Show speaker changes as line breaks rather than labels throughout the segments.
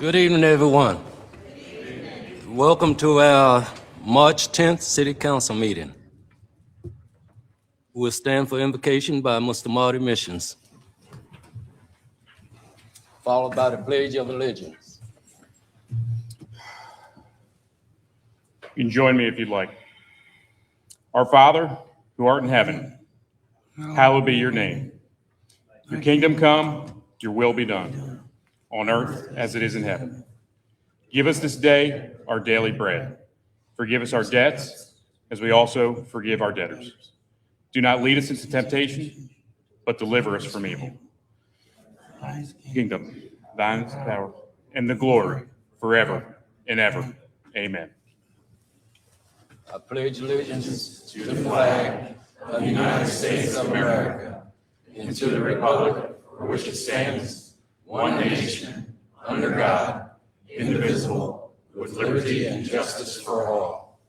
Good evening, everyone. Welcome to our March 10th City Council meeting. We'll stand for invocation by Mr. Marty Missions, followed by the Pledge of Allegiance.
You can join me if you'd like. Our Father, who art in heaven, hallowed be your name. Your kingdom come, your will be done, on earth as it is in heaven. Give us this day our daily bread. Forgive us our debts, as we also forgive our debtors. Do not lead us into temptation, but deliver us from evil. Kingdom, thine is the power, and the glory, forever and ever. Amen.
I pledge allegiance to the flag of the United States of America and to the republic for which it stands, one nation, under God, indivisible, with liberty and justice for all.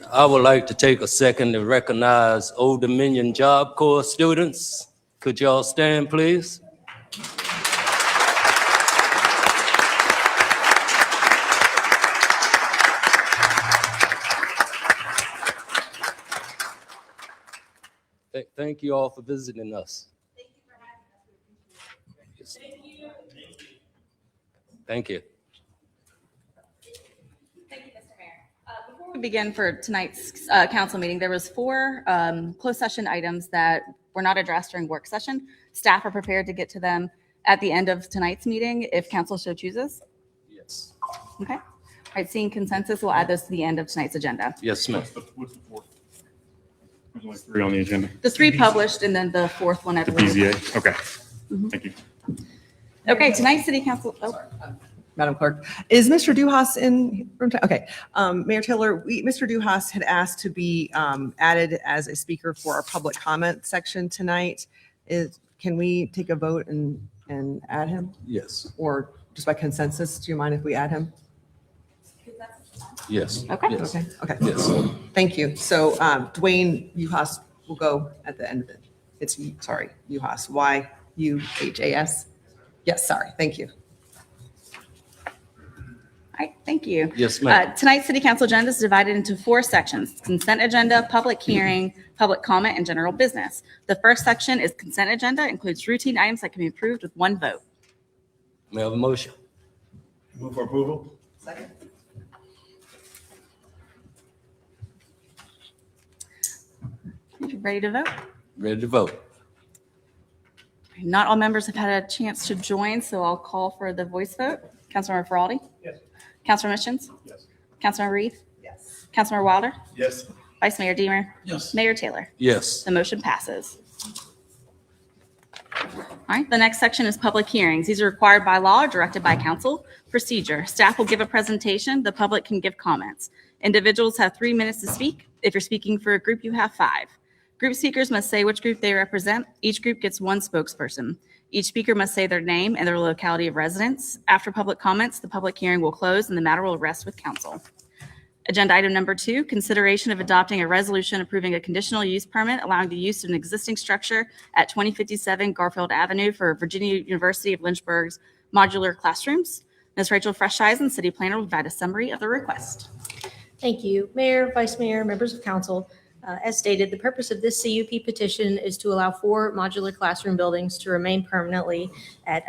I would like to take a second to recognize Old Dominion Job Corps students. Could y'all stand, please? Thank you all for visiting us.
Thank you for having us.
Thank you. Thank you.
Thank you, Mr. Mayor. Before we begin for tonight's council meeting, there was 4 closed session items that were not addressed during work session. Staff are prepared to get to them at the end of tonight's meeting if council so chooses.
Yes.
Okay. All right, seeing consensus, we'll add those to the end of tonight's agenda.
Yes, ma'am.
What's the fourth? There's only 3 on the agenda.
The 3 published and then the 4th one at
The
the end.
BZA, okay. Thank you.
Okay, tonight's city council.
Madam Clerk, is Mr. Duhas in room? Okay, Mayor Taylor, Mr. Duhas had asked to be added as a speaker for our public comment section tonight. Can we take a vote and add him?
Yes.
Or just by consensus, do you mind if we add him?
Yes.
Okay.
Yes.
Okay.
Yes.
Thank you. So Dwayne Uhas will go at the end of it. It's, sorry, Uhas, Y-U-H-A-S. Yes, sorry, thank you.
All right, thank you.
Yes, ma'am.
Tonight's city council agenda is divided into 4 sections: consent agenda, public hearing, public comment, and general business. The first section is consent agenda, includes routine items that can be approved with 1 vote.
May I have a motion?
Move for approval.
Second.
Ready to vote?
Ready to vote?
Not all members have had a chance to join, so I'll call for the voice vote. Councilmember Faraldi?
Yes.
Councilor Missions?
Yes.
Councilmember Reed?
Yes.
Councilmember Wilder?
Yes.
Vice Mayor Diemer?
Yes.
Mayor Taylor?
Yes.
The motion passes. All right, the next section is public hearings. These are required by law or directed by council. Procedure: staff will give a presentation. The public can give comments. Individuals have 3 minutes to speak. If you're speaking for a group, you have 5. Group speakers must say which group they represent. Each group gets 1 spokesperson. Each speaker must say their name and their locality of residence. After public comments, the public hearing will close and the matter will rest with council. Agenda item number 2, consideration of adopting a resolution approving a conditional use permit allowing the use of an existing structure at 2057 Garfield Avenue for Virginia University of Lynchburg's modular classrooms. Ms. Rachel Fresheisen, city planner, will provide a summary of the request.
Thank you. Mayor, Vice Mayor, members of council. As stated, the purpose of this CUP petition is to allow 4 modular classroom buildings to remain permanently at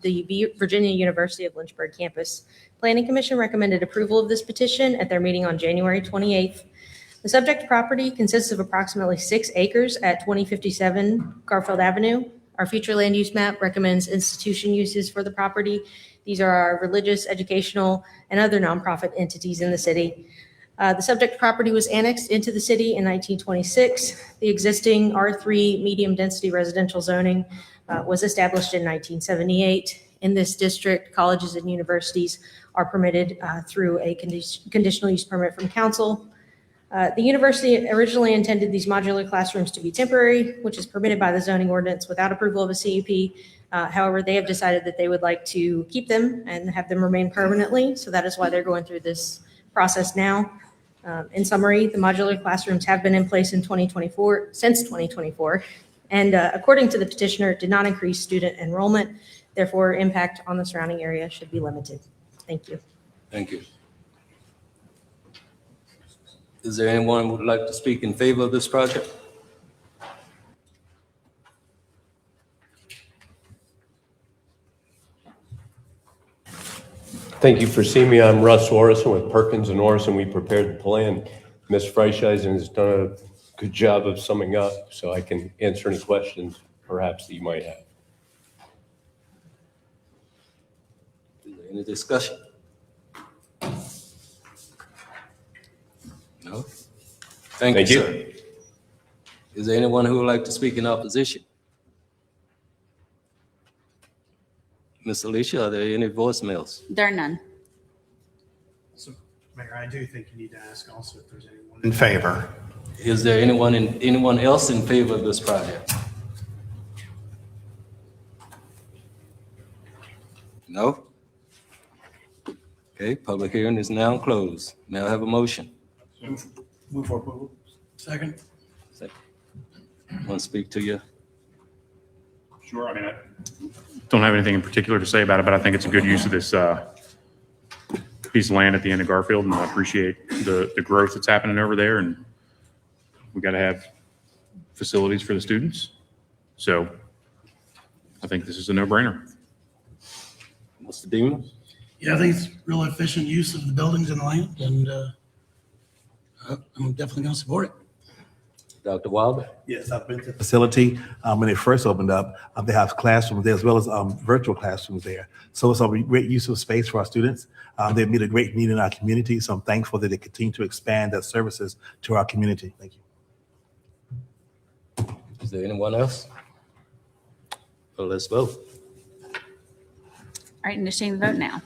the Virginia University of Lynchburg campus. Planning Commission recommended approval of this petition at their meeting on January 28th. The subject property consists of approximately 6 acres at 2057 Garfield Avenue. Our future land use map recommends institution uses for the property. These are our religious, educational, and other nonprofit entities in the city. The subject property was annexed into the city in 1926. The existing R3 medium-density residential zoning was established in 1978. In this district, colleges and universities are permitted through a conditional use permit from council. The university originally intended these modular classrooms to be temporary, which is permitted by the zoning ordinance without approval of a CUP. However, they have decided that they would like to keep them and have them remain permanently. So that is why they're going through this process now. In summary, the modular classrooms have been in place since 2024, and according to the petitioner, did not increase student enrollment. Therefore, impact on the surrounding area should be limited. Thank you.
Thank you. Is there anyone who would like to speak in favor of this project?
Thank you for seeing me. I'm Russ Orison with Perkins and Orison. We prepared the plan. Ms. Freischeisen has done a good job of summing up, so I can answer any questions perhaps that you might have.
Is there any discussion? No? Thank you,
Thank you.
sir. Is there anyone who would like to speak in opposition? Ms. Alicia, are there any voicemails?
There are none.
So, Mayor, I do think you need to ask also if there's anyone in favor.
Is there anyone else in favor of this project? No? Okay, public hearing is now closed. May I have a motion?
Move for approval. Second.
Want to speak to you?
Sure. I mean, I don't have anything in particular to say about it, but I think it's a good use of this piece of land at the end of Garfield, and I appreciate the growth that's happening over there, and we got to have facilities for the students. So I think this is a no-brainer.
Mr. Diemer?
Yeah, I think it's real efficient use of the buildings and the land, and I'm definitely going to support it.
Dr. Wilder?
Yes, I've been to the facility when it first opened up. They have classrooms there as well as virtual classrooms there. So it's a great use of space for our students. They meet a great need in our community. So I'm thankful that they continue to expand their services to our community. Thank you.
Is there anyone else? Well, let's vote.
All right, initiating the vote now.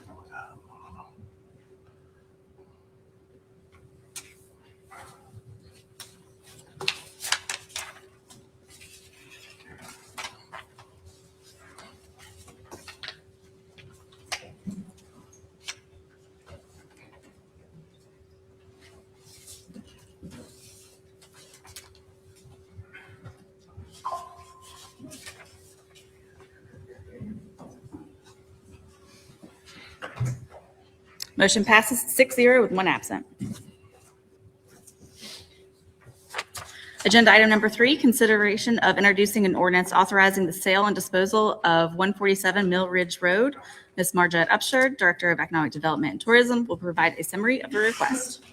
Motion passes 6-0 with one absent. Agenda item number 3, consideration of introducing an ordinance authorizing the sale and disposal of 147 Mill Ridge Road. Ms. Margette Upshur, Director of Economic Development and Tourism, will provide a summary of the request.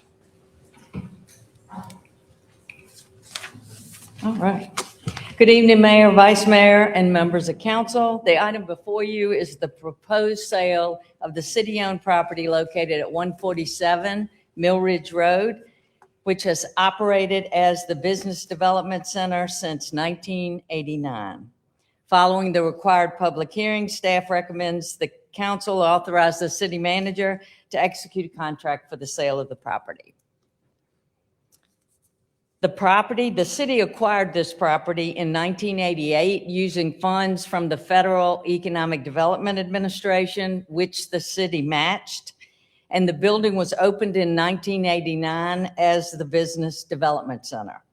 All right. Good evening, Mayor, Vice Mayor, and members of council. The item before you is the proposed sale of the city-owned property located at 147 Mill Ridge Road, which has operated as the Business Development Center since 1989. Following the required public hearing, staff recommends the council authorize the city manager to execute a contract for the sale of the property. The city acquired this property in 1988 using funds from the Federal Economic Development Administration, which the city matched. And the building was opened in 1989 as the Business Development Center.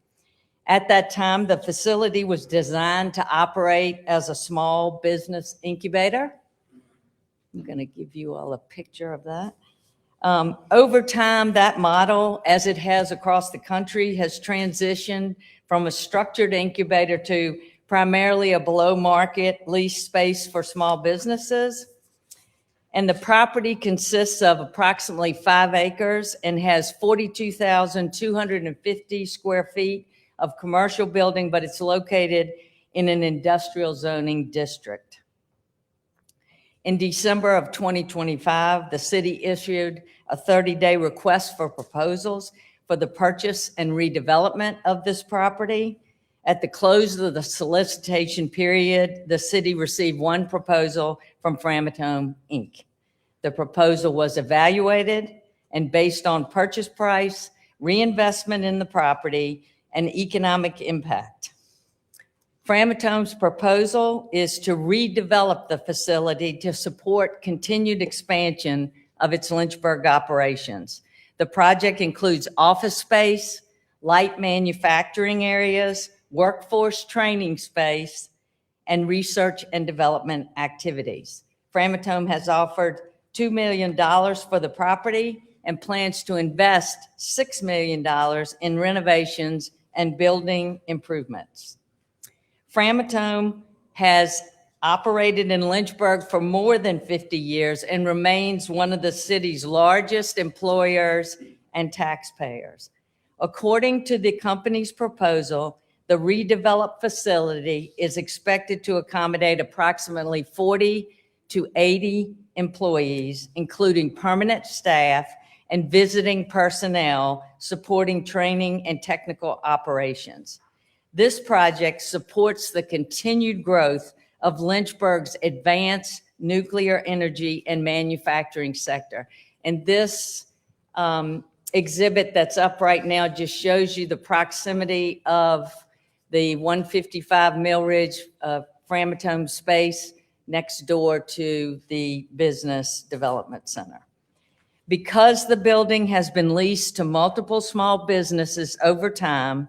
At that time, the facility was designed to operate as a small business incubator. I'm going to give you all a picture of that. Over time, that model, as it has across the country, has transitioned from a structured incubator to primarily a below-market lease space for small businesses. And the property consists of approximately 5 acres and has 42,250 square feet of commercial building, but it's located in an industrial zoning district. In December of 2025, the city issued a 30-day request for proposals for the purchase and redevelopment of this property. At the close of the solicitation period, the city received one proposal from Framatome, Inc. The proposal was evaluated and based on purchase price, reinvestment in the property, and economic impact. Framatome's proposal is to redevelop the facility to support continued expansion of its Lynchburg operations. The project includes office space, light manufacturing areas, workforce training space, and research and development activities. Framatome has offered $2 million for the property and plans to invest $6 million in renovations and building improvements. Framatome has operated in Lynchburg for more than 50 years and remains one of the city's largest employers and taxpayers. According to the company's proposal, the redeveloped facility is expected to accommodate approximately 40 to 80 employees, including permanent staff and visiting personnel supporting training and technical operations. This project supports the continued growth of Lynchburg's advanced nuclear energy and manufacturing sector. And this exhibit that's up right now just shows you the proximity of the 155 Mill Ridge Framatome space next door to the Business Development Center. Because the building has been leased to multiple small businesses over time,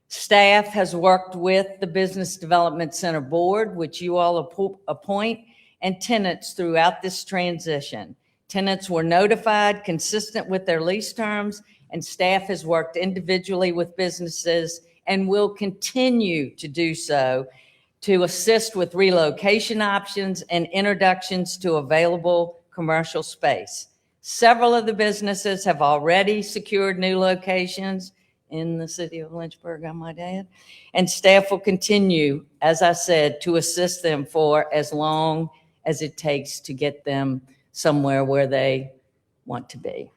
staff has worked with the Business Development Center Board, which you all appoint, and tenants throughout this transition. Tenants were notified consistent with their lease terms, and staff has worked individually with businesses and will continue to do so to assist with relocation options and introductions to available commercial space. Several of the businesses have already secured new locations in the city of Lynchburg, I might add, and staff will continue, as I said, to assist them for as long as it takes to get them somewhere where they want to be.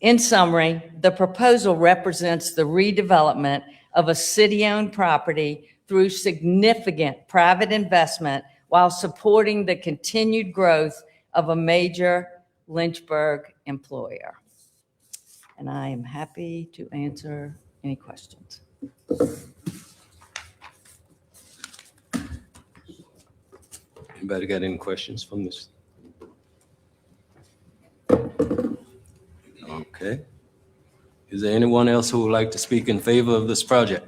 In summary, the proposal represents the redevelopment of a city-owned property through significant private investment while supporting the continued growth of a major Lynchburg employer. And I am happy to answer any questions.
Anybody got any questions from this? Okay. Is there anyone else who would like to speak in favor of this project?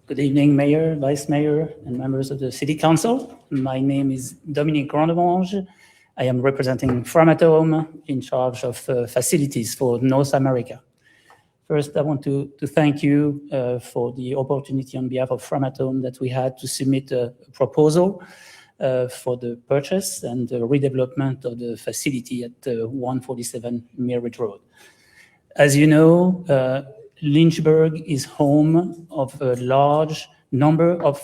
Good evening, Mayor, Vice Mayor, and members of the City Council. My name is Dominique Grandemange. I am representing Framatome in charge of facilities for North America. First, I want to thank you for the opportunity on behalf of Framatome that we had to submit a proposal for the purchase and the redevelopment of the facility at 147 Mill Ridge Road. As you know, Lynchburg is home of a large number of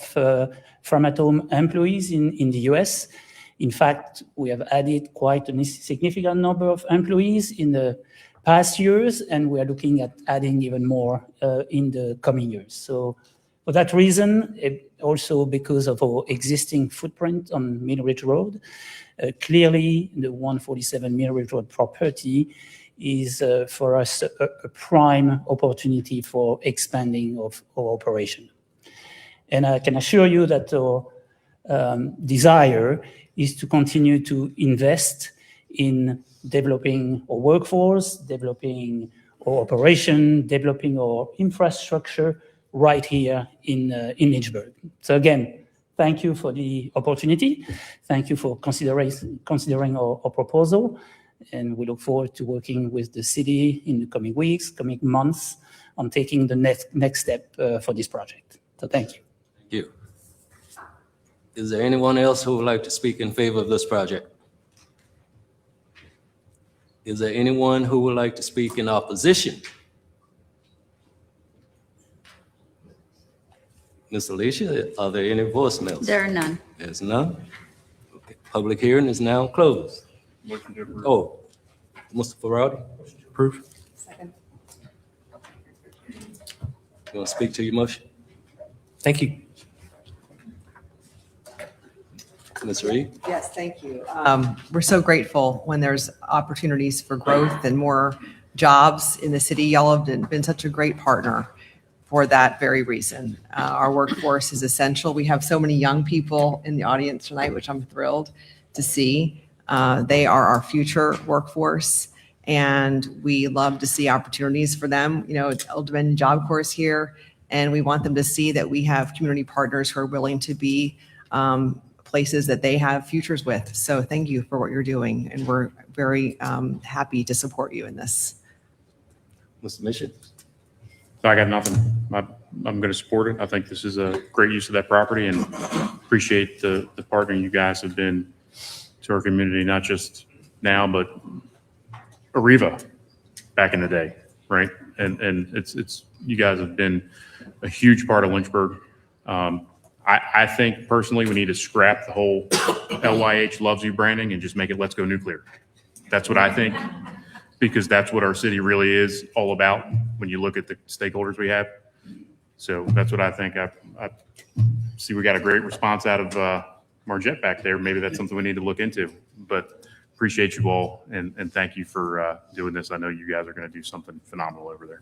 Framatome employees in the US. In fact, we have added quite a significant number of employees in the past years, and we are looking at adding even more in the coming years. So for that reason, also because of our existing footprint on Mill Ridge Road, clearly the 147 Mill Ridge Road property is for us a prime opportunity for expanding of our operation. And I can assure you that our desire is to continue to invest in developing our workforce, developing our operation, developing our infrastructure right here in Lynchburg. So again, thank you for the opportunity. Thank you for considering our proposal. And we look forward to working with the city in the coming weeks, coming months, on taking the next step for this project. So thank you.
Thank you. Is there anyone else who would like to speak in favor of this project? Is there anyone who would like to speak in opposition? Ms. Alicia, are there any voicemails?
There are none.
There's none? Okay. Public hearing is now closed. Oh, Mr. Faraldi?
Proof.
Second.
You want to speak to your motion?
Thank you.
Ms. Reed?
Yes, thank you. We're so grateful when there's opportunities for growth and more jobs in the city. Y'all have been such a great partner for that very reason. Our workforce is essential. We have so many young people in the audience tonight, which I'm thrilled to see. They are our future workforce, And we love to see opportunities for them. You know, it's Eldman Job Course here, and we want them to see that we have community partners who are willing to be places that they have futures with. So thank you for what you're doing, and we're very happy to support you in this.
Mr. Mission?
So I got nothing. I'm going to support it. I think this is a great use of that property and appreciate the partner you guys have been to our community, not just now, but Arriva back in the day, right? And it's you guys have been a huge part of Lynchburg. I think personally we need to scrap the whole LYH loves you branding and just make it Let's Go Nuclear. That's what I think, because that's what our city really is all about when you look at the stakeholders we have. So that's what I think. I see we got a great response out of Margette back there. Maybe that's something we need to look into, but appreciate you all and thank you for doing this. I know you guys are going to do something phenomenal over there.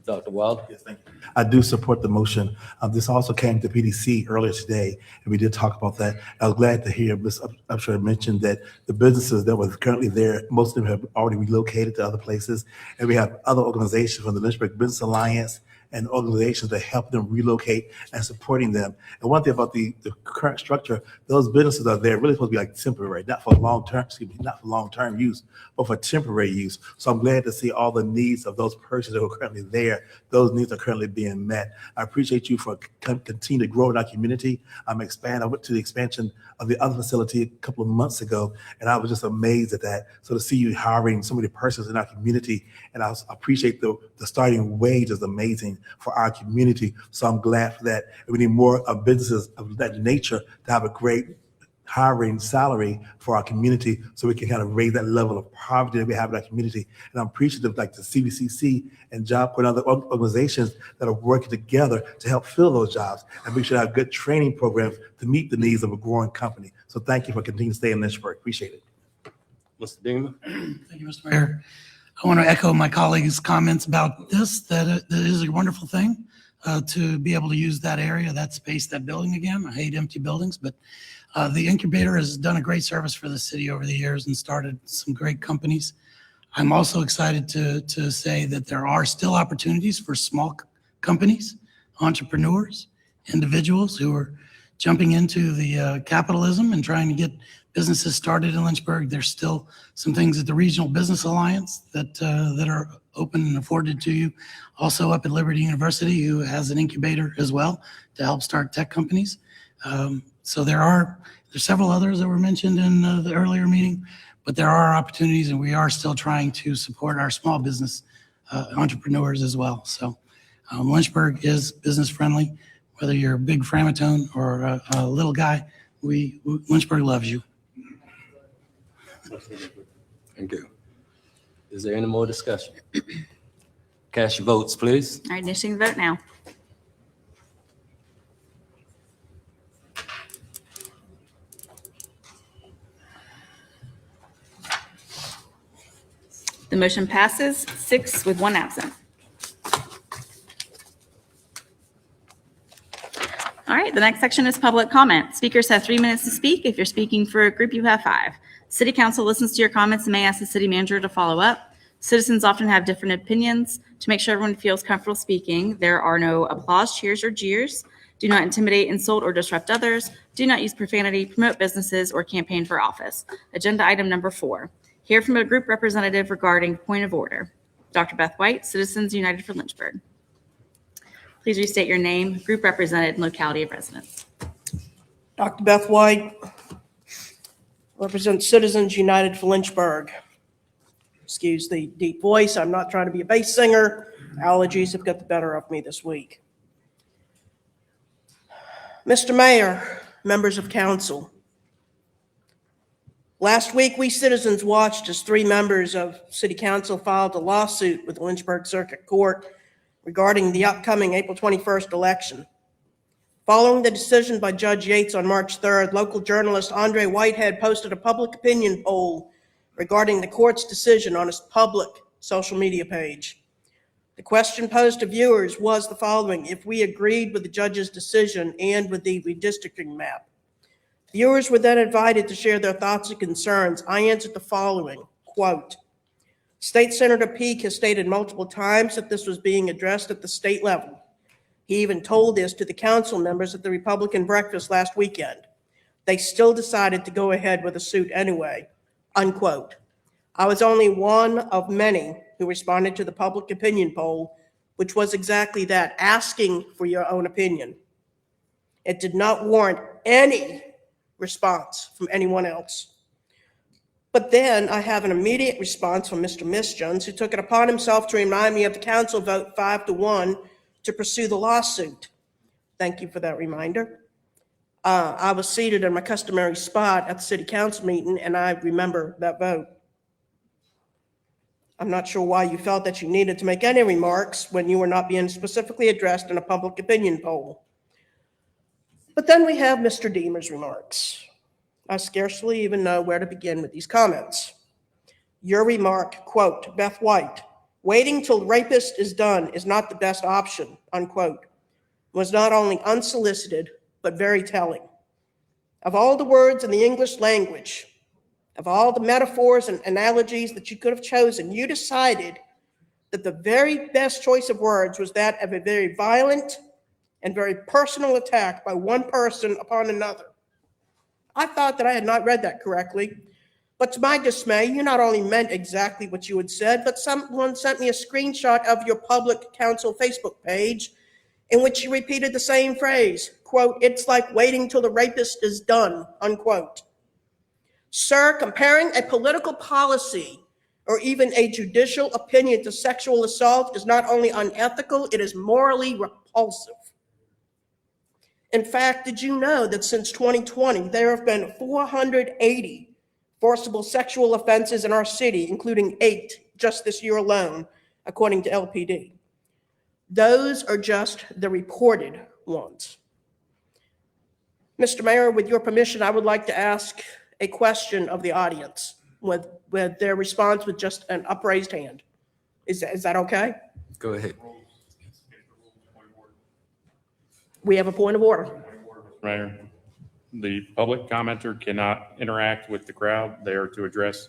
Dr. Wild?
Yes, thank you. I do support the motion. This also came to PDC earlier today, and we did talk about that. I was glad to hear Ms. Upshur mentioned that the businesses that were currently there, most of them have already relocated to other places, and we have other organizations from the Lynchburg Business Alliance and organizations that help them relocate and supporting them. And one thing about the current structure, those businesses are there really supposed to be like temporary, not for long-term use, but for temporary use. So I'm glad to see all the needs of those persons that are currently there. Those needs are currently being met. I appreciate you for continue to grow in our community. I went to the expansion of the other facility a couple of months ago, and I was just amazed at that. So to see you hiring so many persons in our community, and I appreciate the starting wage is amazing for our community. So I'm glad for that. And we need more of businesses of that nature to have a great hiring salary for our community so we can kind of raise that level of poverty that we have in our community. And I'm appreciative like the CVCC and Job Corps and other organizations that are working together to help fill those jobs. And we should have good training programs to meet the needs of a growing company. So thank you for continuing to stay in Lynchburg. Appreciate it.
Mr. Diemer?
Thank you, Mr. Mayor. I want to echo my colleagues' comments about this, that it is a wonderful thing to be able to use that area, that space, that building again. I hate empty buildings, but the incubator has done a great service for the city over the years and started some great companies. I'm also excited to say that there are still opportunities for small companies, entrepreneurs, individuals who are jumping into the capitalism and trying to get businesses started in Lynchburg. There's still some things at the Regional Business Alliance that are open and afforded to you. Also up at Liberty University, who has an incubator as well to help start tech companies. So there's several others that were mentioned in the earlier meeting, but there are opportunities, and we are still trying to support our small business entrepreneurs as well. So Lynchburg is business friendly, whether you're a big Framatome or a little guy. Lynchburg loves you.
Thank you. Is there any more discussion? Cast your votes, please.
All right, initiating the vote now. The motion passes 6 with 1 absent. All right, the next section is public comment. Speakers have 3 minutes to speak. If you're speaking for a group, you have 5. City Council listens to your comments and may ask the city manager to follow up. Citizens often have different opinions. To make sure everyone feels comfortable speaking, there are no applause, cheers, or jeers. Do not intimidate, insult, or disrupt others. Do not use profanity, promote businesses, or campaign for office. Agenda item number 4. Hear from a group representative regarding point of order. Dr. Beth White, Citizens United for Lynchburg. Please restate your name, group represented, and locality of residence.
Dr. Beth White, represents Citizens United for Lynchburg. Excuse the deep voice. I'm not trying to be a bass singer. Allergies have got the better of me this week. Mr. Mayor, members of council, last week we citizens watched as 3 members of City Council filed a lawsuit with the Lynchburg Circuit Court regarding the upcoming April 21st election. Following the decision by Judge Yates on March 3rd, local journalist Andre Whitehead posted a public opinion poll regarding the court's decision on his public social media page. The question posed to viewers was the following: if we agreed with the judge's decision and with the redistricting map. Viewers were then invited to share their thoughts and concerns. I answered the following, quote. State Senator Peake has stated multiple times that this was being addressed at the state level. He even told this to the council members at the Republican breakfast last weekend. They still decided to go ahead with the suit anyway, unquote. I was only one of many who responded to the public opinion poll, which was exactly that, asking for your own opinion. It did not warrant any response from anyone else. But then I have an immediate response from Mr. Misjuns, who took it upon himself to remind me of the council vote 5-1 to pursue the lawsuit. Thank you for that reminder. I was seated in my customary spot at the city council meeting, and I remember that vote. I'm not sure why you felt that you needed to make any remarks when you were not being specifically addressed in a public opinion poll. But then we have Mr. Diemer's remarks. I scarcely even know where to begin with these comments. Your remark, quote, Beth White, waiting till rapist is done is not the best option, unquote, was not only unsolicited, but very telling. Of all the words in the English language, of all the metaphors and analogies that you could have chosen, you decided that the very best choice of words was that of a very violent and very personal attack by one person upon another. I thought that I had not read that correctly, but to my dismay, you not only meant exactly what you had said, but someone sent me a screenshot of your public council Facebook page in which you repeated the same phrase, quote, it's like waiting till the rapist is done, unquote. Sir, comparing a political policy or even a judicial opinion to sexual assault is not only unethical, it is morally repulsive. In fact, did you know that since 2020, there have been 480 forcible sexual offenses in our city, including 8 just this year alone, according to LPD. Those are just the reported ones. Mr. Mayor, with your permission, I would like to ask a question of the audience with their response with just an upraised hand. Is that okay?
Go ahead.
We have a point of order.
Mayor, the public commenter cannot interact with the crowd. They are to address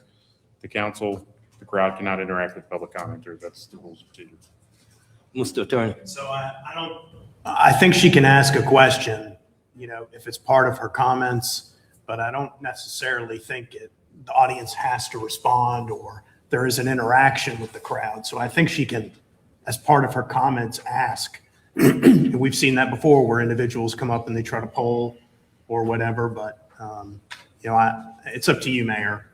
the council. The crowd cannot interact with public commenters. That's the rules of procedure.
Mr. Attorney.
So I think she can ask a question, if it's part of her comments, but I don't necessarily think the audience has to respond or there is an interaction with the crowd. So I think she can, as part of her comments, ask. We've seen that before where individuals come up and they try to poll or whatever, but it's up to you, Mayor.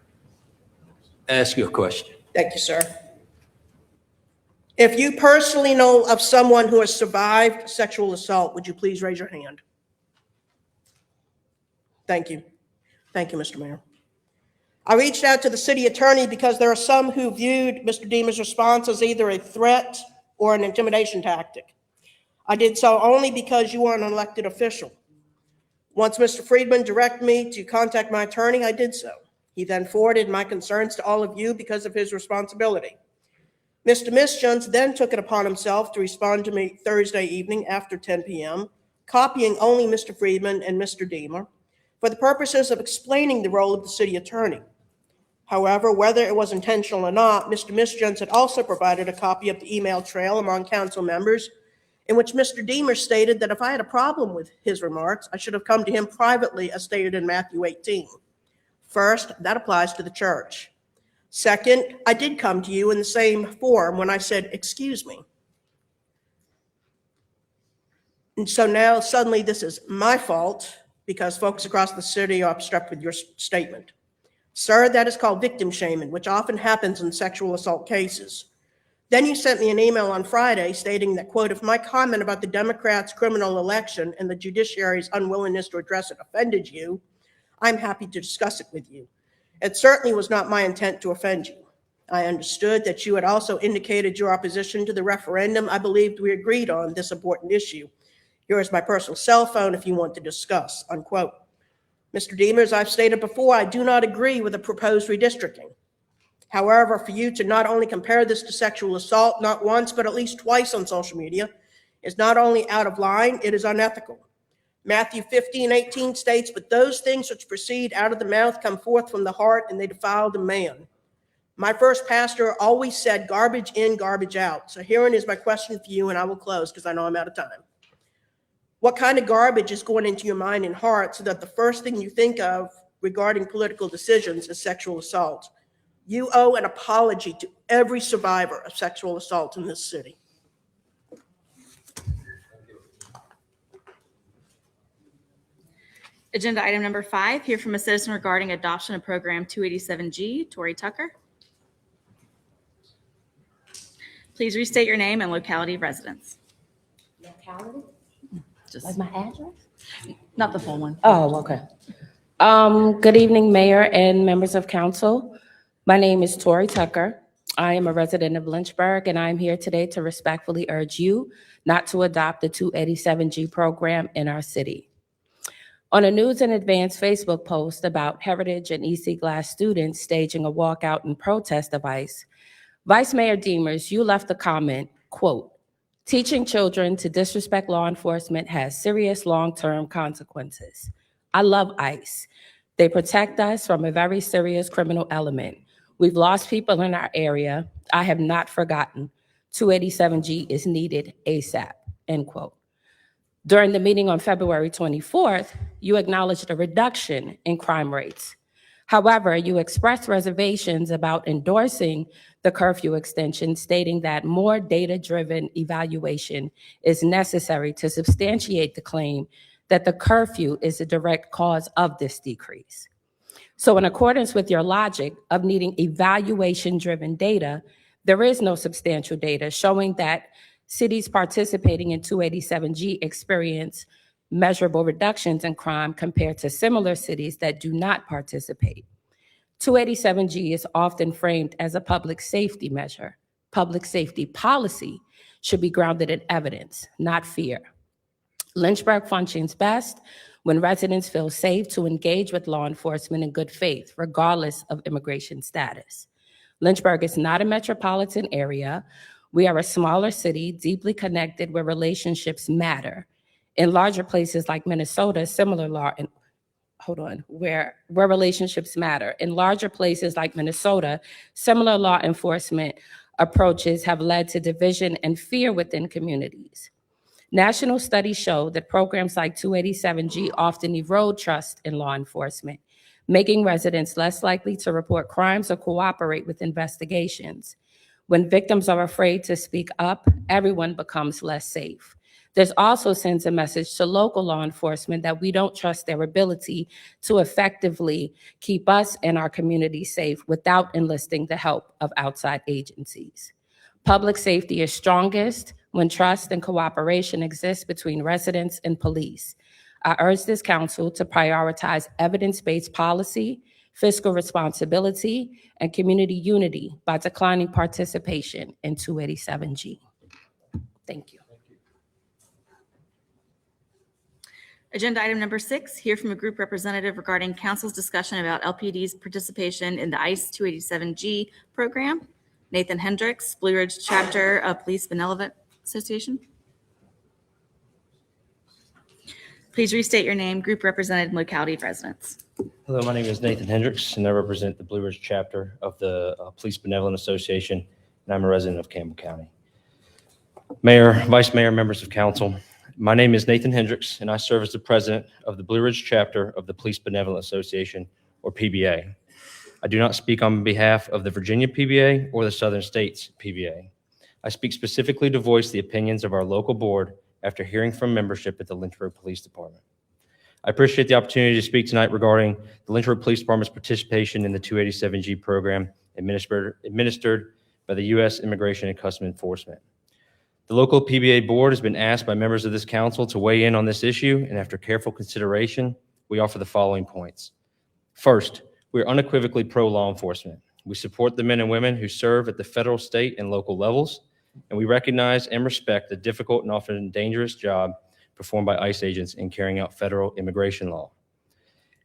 Ask your question.
Thank you, sir. If you personally know of someone who has survived sexual assault, would you please raise your hand? Thank you. Thank you, Mr. Mayor. I reached out to the city attorney because there are some who viewed Mr. Diemer's response as either a threat or an intimidation tactic. I did so only because you are an elected official. Once Mr. Friedman directed me to contact my attorney, I did so. He then forwarded my concerns to all of you because of his responsibility. Mr. Misjuns then took it upon himself to respond to me Thursday evening after 10 p.m., copying only Mr. Friedman and Mr. Diemer for the purposes of explaining the role of the city attorney. However, whether it was intentional or not, Mr. Misjuns had also provided a copy of the email trail among council members in which Mr. Diemer stated that if I had a problem with his remarks, I should have come to him privately as stated in Matthew 18. First, that applies to the church. Second, I did come to you in the same form when I said, excuse me. And so now suddenly this is my fault because folks across the city are upset with your statement. Sir, that is called victim shaming, which often happens in sexual assault cases. Then you sent me an email on Friday stating that, quote, if my comment about the Democrats' criminal election and the judiciary's unwillingness to address it offended you, I'm happy to discuss it with you. It certainly was not my intent to offend you. I understood that you had also indicated your opposition to the referendum. I believed we agreed on this important issue. Here is my personal cell phone if you want to discuss, unquote. Mr. Diemer, as I've stated before, I do not agree with the proposed redistricting. However, for you to not only compare this to sexual assault, not once, but at least twice on social media, is not only out of line, it is unethical. Matthew 15:18 states, but those things which proceed out of the mouth come forth from the heart, and they defile the man. My first pastor always said garbage in, garbage out. So herein is my question for you, and I will close because I know I'm out of time. What kind of garbage is going into your mind and heart so that the first thing you think of regarding political decisions is sexual assault? You owe an apology to every survivor of sexual assault in this city.
Agenda item number 5, hear from a citizen regarding adoption of program 287G. Tori Tucker. Please restate your name and locality of residence.
Locality?
Just
Like my address?
not the full one.
Oh, okay. Good evening, Mayor and members of council. My name is Tori Tucker. I am a resident of Lynchburg, and I'm here today to respectfully urge you not to adopt the 287G program in our city. On a News in Advance Facebook post about Heritage and EC Glass students staging a walkout in protest of ICE, Vice Mayor Diemer, you left a comment, quote, "Teaching children to disrespect law enforcement has serious long-term consequences. I love ICE. They protect us from a very serious criminal element. We've lost people in our area. I have not forgotten. 287G is needed ASAP," end quote. During the meeting on February 24th, you acknowledged a reduction in crime rates. However, you expressed reservations about endorsing the curfew extension, stating that more data-driven evaluation is necessary to substantiate the claim that the curfew is a direct cause of this decrease. So in accordance with your logic of needing evaluation-driven data, there is no substantial data showing that cities participating in 287G experience measurable reductions in crime compared to similar cities that do not participate. 287G is often framed as a public safety measure. Public safety policy should be grounded in evidence, not fear. Lynchburg functions best when residents feel safe to engage with law enforcement in good faith, regardless of immigration status. Lynchburg is not a metropolitan area. We are a smaller city, deeply connected where relationships matter. In larger places like Minnesota, similar law, where relationships matter. In larger places like Minnesota, similar law enforcement approaches have led to division and fear within communities. National studies show that programs like 287G often erode trust in law enforcement, making residents less likely to report crimes or cooperate with investigations. When victims are afraid to speak up, everyone becomes less safe. This also sends a message to local law enforcement that we don't trust their ability to effectively keep us and our community safe without enlisting the help of outside agencies. Public safety is strongest when trust and cooperation exist between residents and police. I urge this council to prioritize evidence-based policy, fiscal responsibility, and community unity by declining participation in 287G. Thank you.
Agenda item number 6, hear from a group representative regarding council's discussion about LPD's participation in the ICE 287G program. Nathan Hendricks, Blue Ridge Chapter of Police Benevolent Association. Please restate your name, group represented, and locality of residence.
Hello, my name is Nathan Hendricks, and I represent the Blue Ridge Chapter of the Police Benevolent Association, and I'm a resident of Campbell County. Mayor, Vice Mayor, members of council, my name is Nathan Hendricks, and I serve as the president of the Blue Ridge Chapter of the Police Benevolent Association, or PBA. I do not speak on behalf of the Virginia PBA or the Southern States PBA. I speak specifically to voice the opinions of our local board after hearing from membership at the Lynchburg Police Department. I appreciate the opportunity to speak tonight regarding the Lynchburg Police Department's participation in the 287G program administered by the U.S. Immigration and Customs Enforcement. The local PBA board has been asked by members of this council to weigh in on this issue, and after careful consideration, we offer the following points. First, we are unequivocally pro-law enforcement. We support the men and women who serve at the federal, state, and local levels, and we recognize and respect the difficult and often dangerous job performed by ICE agents in carrying out federal immigration law.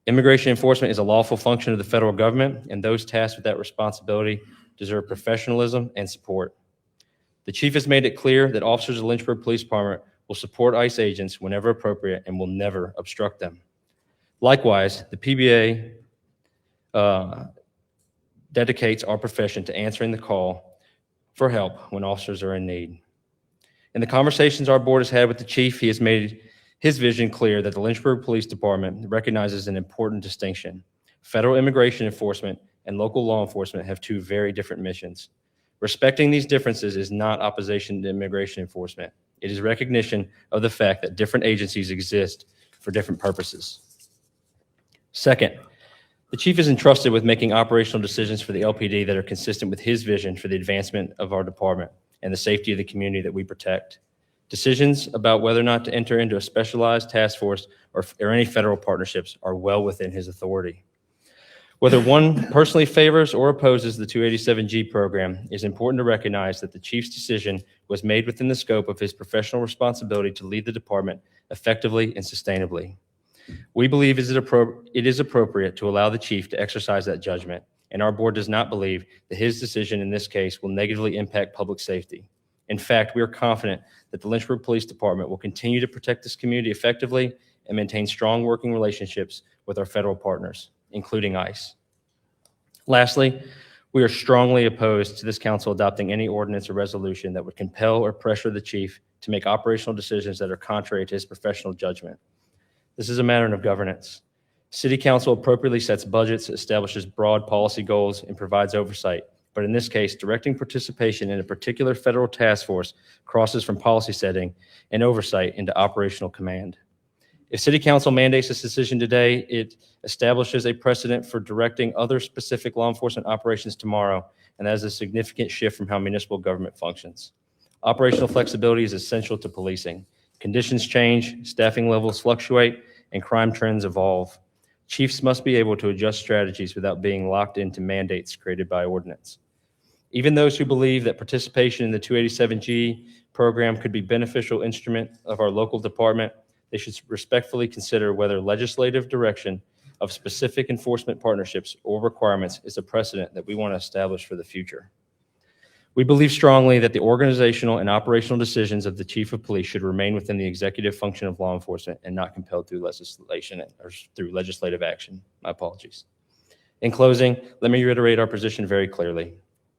Immigration enforcement is a lawful function of the federal government, and those tasked with that responsibility deserve professionalism and support. The chief has made it clear that officers of the Lynchburg Police Department will support ICE agents whenever appropriate and will never obstruct them. Likewise, the PBA dedicates our profession to answering the call for help when officers are in need. In the conversations our board has had with the chief, he has made his vision clear that the Lynchburg Police Department recognizes an important distinction. Federal immigration enforcement and local law enforcement have two very different missions. Respecting these differences is not opposition to immigration enforcement. It is recognition of the fact that different agencies exist for different purposes. Second, the chief is entrusted with making operational decisions for the LPD that are consistent with his vision for the advancement of our department and the safety of the community that we protect. Decisions about whether or not to enter into a specialized task force or any federal partnerships are well within his authority. Whether one personally favors or opposes the 287G program, it is important to recognize that the chief's decision was made within the scope of his professional responsibility to lead the department effectively and sustainably. We believe it is appropriate to allow the chief to exercise that judgment, and our board does not believe that his decision in this case will negatively impact public safety. In fact, we are confident that the Lynchburg Police Department will continue to protect this community effectively and maintain strong working relationships with our federal partners, including ICE. Lastly, we are strongly opposed to this council adopting any ordinance or resolution that would compel or pressure the chief to make operational decisions that are contrary to his professional judgment. This is a matter of governance. City council appropriately sets budgets, establishes broad policy goals, and provides oversight. But in this case, directing participation in a particular federal task force crosses from policy setting and oversight into operational command. If City Council mandates this decision today, it establishes a precedent for directing other specific law enforcement operations tomorrow, and that is a significant shift from how municipal government functions. Operational flexibility is essential to policing. Conditions change, staffing levels fluctuate, and crime trends evolve. Chiefs must be able to adjust strategies without being locked into mandates created by ordinance. Even those who believe that participation in the 287G program could be a beneficial instrument of our local department, they should respectfully consider whether legislative direction of specific enforcement partnerships or requirements is a precedent that we want to establish for the future. We believe strongly that the organizational and operational decisions of the chief of police should remain within the executive function of law enforcement and not compelled through legislation or through legislative action. My apologies. In closing, let me reiterate our position very clearly.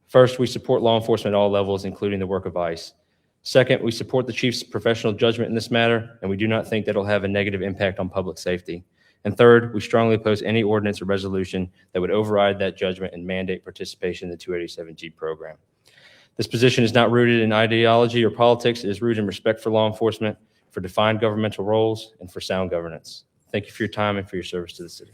First, we support law enforcement at all levels, including the work of ICE. Second, we support the chief's professional judgment in this matter, and we do not think that it'll have a negative impact on public safety. And third, we strongly oppose any ordinance or resolution that would override that judgment and mandate participation in the 287G program. This position is not rooted in ideology or politics. It is rooted in respect for law enforcement, for defined governmental roles, and for sound governance. Thank you for your time and for your service to the city.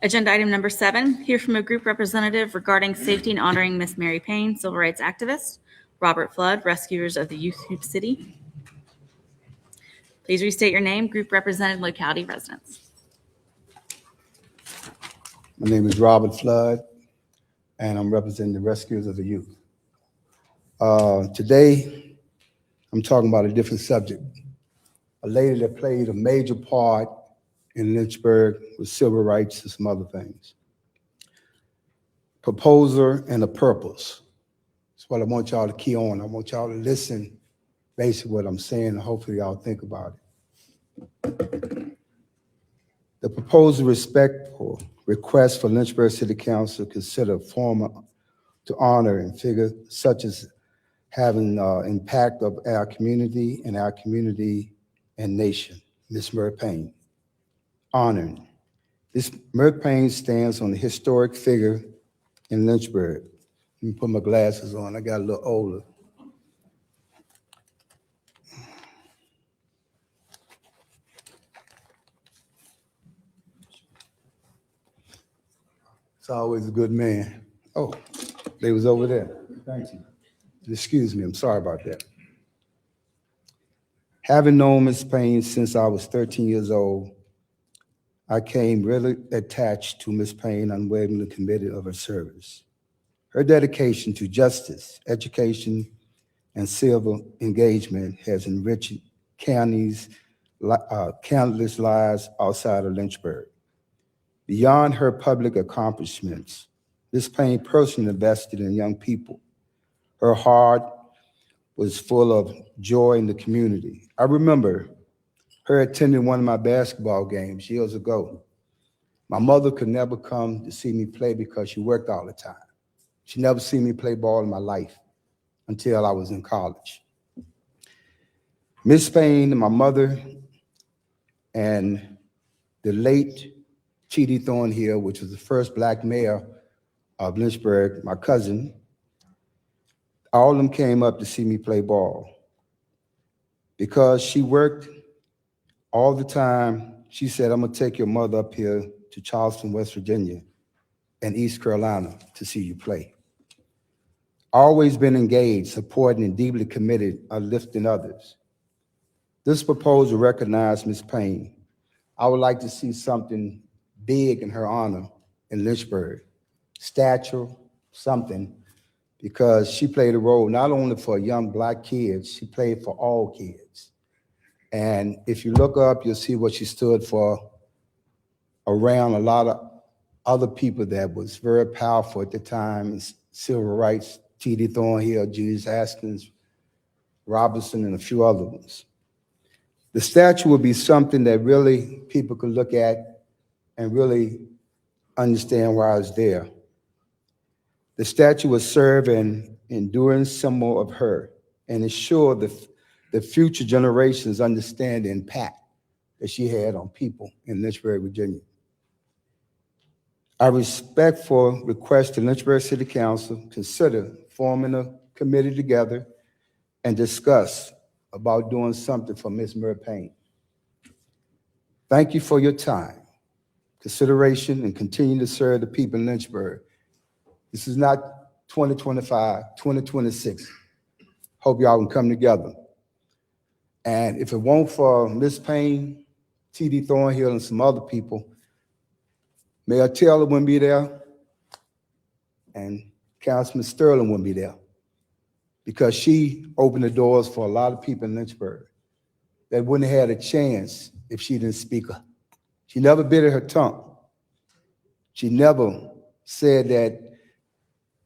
Agenda item number 7, hear from a group representative regarding safety and honoring Miss Mary Payne, civil rights activist, Robert Flood, rescuers of the Youth Hoop City. Please restate your name, group represented, locality, residence.
My name is Robert Flood, and I'm representing the rescuers of the youth. Today, I'm talking about a different subject. A lady that played a major part in Lynchburg with civil rights and some other things. Proposer and a purpose. That's what I want y'all to key on. I want y'all to listen basically what I'm saying, and hopefully y'all think about it. The proposed respectful request for Lynchburg City Council to consider a form to honor and figure such as having impact of our community and nation, Miss Mary Payne. Honoring. This Mary Payne stands on the historic figure in Lynchburg. Let me put my glasses on, I got a little older. It's always a good man. Oh, they was over there. Thank you. Excuse me, I'm sorry about that. Having known Miss Payne since I was 13 years old, I came really attached to Miss Payne, unwaveringly committed of her service. Her dedication to justice, education, and civil engagement has enriched counties, countless lives outside of Lynchburg. Beyond her public accomplishments, Miss Payne personally invested in young people. Her heart was full of joy in the community. I remember her attending one of my basketball games years ago. My mother could never come to see me play because she worked all the time. She never seen me play ball in my life until I was in college. Miss Payne, my mother, and the late T.D. Thornhill, which was the first Black mayor of Lynchburg, my cousin, all of them came up to see me play ball. Because she worked all the time, she said, I'm gonna take your mother up here to Charleston, West Virginia, and East Carolina to see you play. Always been engaged, supporting, and deeply committed of lifting others. This proposal recognized Ms. Payne. I would like to see something big in her honor in Lynchburg. Statue, something, because she played a role not only for young Black kids, she played for all kids. And if you look up, you'll see what she stood for around a lot of other people that was very powerful at the time, civil rights, T.D. Thornhill, Julius Haskins, Robinson, and a few other ones. The statue would be something that really people could look at and really understand why it's there. The statue would serve an enduring symbol of her and ensure the future generations understand the impact that she had on people in Lynchburg, Virginia. I respectfully request the Lynchburg City Council consider forming a committee together and discuss about doing something for Ms. Mayor Payne. Thank you for your time, consideration, and continue to serve the people in Lynchburg. This is not 2025, 2026. Hope y'all can come together. And if it weren't for Ms. Payne, T.D. Thornhill, and some other people, Mayor Taylor wouldn't be there, and Councilman Sterling wouldn't be there, because she opened the doors for a lot of people in Lynchburg that wouldn't have had a chance if she didn't speak up. She never bit her tongue. She never said that,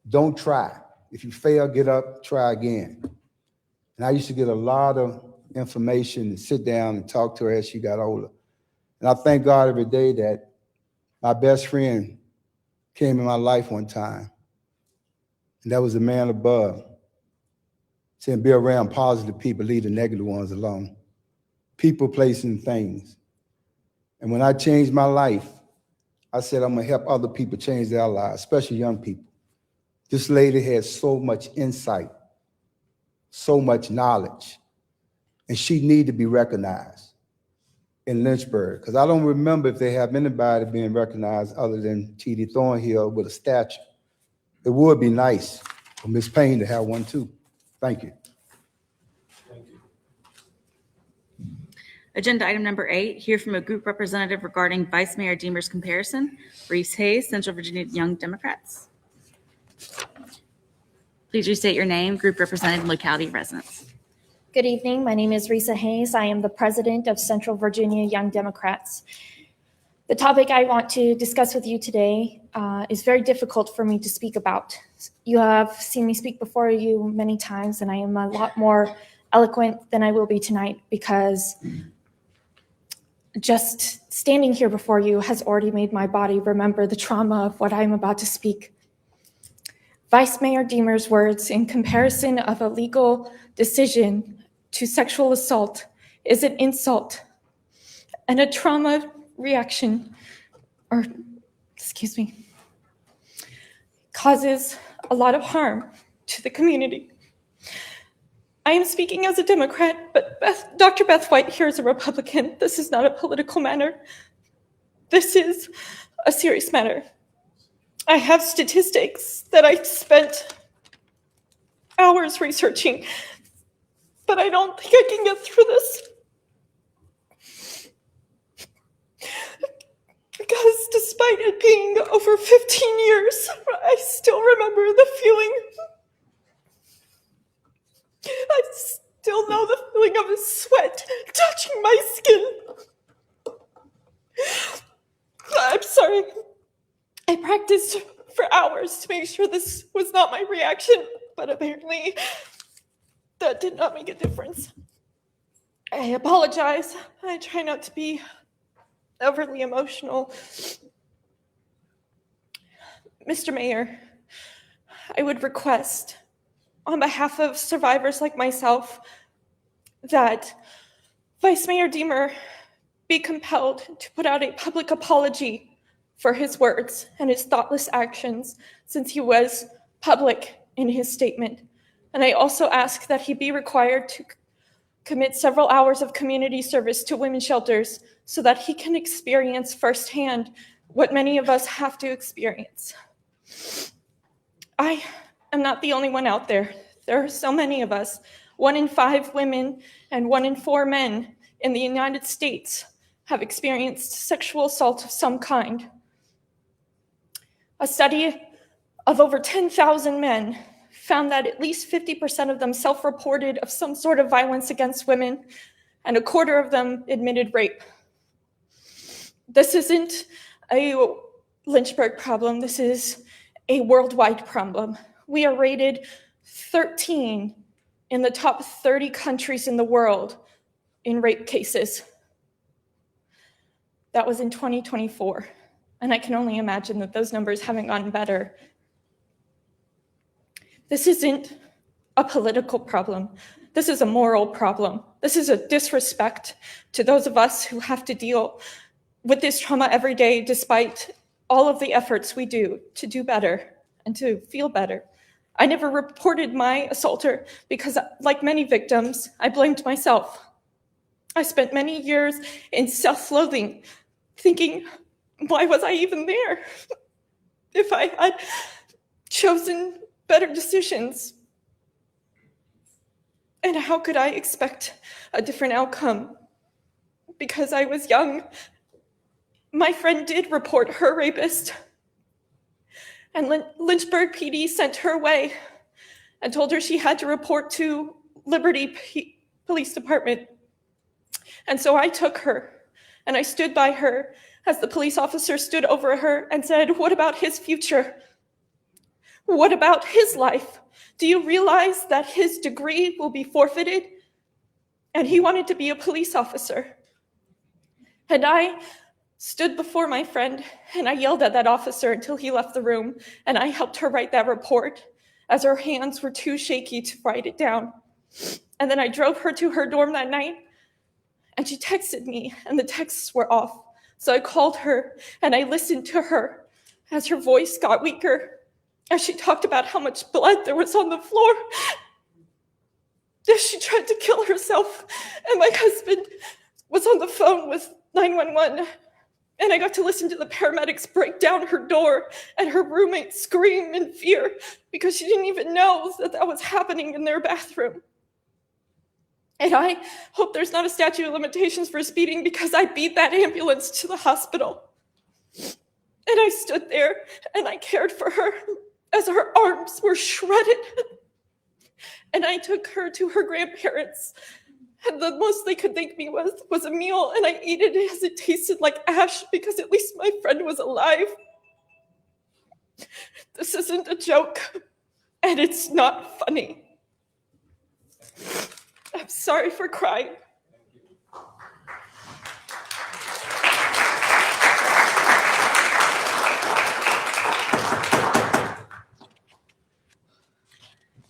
don't try. If you fail, get up, try again. And I used to get a lot of information and sit down and talk to her as she got older. And I thank God every day that my best friend came in my life one time, and that was the man above, saying be around positive people, leave the negative ones alone. People, places, and things. And when I changed my life, I said I'm gonna help other people change their lives, especially young people. This lady had so much insight, so much knowledge, and she needed to be recognized in Lynchburg, because I don't remember if they have anybody being recognized other than T.D. Thornhill with a statue. It would be nice for Ms. Payne to have one too. Thank you.
Agenda item number 8, hear from a group representative regarding Vice Mayor Diemer's comparison. Reese Hayes, Central Virginia Young Democrats. Please restate your name, group representative, and locality of residence.
Good evening. My name is Risa Hayes. I am the president of Central Virginia Young Democrats. The topic I want to discuss with you today is very difficult for me to speak about. You have seen me speak before you many times, and I am a lot more eloquent than I will be tonight, because just standing here before you has already made my body remember the trauma of what I'm about to speak. Vice Mayor Diemer's words in comparison of a legal decision to sexual assault is an insult and a trauma reaction, or excuse me, causes a lot of harm to the community. I am speaking as a Democrat, but Dr. Beth White here is a Republican. This is not a political matter. This is a serious matter. I have statistics that I spent hours researching, but I don't think I can get through this. Because despite it being over 15 years, I still remember the feeling. I still know the feeling of his sweat touching my skin. I'm sorry. I practiced for hours to make sure this was not my reaction, but apparently that did not make a difference. I apologize. I try not to be overly emotional, Mr. Mayor, I would request, on behalf of survivors like myself, that Vice Mayor Diemer be compelled to put out a public apology for his words and his thoughtless actions, since he was public in his statement. And I also ask that he be required to commit several hours of community service to women's shelters so that he can experience firsthand what many of us have to experience. I am not the only one out there. There are so many of us. 1 in 5 women and 1 in 4 men in the United States have experienced sexual assault of some kind. A study of over 10,000 men found that at least 50% of them self-reported of some sort of violence against women, and a quarter of them admitted rape. This isn't a Lynchburg problem. This is a worldwide problem. We are rated 13 in the top 30 countries in the world in rape cases. That was in 2024. And I can only imagine that those numbers haven't gotten better. This isn't a political problem. This is a moral problem. This is a disrespect to those of us who have to deal with this trauma every day, despite all of the efforts we do to do better and to feel better. I never reported my assaulter because, like many victims, I blamed myself. I spent many years in self-loathing, thinking, why was I even there? If I had chosen better decisions, and how could I expect a different outcome? Because I was young. My friend did report her rapist, and Lynchburg PD sent her away and told her she had to report to Liberty Police Department. And so I took her and I stood by her as the police officer stood over her and said, what about his future? What about his life? Do you realize that his degree will be forfeited? And he wanted to be a police officer. And I stood before my friend and I yelled at that officer until he left the room, and I helped her write that report as her hands were too shaky to write it down. And then I drove her to her dorm that night, and she texted me and the texts were off. So I called her and I listened to her as her voice got weaker, as she talked about how much blood there was on the floor, as she tried to kill herself. And my husband was on the phone with 911, and I got to listen to the paramedics break down her door and her roommate scream in fear because she didn't even know that that was happening in their bathroom. And I hope there's not a statute of limitations for speeding, because I beat that ambulance to the hospital. And I stood there and I cared for her as her arms were shredded. And I took her to her grandparents, and the most they could thank me was a meal, and I ate it as it tasted like ash, because at least my friend was alive. This isn't a joke, and it's not funny. I'm sorry for crying.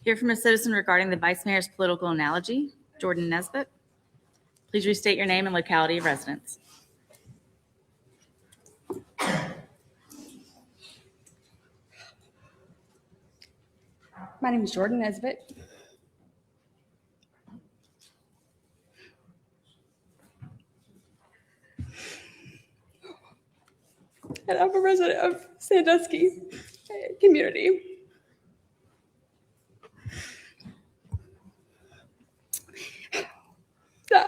Hear from a citizen regarding the Vice Mayor's political analogy. Jordan Nesbitt. Please restate your name and locality of residence.
My name is Jordan Nesbitt. And I'm a resident of Sandusky community.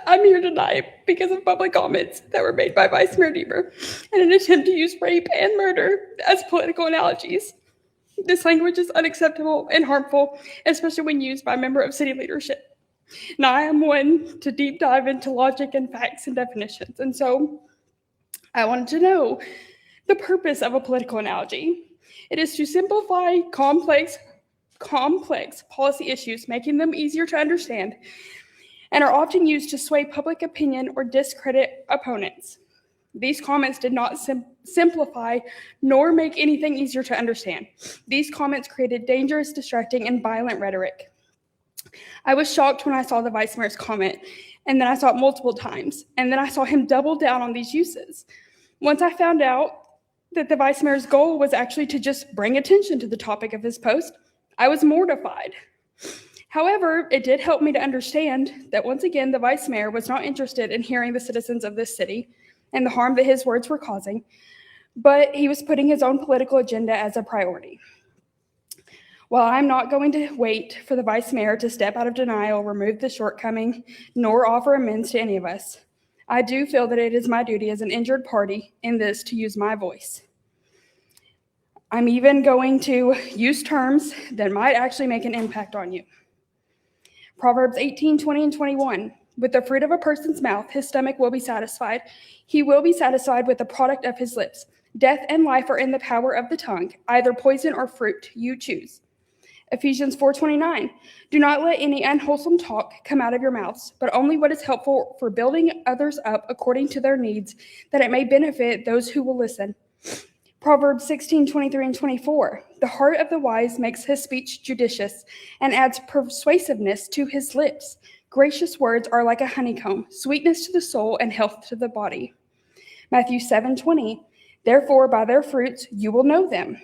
I'm here tonight because of public comments that were made by Vice Mayor Diemer and an attempt to use rape and murder as political analogies. This language is unacceptable and harmful, especially when used by a member of city leadership. Now, I am one to deep dive into logic and facts and definitions, and so I wanted to know the purpose of a political analogy. It is to simplify complex policy issues, making them easier to understand, and are often used to sway public opinion or discredit opponents. These comments did not simplify nor make anything easier to understand. These comments created dangerous, distracting, and violent rhetoric. I was shocked when I saw the vice mayor's comment, and then I saw it multiple times, and then I saw him double down on these uses. Once I found out that the vice mayor's goal was actually to just bring attention to the topic of his post, I was mortified. However, it did help me to understand that once again, the vice mayor was not interested in hearing the citizens of this city and the harm that his words were causing, but he was putting his own political agenda as a priority. While I'm not going to wait for the vice mayor to step out of denial, remove the shortcoming, nor offer amends to any of us, I do feel that it is my duty as an injured party in this to use my voice. I'm even going to use terms that might actually make an impact on you. Proverbs 18, 20, and 21. With the fruit of a person's mouth, his stomach will be satisfied. He will be satisfied with the product of his lips. Death and life are in the power of the tongue, either poison or fruit, you choose. Ephesians 4:29. Do not let any unwholesome talk come out of your mouths, but only what is helpful for building others up according to their needs, that it may benefit those who will listen. Proverbs 16:23 and 24. The heart of the wise makes his speech judicious and adds persuasiveness to his lips. Gracious words are like a honeycomb, sweetness to the soul and health to the body. Matthew 7:20. Therefore, by their fruits you will know them.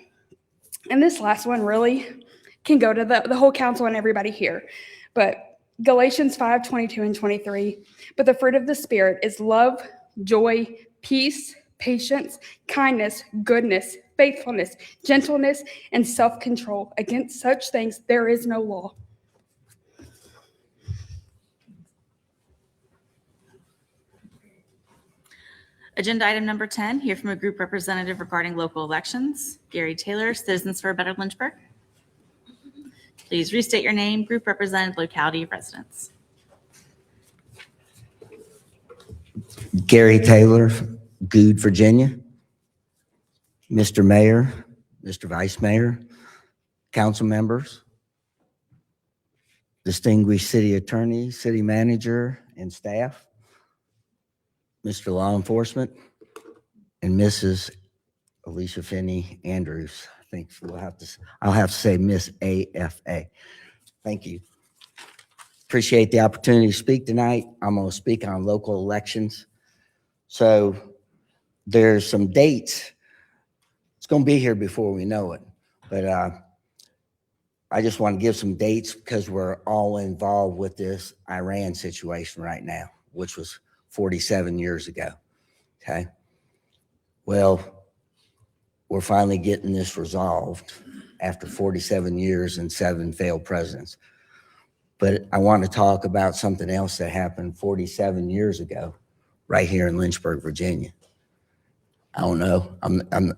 And this last one really can go to the whole council and everybody here. But Galatians 5:22 and 23. But the fruit of the Spirit is love, joy, peace, patience, kindness, goodness, faithfulness, gentleness, and self-control. Against such things there is no law.
Agenda item number 10, hear from a group representative regarding local elections. Gary Taylor, Citizens for a Better Lynchburg. Please restate your name, group representative, locality of residence.
Gary Taylor, Good, Virginia. Mr. Mayor, Mr. Vice Mayor, council members, distinguished city attorney, city manager, and staff, Mr. Law Enforcement, and Mrs. Alicia Finney Andrews. I think I'll have to say Miss AFA. Thank you. Appreciate the opportunity to speak tonight. I'm going to speak on local elections. So there's some dates. It's going to be here before we know it. But I just want to give some dates because we're all involved with this Iran situation right now, which was 47 years ago. Okay. Well, we're finally getting this resolved after 47 years and 7 failed presidents. But I want to talk about something else that happened 47 years ago right here in Lynchburg, Virginia. I don't know.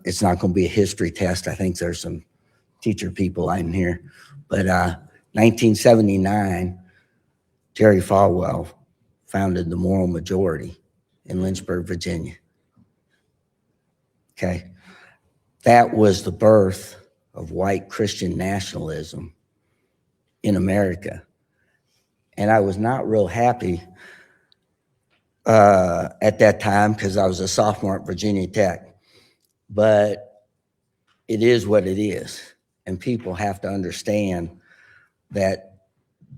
It's not going to be a history test. I think there's some teacher people in here. But 1979, Jerry Falwell founded the Moral Majority in Lynchburg, Virginia. Okay. That was the birth of white Christian nationalism in America. And I was not real happy at that time because I was a sophomore at Virginia Tech. But it is what it is. And people have to understand that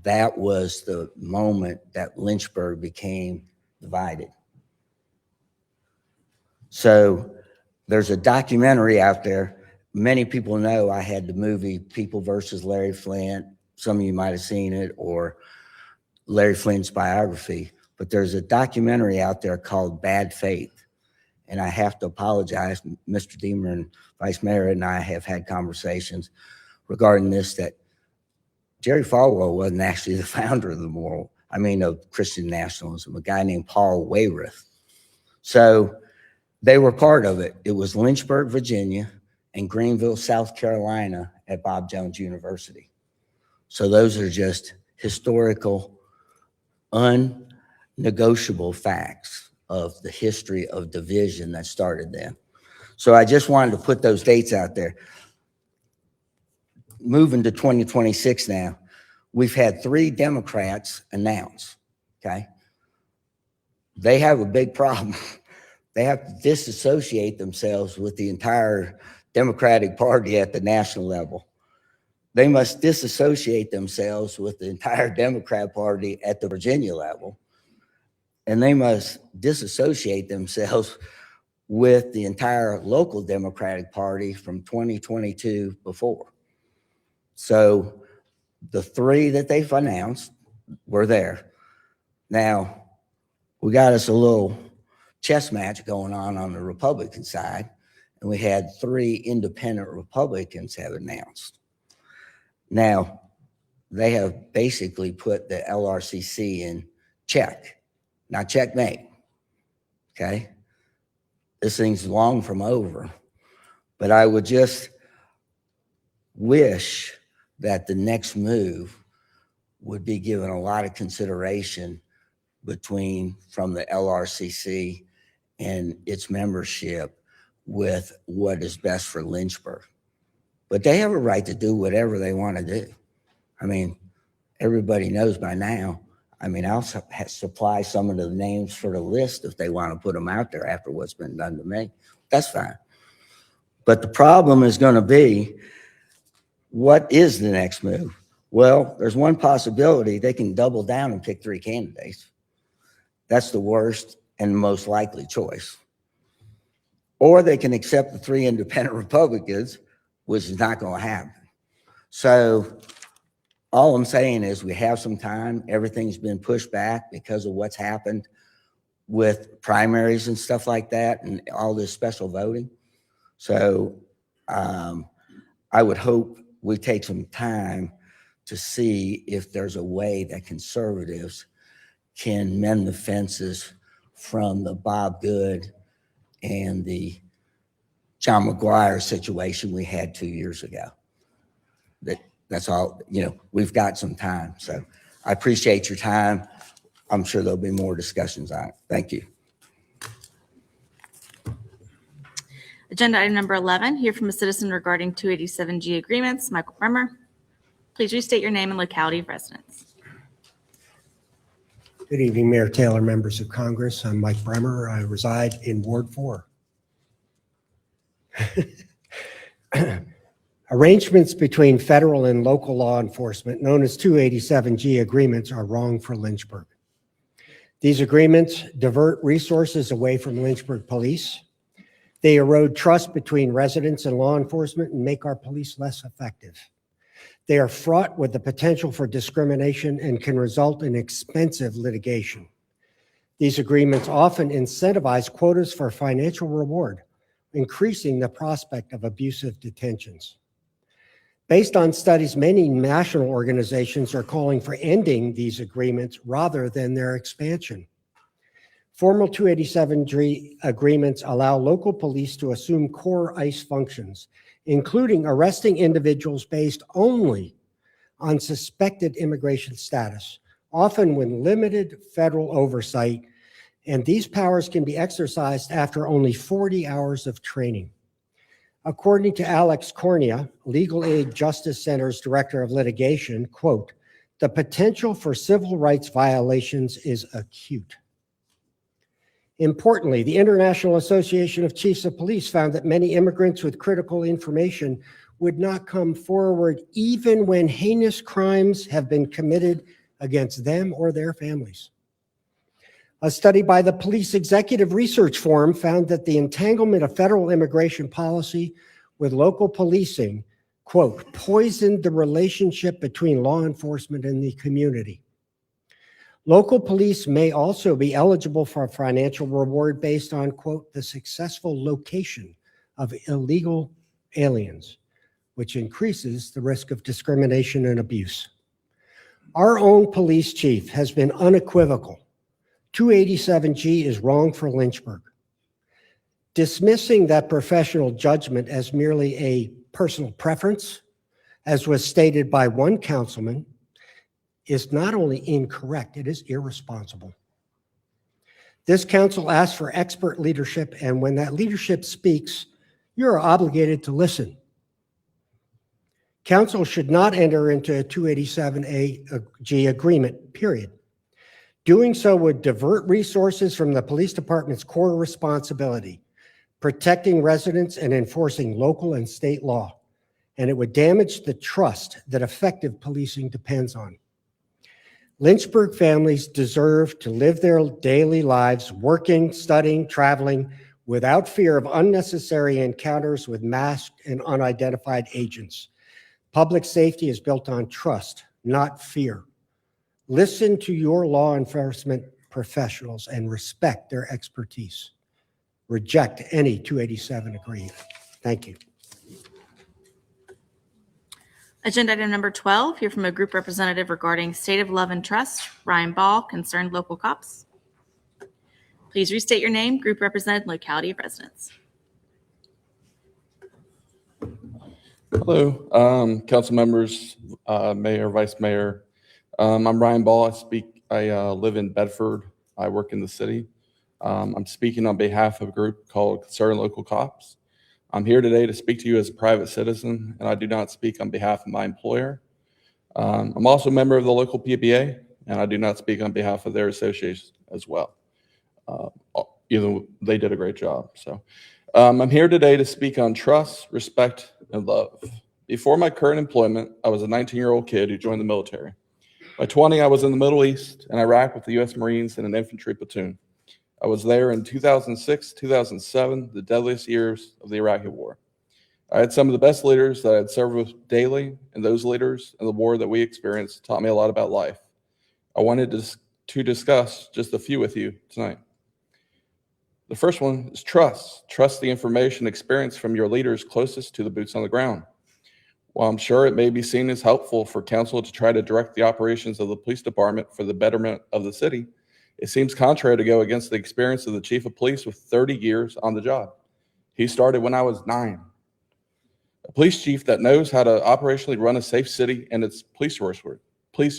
that was the moment that Lynchburg became divided. So there's a documentary out there. Many people know I had the movie People versus Larry Flint. Some of you might have seen it, or Larry Flint's biography. But there's a documentary out there called Bad Faith. And I have to apologize. Mr. Diemer and Vice Mayor and I have had conversations regarding this, that Jerry Falwell wasn't actually the founder of of Christian nationalism, a guy named Paul Wayrath. So they were part of it. It was Lynchburg, Virginia, and Greenville, South Carolina at Bob Jones University. So those are just historical, unnegotiable facts of the history of division that started then. So I just wanted to put those dates out there. Moving to 2026 now, we've had 3 Democrats announce, okay? They have a big problem. they have to disassociate themselves with the entire Democratic Party at the national level. They must disassociate themselves with the entire Democrat Party at the Virginia level. And they must disassociate themselves with the entire local Democratic Party from 2022 before. So the three that they've announced were there. Now, we got us a little chess match going on the Republican side, and we had 3 independent Republicans have announced. Now, they have basically put the LRCC in check, not checkmate, okay? This thing's long from over, but I would just wish that the next move would be given a lot of consideration from the LRCC and its membership with what is best for Lynchburg. But they have a right to do whatever they want to do. I mean, everybody knows by now. I mean, I'll supply some of the names for the list if they want to put them out there after what's been done to me. That's fine. But the problem is going to be, what is the next move? Well, there's one possibility. They can double down and pick 3 candidates. That's the worst and most likely choice. Or they can accept the 3 independent Republicans, which is not going to happen. So all I'm saying is we have some time. Everything's been pushed back because of what's happened with primaries and stuff like that and all this special voting. So I would hope we take some time to see if there's a way that conservatives can mend the fences from the Bob Good and the John McGuire situation we had 2 years ago. That's all, we've got some time. So I appreciate your time. I'm sure there'll be more discussions on it. Thank you.
Agenda item number 11, hear from a citizen regarding 287G agreements. Michael Bremer, please restate your name and locality of residence.
Good evening, Mayor Taylor, members of Congress. I'm Mike Bremer. I reside in Ward 4. Arrangements between federal and local law enforcement, known as 287G agreements, are wrong for Lynchburg. These agreements divert resources away from Lynchburg police. They erode trust between residents and law enforcement and make our police less effective. They are fraught with the potential for discrimination and can result in expensive litigation. These agreements often incentivize quotas for financial reward, increasing the prospect of abusive detentions. Based on studies, many national organizations are calling for ending these agreements rather than their expansion. Formal 287G agreements allow local police to assume core ICE functions, including arresting individuals based only on suspected immigration status, often with limited federal oversight, and these powers can be exercised after only 40 hours of training. According to Alex Cornea, Legal Aid Justice Center's Director of Litigation, quote, "The potential for civil rights violations is acute." Importantly, the International Association of Chiefs of Police found that many immigrants with critical information would not come forward even when heinous crimes have been committed against them or their families. A study by the Police Executive Research Forum found that the entanglement of federal immigration policy with local policing, quote, "poisoned the relationship between law enforcement and the community." Local police may also be eligible for a financial reward based on, quote, "the successful location of illegal aliens," which increases the risk of discrimination and abuse. Our own police chief has been unequivocal. 287G is wrong for Lynchburg. Dismissing that professional judgment as merely a personal preference, as was stated by one councilman, is not only incorrect, it is irresponsible. This council asks for expert leadership, and when that leadership speaks, you're obligated to listen. Council should not enter into a 287G agreement, period. Doing so would divert resources from the police department's core responsibility, protecting residents and enforcing local and state law, and it would damage the trust that effective policing depends on. Lynchburg families deserve to live their daily lives working, studying, traveling without fear of unnecessary encounters with masked and unidentified agents. Public safety is built on trust, not fear. Listen to your law enforcement professionals and respect their expertise. Reject any 287 agreement. Thank you.
Agenda item number 12, hear from a group representative regarding State of Love and Trust, Ryan Ball, concerned local cops. Please restate your name, group represented, locality of residence.
Hello, council members, mayor, vice mayor. I'm Ryan Ball. I live in Bedford. I work in the city. I'm speaking on behalf of a group called Concerned Local Cops. I'm here today to speak to you as a private citizen, and I do not speak on behalf of my employer. I'm also a member of the local PBA, and I do not speak on behalf of their association as well. They did a great job. So I'm here today to speak on trust, respect, and love. Before my current employment, I was a 19-year-old kid who joined the military. By 20, I was in the Middle East and Iraq with the U.S. Marines in an infantry platoon. I was there in 2006, 2007, the deadliest years of the Iraqi war. I had some of the best leaders that I had served with daily, and those leaders and the war that we experienced taught me a lot about life. I wanted to discuss just a few with you tonight. The first one is trust. Trust the information and experience from your leaders closest to the boots on the ground. While I'm sure it may be seen as helpful for council to try to direct the operations of the police department for the betterment of the city, it seems contrary to go against the experience of the chief of police with 30 years on the job. He started when I was 9. A police chief that knows how to operationally run a safe city and its police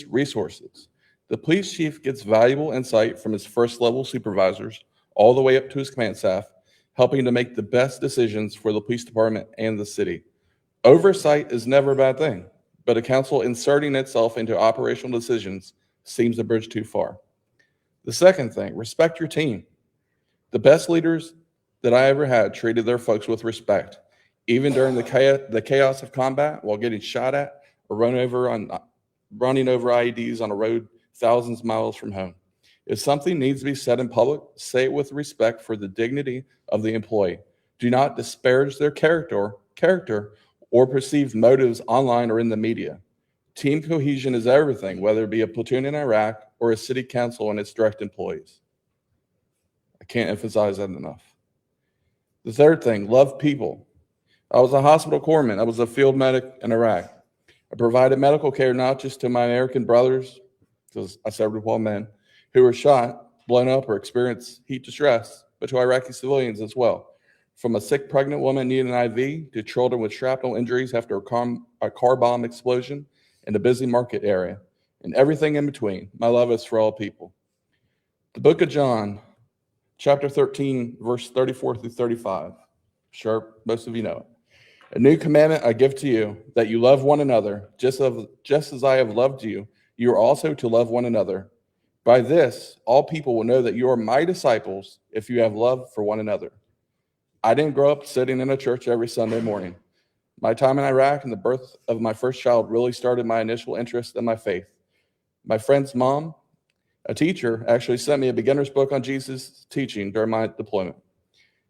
resources. The police chief gets valuable insight from his first level supervisors all the way up to his command staff, helping to make the best decisions for the police department and the city. Oversight is never a bad thing, but a council inserting itself into operational decisions seems a bridge too far. The second thing, respect your team. The best leaders that I ever had treated their folks with respect, even during the chaos of combat while getting shot at or running over IEDs on a road thousands of miles from home. If something needs to be said in public, say it with respect for the dignity of the employee. Do not disparage their character or perceived motives online or in the media. Team cohesion is everything, whether it be a platoon in Iraq or a city council and its direct employees. I can't emphasize that enough. The third thing, love people. I was a hospital corpsman. I was a field medic in Iraq. I provided medical care not just to my American brothers, because I served with all men, who were shot, blown up, or experienced heat distress, but to Iraqi civilians as well. From a sick pregnant woman needing an IV to children with shrapnel injuries after a car bomb explosion in a busy market area, and everything in between. My love is for all people. The book of John, chapter 13, verse 34 through 35. Sure, most of you know it. A new commandment I give to you, that you love one another, just as I have loved you, you are also to love one another. By this, all people will know that you are my disciples if you have love for one another. I didn't grow up sitting in a church every Sunday morning. My time in Iraq and the birth of my first child really started my initial interest in my faith. My friend's mom, a teacher, actually sent me a beginner's book on Jesus' teaching during my deployment.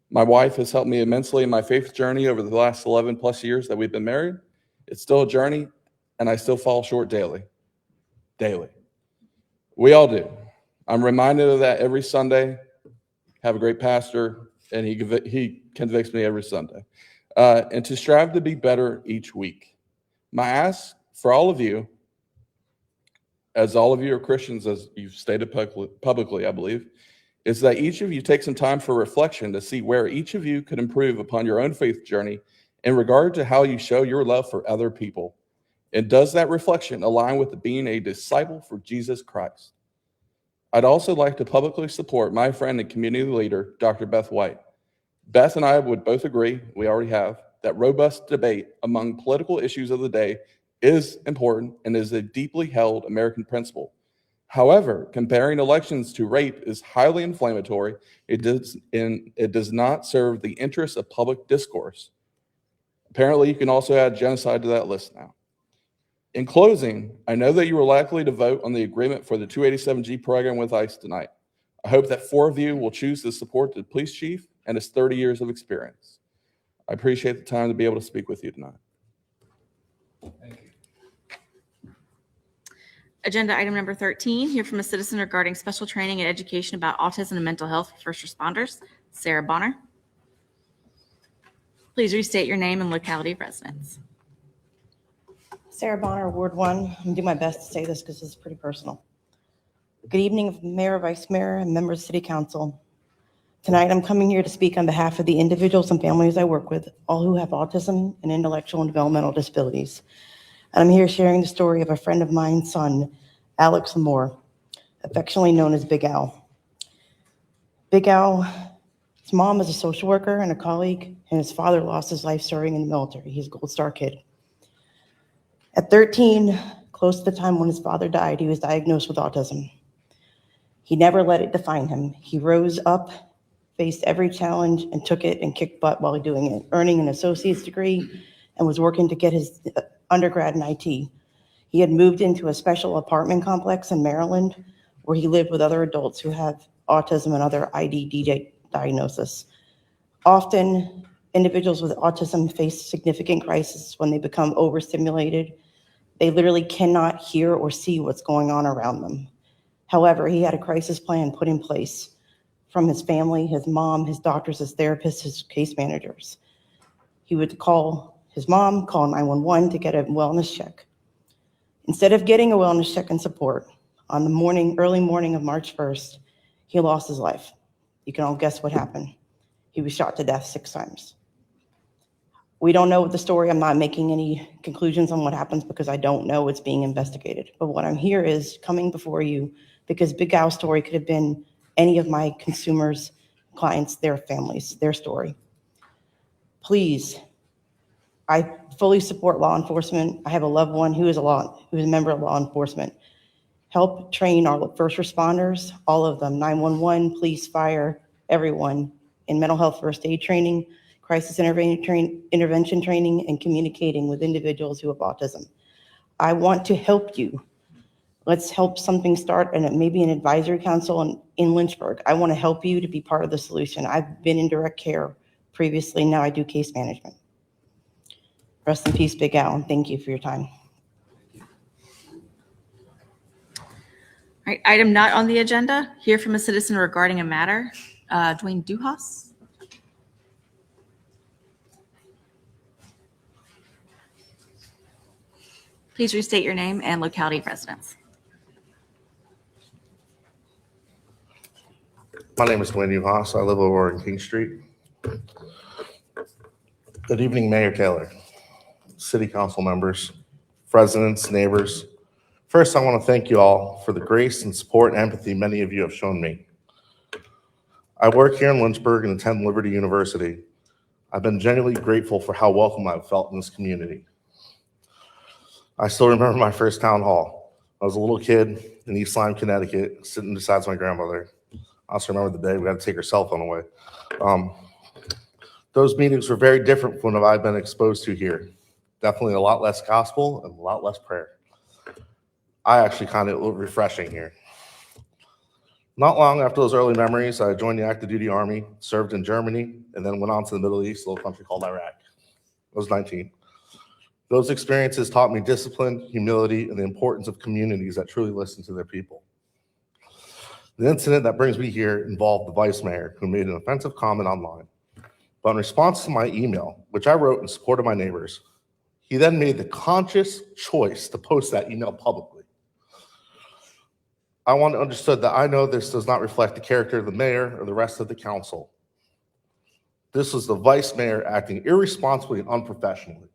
My wife has helped me immensely in my faith journey over the last 11 plus years that we've been married. It's still a journey, and I still fall short daily. We all do. I'm reminded of that every Sunday. Have a great pastor, and he convicts me every Sunday. And to strive to be better each week. My ask for all of you, as all of you are Christians, as you've stated publicly, I believe, is that each of you take some time for reflection to see where each of you could improve upon your own faith journey in regard to how you show your love for other people. And does that reflection align with being a disciple for Jesus Christ? I'd also like to publicly support my friend and community leader, Dr. Beth White. Beth and I would both agree, we already have, that robust debate among political issues of the day is important and is a deeply held American principle. However, comparing elections to rape is highly inflammatory. It does not serve the interests of public discourse. Apparently, you can also add genocide to that list now. In closing, I know that you are likely to vote on the agreement for the 287G program with ICE tonight. I hope that 4 of you will choose to support the police chief and his 30 years of experience. I appreciate the time to be able to speak with you tonight.
Agenda item number 13, hear from a citizen regarding special training and education about autism and mental health for first responders. Sarah Bonner. Please restate your name and locality of residence.
Sarah Bonner, Ward 1. I'm going to do my best to say this because it's pretty personal. Good evening, Mayor, Vice Mayor, and members of City Council. Tonight, I'm coming here to speak on behalf of the individuals and families I work with, all who have autism and intellectual and developmental disabilities. And I'm here sharing the story of a friend of mine's son, Alex Moore, affectionately known as Big Al. Big Al, his mom is a social worker and a colleague, and his father lost his life serving in the military. He's a Gold Star kid. At 13, close to the time when his father died, he was diagnosed with autism. He never let it define him. He rose up, faced every challenge, and took it and kicked butt while doing it, earning an associate's degree and was working to get his undergrad in IT. He had moved into a special apartment complex in Maryland where he lived with other adults who have autism and other IDD diagnosis. Often, individuals with autism face significant crises when they become overstimulated. They literally cannot hear or see what's going on around them. However, he had a crisis plan put in place from his family, his mom, his doctors, his therapists, his case managers. He would call his mom, call 911 to get a wellness check. Instead of getting a wellness check and support, on the early morning of March 1st, he lost his life. You can all guess what happened. He was shot to death 6 times. We don't know the story. I'm not making any conclusions on what happens because I don't know. It's being investigated. But what I'm here is coming before you because Big Al's story could have been any of my consumers, clients, their families, their story. Please, I fully support law enforcement. I have a loved one who is a member of law enforcement. Help train our first responders, all of them, 911, police, fire, everyone, in mental health first aid training, crisis intervention training, and communicating with individuals who have autism. I want to help you. Let's help something start, and maybe an advisory council in Lynchburg. I want to help you to be part of the solution. I've been in direct care previously. Now I do case management. Rest in peace, Big Al, and thank you for your time.
All right, item not on the agenda, hear from a citizen regarding a matter. Dwayne Duhas. Please restate your name and locality of residence.
My name is Dwayne Uhas. I live over on King Street. Good evening, Mayor Taylor, City Council members, residents, neighbors. First, I want to thank you all for the grace and support and empathy many of you have shown me. I work here in Lynchburg and attend Liberty University. I've been genuinely grateful for how welcome I've felt in this community. I still remember my first town hall. I was a little kid in East Lyme, Connecticut, sitting beside my grandmother. I also remember the day we had to take her cell phone away. Those meetings were very different from what I've been exposed to here. Definitely a lot less gospel and a lot less prayer. I actually kind of refreshing here. Not long after those early memories, I joined the active duty army, served in Germany, and then went on to the Middle East, a little country called Iraq. I was 19. Those experiences taught me discipline, humility, and the importance of communities that truly listen to their people. The incident that brings me here involved the vice mayor who made an offensive comment online. But in response to my email, which I wrote in support of my neighbors, he then made the conscious choice to post that email publicly. I want it understood that I know this does not reflect the character of the mayor or the rest of the council. This was the vice mayor acting irresponsibly and unprofessionally.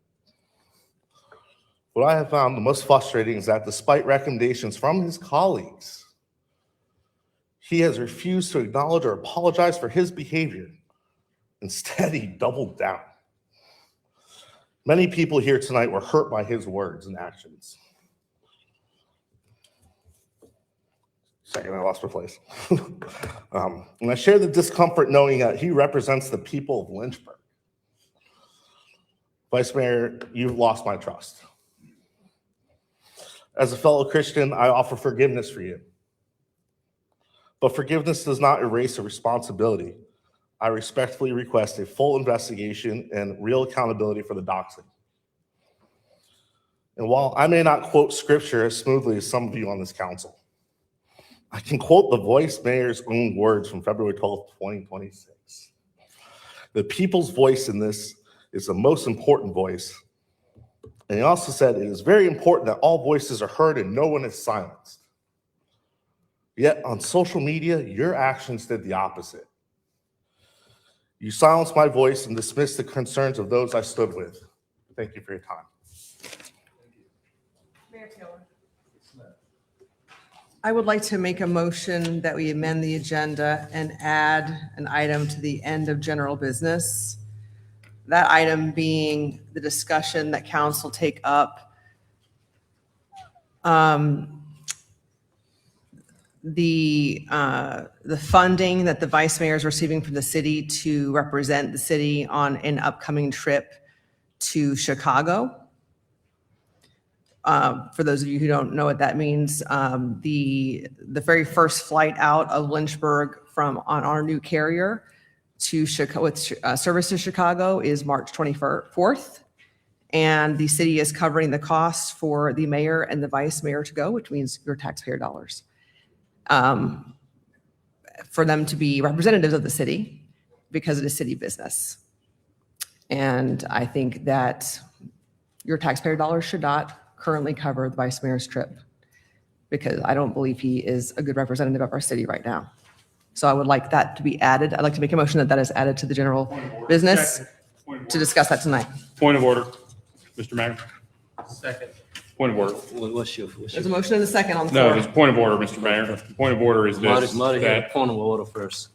What I have found the most frustrating is that despite recommendations from his colleagues, he has refused to acknowledge or apologize for his behavior. Instead, he doubled down. Many people here tonight were hurt by his words and actions. Second, I lost my place. And I share the discomfort knowing that he represents the people of Lynchburg. Vice Mayor, you've lost my trust. As a fellow Christian, I offer forgiveness for you. But forgiveness does not erase a responsibility. I respectfully request a full investigation and real accountability for the doxing. And while I may not quote scripture as smoothly as some of you on this council, I can quote the Vice Mayor's own words from February 12th, 2026. The people's voice in this is the most important voice. And he also said, it is very important that all voices are heard and no one is silenced. Yet on social media, your actions did the opposite. You silenced my voice and dismissed the concerns of those I stood with. Thank you for your time.
Mayor Taylor. I would like to make a motion that we amend the agenda and add an item to the end of general business. That item being the discussion that council take up the funding that the vice mayor is receiving from the city to represent the city on an upcoming trip to Chicago. For those of you who don't know what that means, the very first flight out of Lynchburg on our new carrier to Chicago with service to Chicago is March 24th. And the city is covering the costs for the mayor and the vice mayor to go, which means your taxpayer dollars, for them to be representatives of the city because it is city business. And I think that your taxpayer dollars should not currently cover the vice mayor's trip because I don't believe he is a good representative of our city right now. So I would like that to be added. I'd like to make a motion that that is added to the general business to discuss that tonight.
Point of order, Mr. Mayor.
Second.
Point of order.
There's a motion and a second on the
No,
floor.
there's a point of order, Mr. Mayor. The point of order is this,
Marty had a
that
point of order first.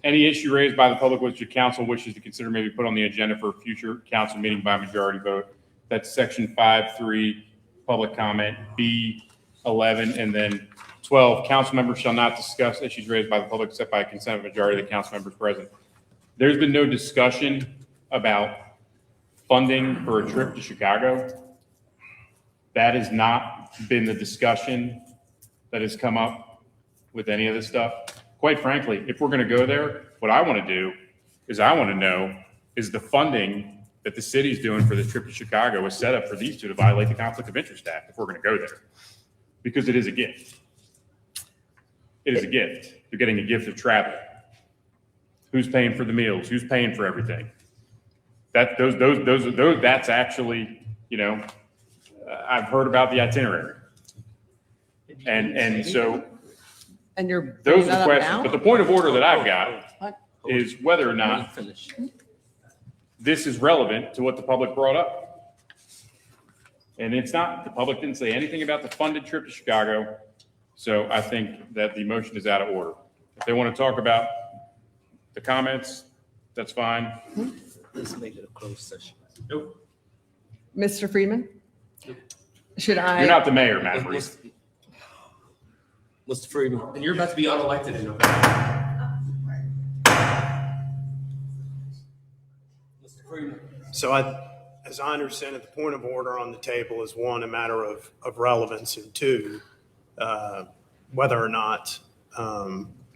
any issue raised by the public which the council wishes to consider may be put on the agenda for a future council meeting by majority vote. That's section 5.3, public comment, B11, and then 12, council members shall not discuss issues raised by the public except by consent of a majority of the council members present. There's been no discussion about funding for a trip to Chicago. That has not been the discussion that has come up with any of this stuff. Quite frankly, if we're going to go there, what I want to do is I want to know is the funding that the city's doing for this trip to Chicago is set up for these two to violate the Conflict of Interest Act if we're going to go there. Because it is a gift. It is a gift. You're getting a gift of travel. Who's paying for the meals? Who's paying for everything? That's actually, I've heard about the itinerary. And so
And you're
those
bringing
are
that
the
up
questions.
now?
But the point of order that I've got is whether or not this is relevant to what the public brought up. And it's not. The public didn't say anything about the funded trip to Chicago. So I think that the motion is out of order. If they want to talk about the comments, that's fine.
Let's make it a closed session.
Nope.
Mr. Friedman? Should I?
You're not the mayor, Matt Reese.
Mr. Freeman.
And you're about to be unelected in November.
So as I understand it, the point of order on the table is one, a matter of relevance, and two, whether or not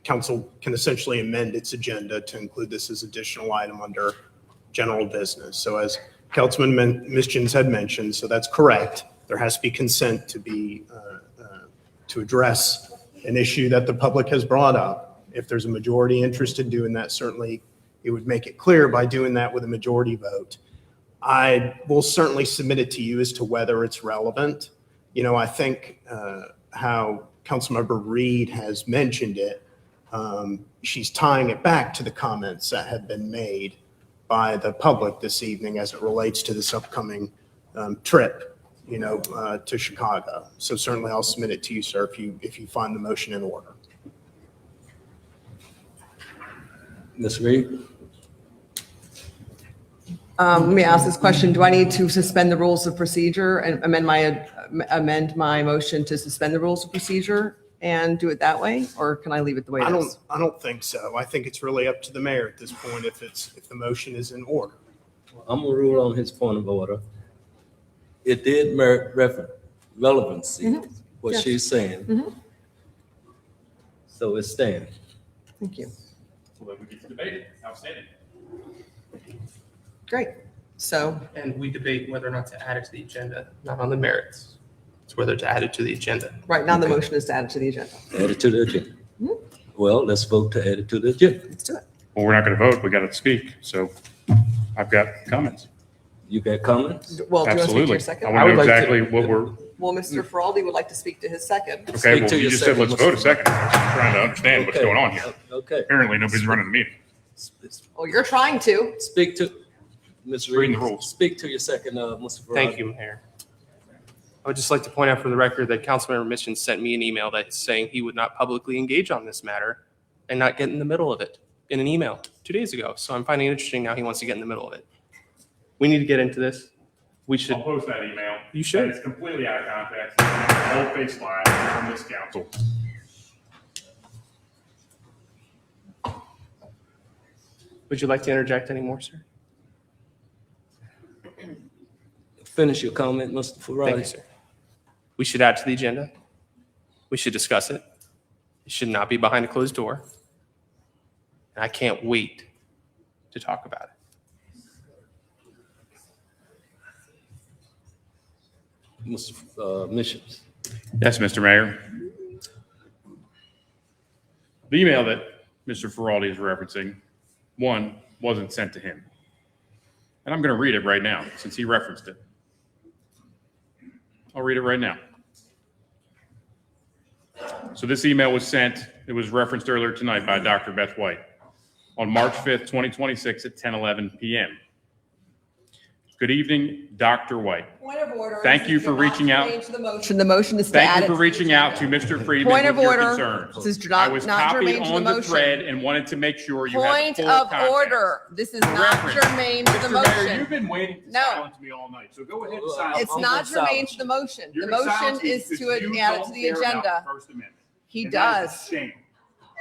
council can essentially amend its agenda to include this as additional item under general business. So as Councilman Mischins had mentioned, so that's correct. There has to be consent to address an issue that the public has brought up. If there's a majority interest in doing that, certainly it would make it clear by doing that with a majority vote. I will certainly submit it to you as to whether it's relevant. I think how Councilmember Reed has mentioned it, she's tying it back to the comments that have been made by the public this evening as it relates to this upcoming trip, to Chicago. So certainly I'll submit it to you, sir, if you find the motion in order.
Ms. Reed?
Let me ask this question. Do I need to suspend the rules of procedure and amend my motion to suspend the rules of procedure and do it that way? Or can I leave it the way it is?
I don't think so. I think it's really up to the mayor at this point if the motion is in order.
I'm gonna rule on his point of order. It did merit relevancy, what
Yes.
she's saying. So it stands.
Thank you.
Well, then we get to debate it. Outstanding.
Great. So,
And we debate whether or not to add it to the agenda, not on the merits. It's whether to add it to the agenda.
right now the motion is to add it to the agenda.
Add it to the agenda. Well, let's vote to add it to the agenda.
Let's do it.
Well, we're not going to vote. We got to speak. So I've got comments.
You got comments?
Well, do you want to speak to
Absolutely.
your
I
second?
want to know exactly what we're.
Well, Mr. Faraldi would like to speak to his second.
Okay,
Speak
well,
to
you
your
just said
second,
let's
Mr.
vote a second. I'm trying to understand what's
Okay.
going on here.
Okay.
Apparently, nobody's running the meeting.
Well, you're trying to.
Speak to, Ms.
Reading the
Reed,
rules.
speak to your second, Mr. Farage.
Thank you, Mayor. I would just like to point out for the record that Councilmember Mission sent me an email that's saying he would not publicly engage on this matter and not get in the middle of it in an email 2 days ago. So I'm finding it interesting now he wants to get in the middle of it. We need to get into this. We should.
I'll post that email.
You should.
And it's completely out of context. It's a whole face lie from this council.
Would you like to interject any more, sir?
Finish your comment, Mr. Farage.
Thank you, sir. We should add to the agenda. We should discuss it. It should not be behind a closed door. And I can't wait to talk about it.
Mr. Missions.
Yes, Mr. Mayor. The email that Mr. Faraldi is referencing, one, wasn't sent to him. And I'm going to read it right now since he referenced it. I'll read it right now. So this email was sent, it was referenced earlier tonight by Dr. Beth White on March 5th, 2026 at 10:11 p.m. Good evening, Dr. White.
Point of order.
Thank you for reaching out.
The motion. The motion is to add
Thank
it.
you for reaching out to Mr. Friedman
Point of
with your
order.
concerns.
This is
I
not
was
not
copied
germane to the
on the
motion.
thread and wanted to make sure you had
Point
full
of
context.
order. This is
For
not
reference.
germane to the
Mr. Mayor,
motion.
you've been waiting to
No.
silence me all night, so go ahead and silence
It's
me.
not germane to the motion.
You're
The
gonna
motion
silence me
is
because
to
you
add it
don't
to the
care about
agenda.
the First Amendment.
He
And that is a
does.
shame.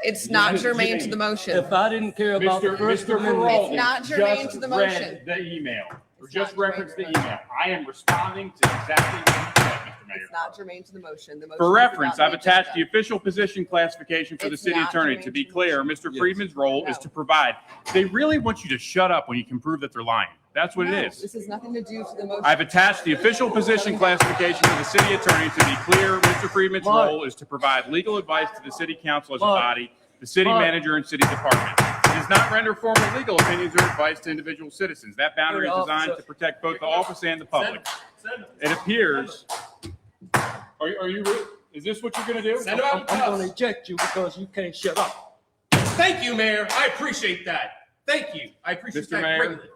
It's not
That is a
germane to
shame.
the motion.
If I didn't care about the First
Mr.
Amendment.
Faraldi
It's not germane
just
to the
read
motion.
the email, or
It's
just
not germane
referenced
to
the
the
email. I am responding to exactly what you said, Mr. Mayor.
It's not germane to the motion. The motion
For
is
reference,
about
I've attached the official position classification for the
It's
city
not
attorney.
germane
To be
to the
clear, Mr. Friedman's role is to provide. They really want you to shut up when you can prove that they're lying. That's what
No,
it is.
This has nothing to do to the motion.
I've attached the official position classification for the city attorney. To be clear, Mr. Friedman's role is to provide legal advice to the city council as a body, the city manager, and city department. It does not render formal legal opinions or advice to individual citizens. That boundary is designed to protect both the office and the public. It appears. Are you? Is this what you're going to do?
Send him out to
I'm going
us.
to eject you because you can't shut up.
Thank you, Mayor. I appreciate that. Thank you. I appreciate
Mr.
that
Mayor.
greatly.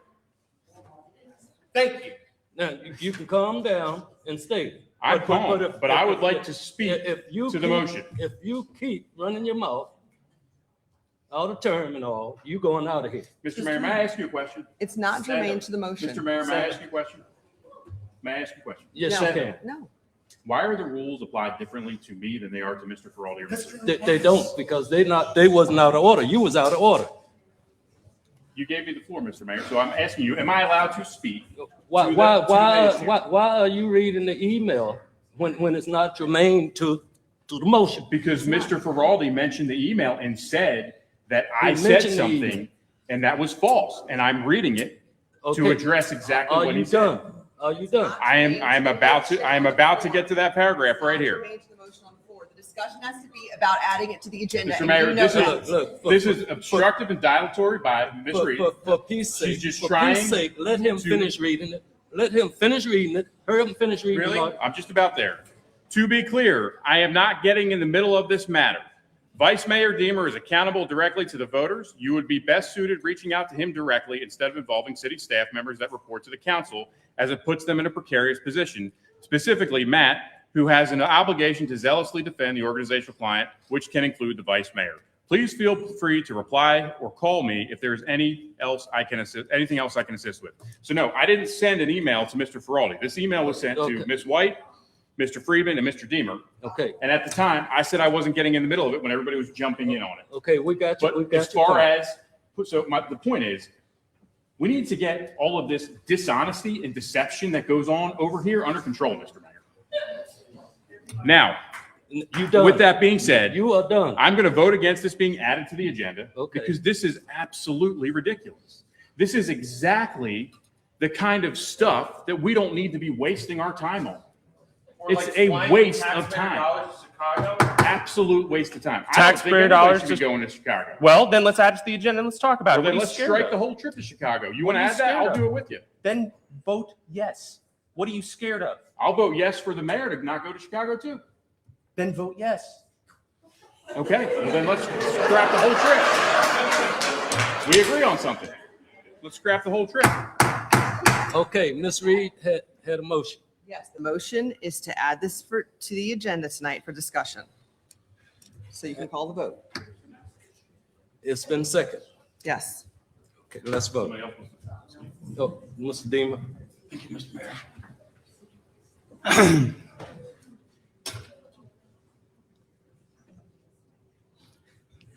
Thank you.
Now, you can calm down and stay.
I'm calm, but I would like to speak to the motion.
If you keep running your mouth out of term and all, you going out of here.
Mr. Mayor, may I ask you a question?
It's not germane to the motion.
Mr. Mayor, may I ask you a question? May I ask you a question?
Yes,
No.
you can.
No.
Why are the rules applied differently to me than they are to Mr. Faraldi or Mr.
They don't, because they wasn't out of order. You was out of order.
You gave me the floor, Mr. Mayor, so I'm asking you, am I allowed to speak?
Why
to the motion?
are you reading the email when it's not germane to the motion?
Because Mr. Faraldi mentioned the email and said that I
He
said
mentioned the
something
email.
and that was false, and I'm reading it to
Okay.
address exactly
Are
what
you
he said.
done? Are you done?
I am about to get to that paragraph right here.
Germane to the motion on the floor. The discussion has to be about adding it to the agenda.
Mr.
and
Mayor,
you know
this
that.
is obstructive and dilatory by Ms. Reed.
For peace sake,
She's just
for
trying
peace sake, let him
to-
finish reading it. Let him finish reading it. Hurry up and finish reading
Really?
it.
I'm just about there. To be clear, I am not getting in the middle of this matter. Vice Mayor Diemer is accountable directly to the voters. You would be best suited reaching out to him directly instead of involving city staff members that report to the council, as it puts them in a precarious position. Specifically, Matt, who has an obligation to zealously defend the organizational client, which can include the vice mayor. Please feel free to reply or call me if there's anything else I can assist with. So no, I didn't send an email to Mr. Faraldi. This email was sent
Okay.
to Ms. White Mr. Friedman and Mr. Diemer.
Okay.
And at the time, I said I wasn't getting in the middle of it when everybody was jumping in on it.
Okay, we got you.
But as far as, the point is, we need to get all of this dishonesty and deception that goes on over here under control, Mr. Mayor. Now,
you done.
with that being said,
You are done.
I'm going to vote against this being added to the agenda
Okay.
because this is absolutely ridiculous. This is exactly the kind of stuff that we don't need to be wasting our time on. It's a waste of time. Absolute waste of time.
Taxpayer dollars
should be going to Chicago.
Well, then let's add it to the agenda and let's talk about
Well,
it.
then let's strike the whole trip to Chicago. You want to add that? I'll do it with you.
Then vote yes. What are you scared of?
I'll vote yes for the mayor to not go to Chicago too.
Then vote yes.
Okay, well then let's scrap the whole trip. We agree on something. Let's scrap the whole trip.
Okay, Ms. Reed had a motion.
Yes, the motion is to add this to the agenda tonight for discussion. So you can call the vote.
It's been second.
Yes.
Okay, let's vote. Oh, Mr. Diemer.
Thank you, Mr. Mayor.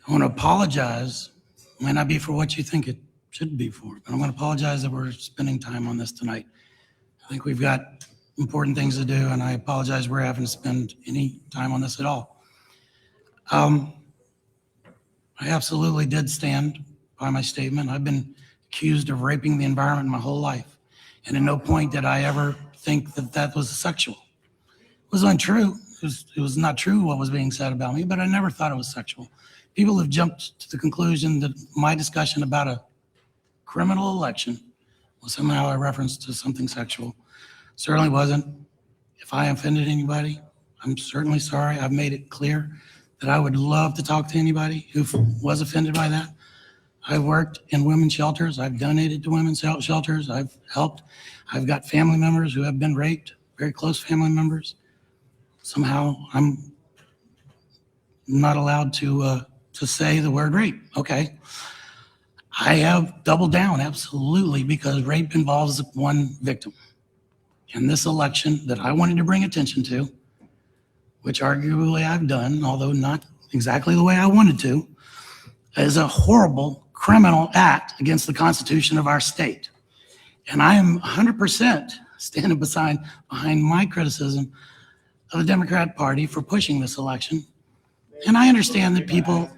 I want to apologize. Might not be for what you think it should be for, but I'm going to apologize that we're spending time on this tonight. I think we've got important things to do, and I apologize we're having to spend any time on this at all. I absolutely did stand by my statement. I've been accused of raping the environment my whole life, and at no point did I ever think that that was sexual. It was untrue. It was not true what was being said about me, but I never thought it was sexual. People have jumped to the conclusion that my discussion about a criminal election was somehow a reference to something sexual. Certainly wasn't. If I offended anybody, I'm certainly sorry. I've made it clear that I would love to talk to anybody who was offended by that. I've worked in women's shelters. I've donated to women's shelters. I've helped. I've got family members who have been raped, very close family members. Somehow I'm not allowed to say the word rape. Okay. I have doubled down, absolutely, because rape involves one victim. In this election that I wanted to bring attention to, which arguably I've done, although not exactly the way I wanted to, is a horrible criminal act against the Constitution of our state. And I am 100% standing behind my criticism of the Democrat Party for pushing this election. And I understand that people,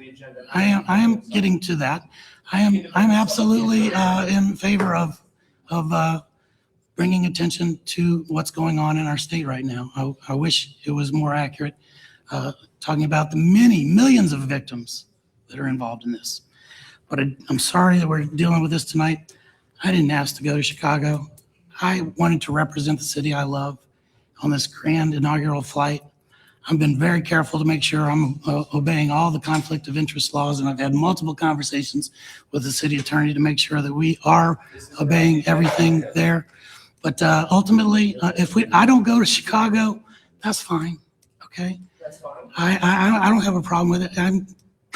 I am getting to that. I'm absolutely in favor of bringing attention to what's going on in our state right now. I wish it was more accurate, talking about the many millions of victims that are involved in this. But I'm sorry that we're dealing with this tonight. I didn't ask to go to Chicago. I wanted to represent the city I love on this grand inaugural flight. I've been very careful to make sure I'm obeying all the conflict of interest laws, and I've had multiple conversations with the city attorney to make sure that we are obeying everything there. But ultimately, if I don't go to Chicago, that's fine, okay? That's fine. I don't have a problem with it.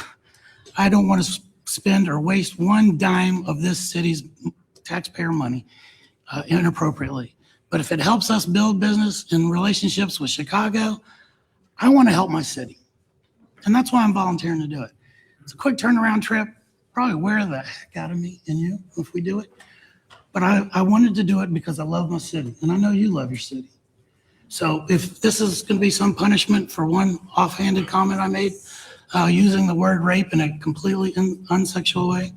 I don't want to spend or waste one dime of this city's taxpayer money inappropriately. But if it helps us build business and relationships with Chicago, I want to help my city. And that's why I'm volunteering to do it. It's a quick turnaround trip, probably wear the heck out of me and you if we do it. But I wanted to do it because I love my city, and I know you love your city. So if this is going to be some punishment for one offhanded comment I made, using the word rape in a completely unsexual way,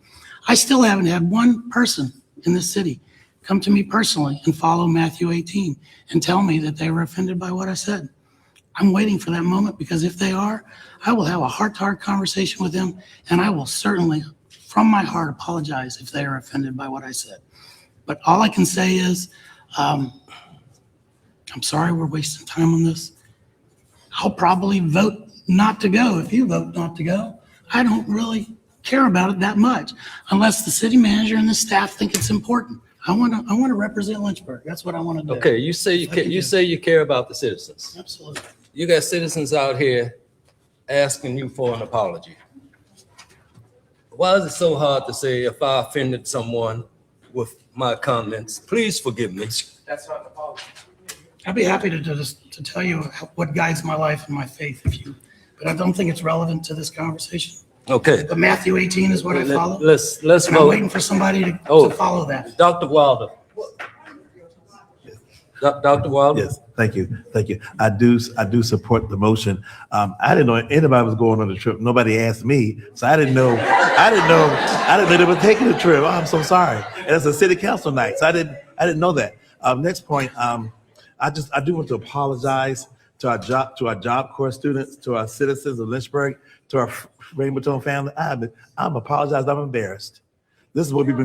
I still haven't had one person in this city come to me personally and follow Matthew 18 and tell me that they were offended by what I said. I'm waiting for that moment, because if they are, I will have a heart-to-heart conversation with them, and I will certainly, from my heart, apologize if they are offended by what I said. But all I can say is, I'm sorry we're wasting time on this. I'll probably vote not to go if you vote not to go. I don't really care about it that much, unless the city manager and the staff think it's important. I want to represent Lynchburg. That's what I want to do.
Okay, you say you care about the citizens.
Absolutely.
You got citizens out here asking you for an apology. Why is it so hard to say, if I offended someone with my comments, please forgive me?
That's not an apology.
I'd be happy to tell you what guides my life and my faith but I don't think it's relevant to this conversation.
Okay.
But Matthew 18 is what I follow.
Let's
And I'm
vote.
waiting for somebody to follow that.
Dr. Wilder. Dr. Wilder?
Yes, thank you. I do support the motion. I didn't know anybody was going on the trip. Nobody asked me, so I didn't know they were taking the trip. Oh, I'm so sorry. And it's a city council night, so I didn't know that. Next point, I do want to apologize to our Job Corps students, to our citizens of Lynchburg, to our Rainbow Tone family. I'm apologized. I'm embarrassed. This is what we've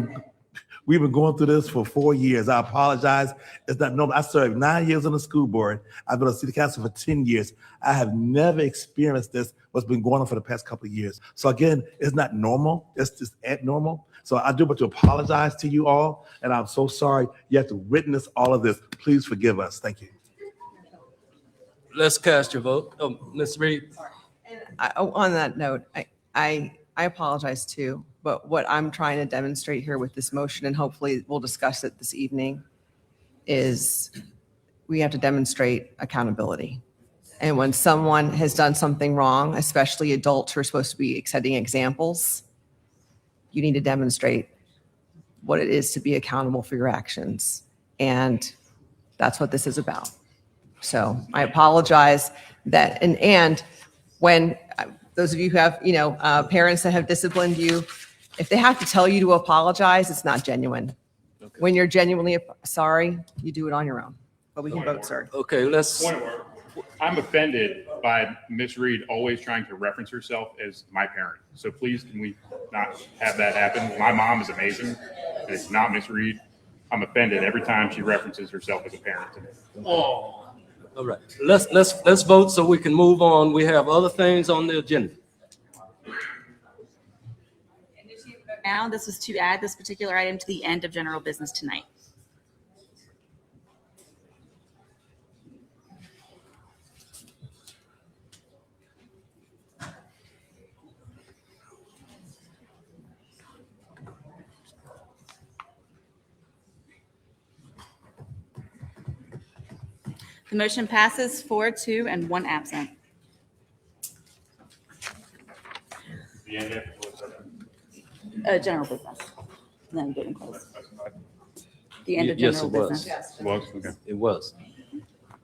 been going through this for 4 years. I apologize. It's not normal. I served 9 years on the school board. I've been on city council for 10 years. I have never experienced this, what's been going on for the past couple of years. So again, it's not normal. It's just abnormal. So I do want to apologize to you all, and I'm so sorry you have to witness all of this. Please forgive us. Thank you.
Let's cast your vote. Oh, Ms. Reed.
On that note, I apologize too, but what I'm trying to demonstrate here with this motion, and hopefully we'll discuss it this evening, is we have to demonstrate accountability. And when someone has done something wrong, especially adults who are supposed to be setting examples, you need to demonstrate what it is to be accountable for your actions. And that's what this is about. So I apologize that, and when those of you who have, parents that have disciplined you, if they have to tell you to apologize, it's not genuine. Okay. When you're genuinely sorry, you do it on your own. But we can vote, sir.
Okay, let's.
I'm offended by Ms. Reed always trying to reference herself as my parent. So please, can we not have that happen? My mom is amazing, and it's not Ms. Reed. I'm offended every time she references herself as a parent to me.
Oh. All right, let's vote so we can move on. We have other things on the agenda.
Now, this is to add this particular item to the end of general business tonight. The motion passes 4-2 and 1 absent. General business. And then voting close. The end of general business.
It was.
All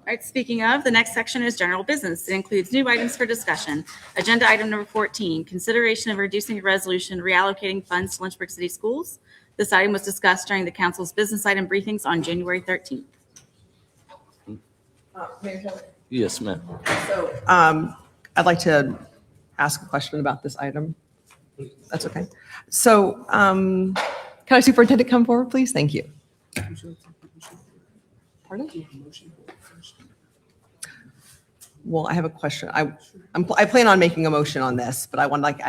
right, speaking of, the next section is general business. It includes new items for discussion. Agenda item number 14, consideration of reducing a resolution reallocating funds to Lynchburg City Schools. This item was discussed during the council's business item briefings on January 13th.
Yes, ma'am.
So I'd like to ask a question about this item. That's okay. So can I superintendent come forward, please? Thank you. Pardon? Well, I have a question. I plan on making a motion on this, but I want to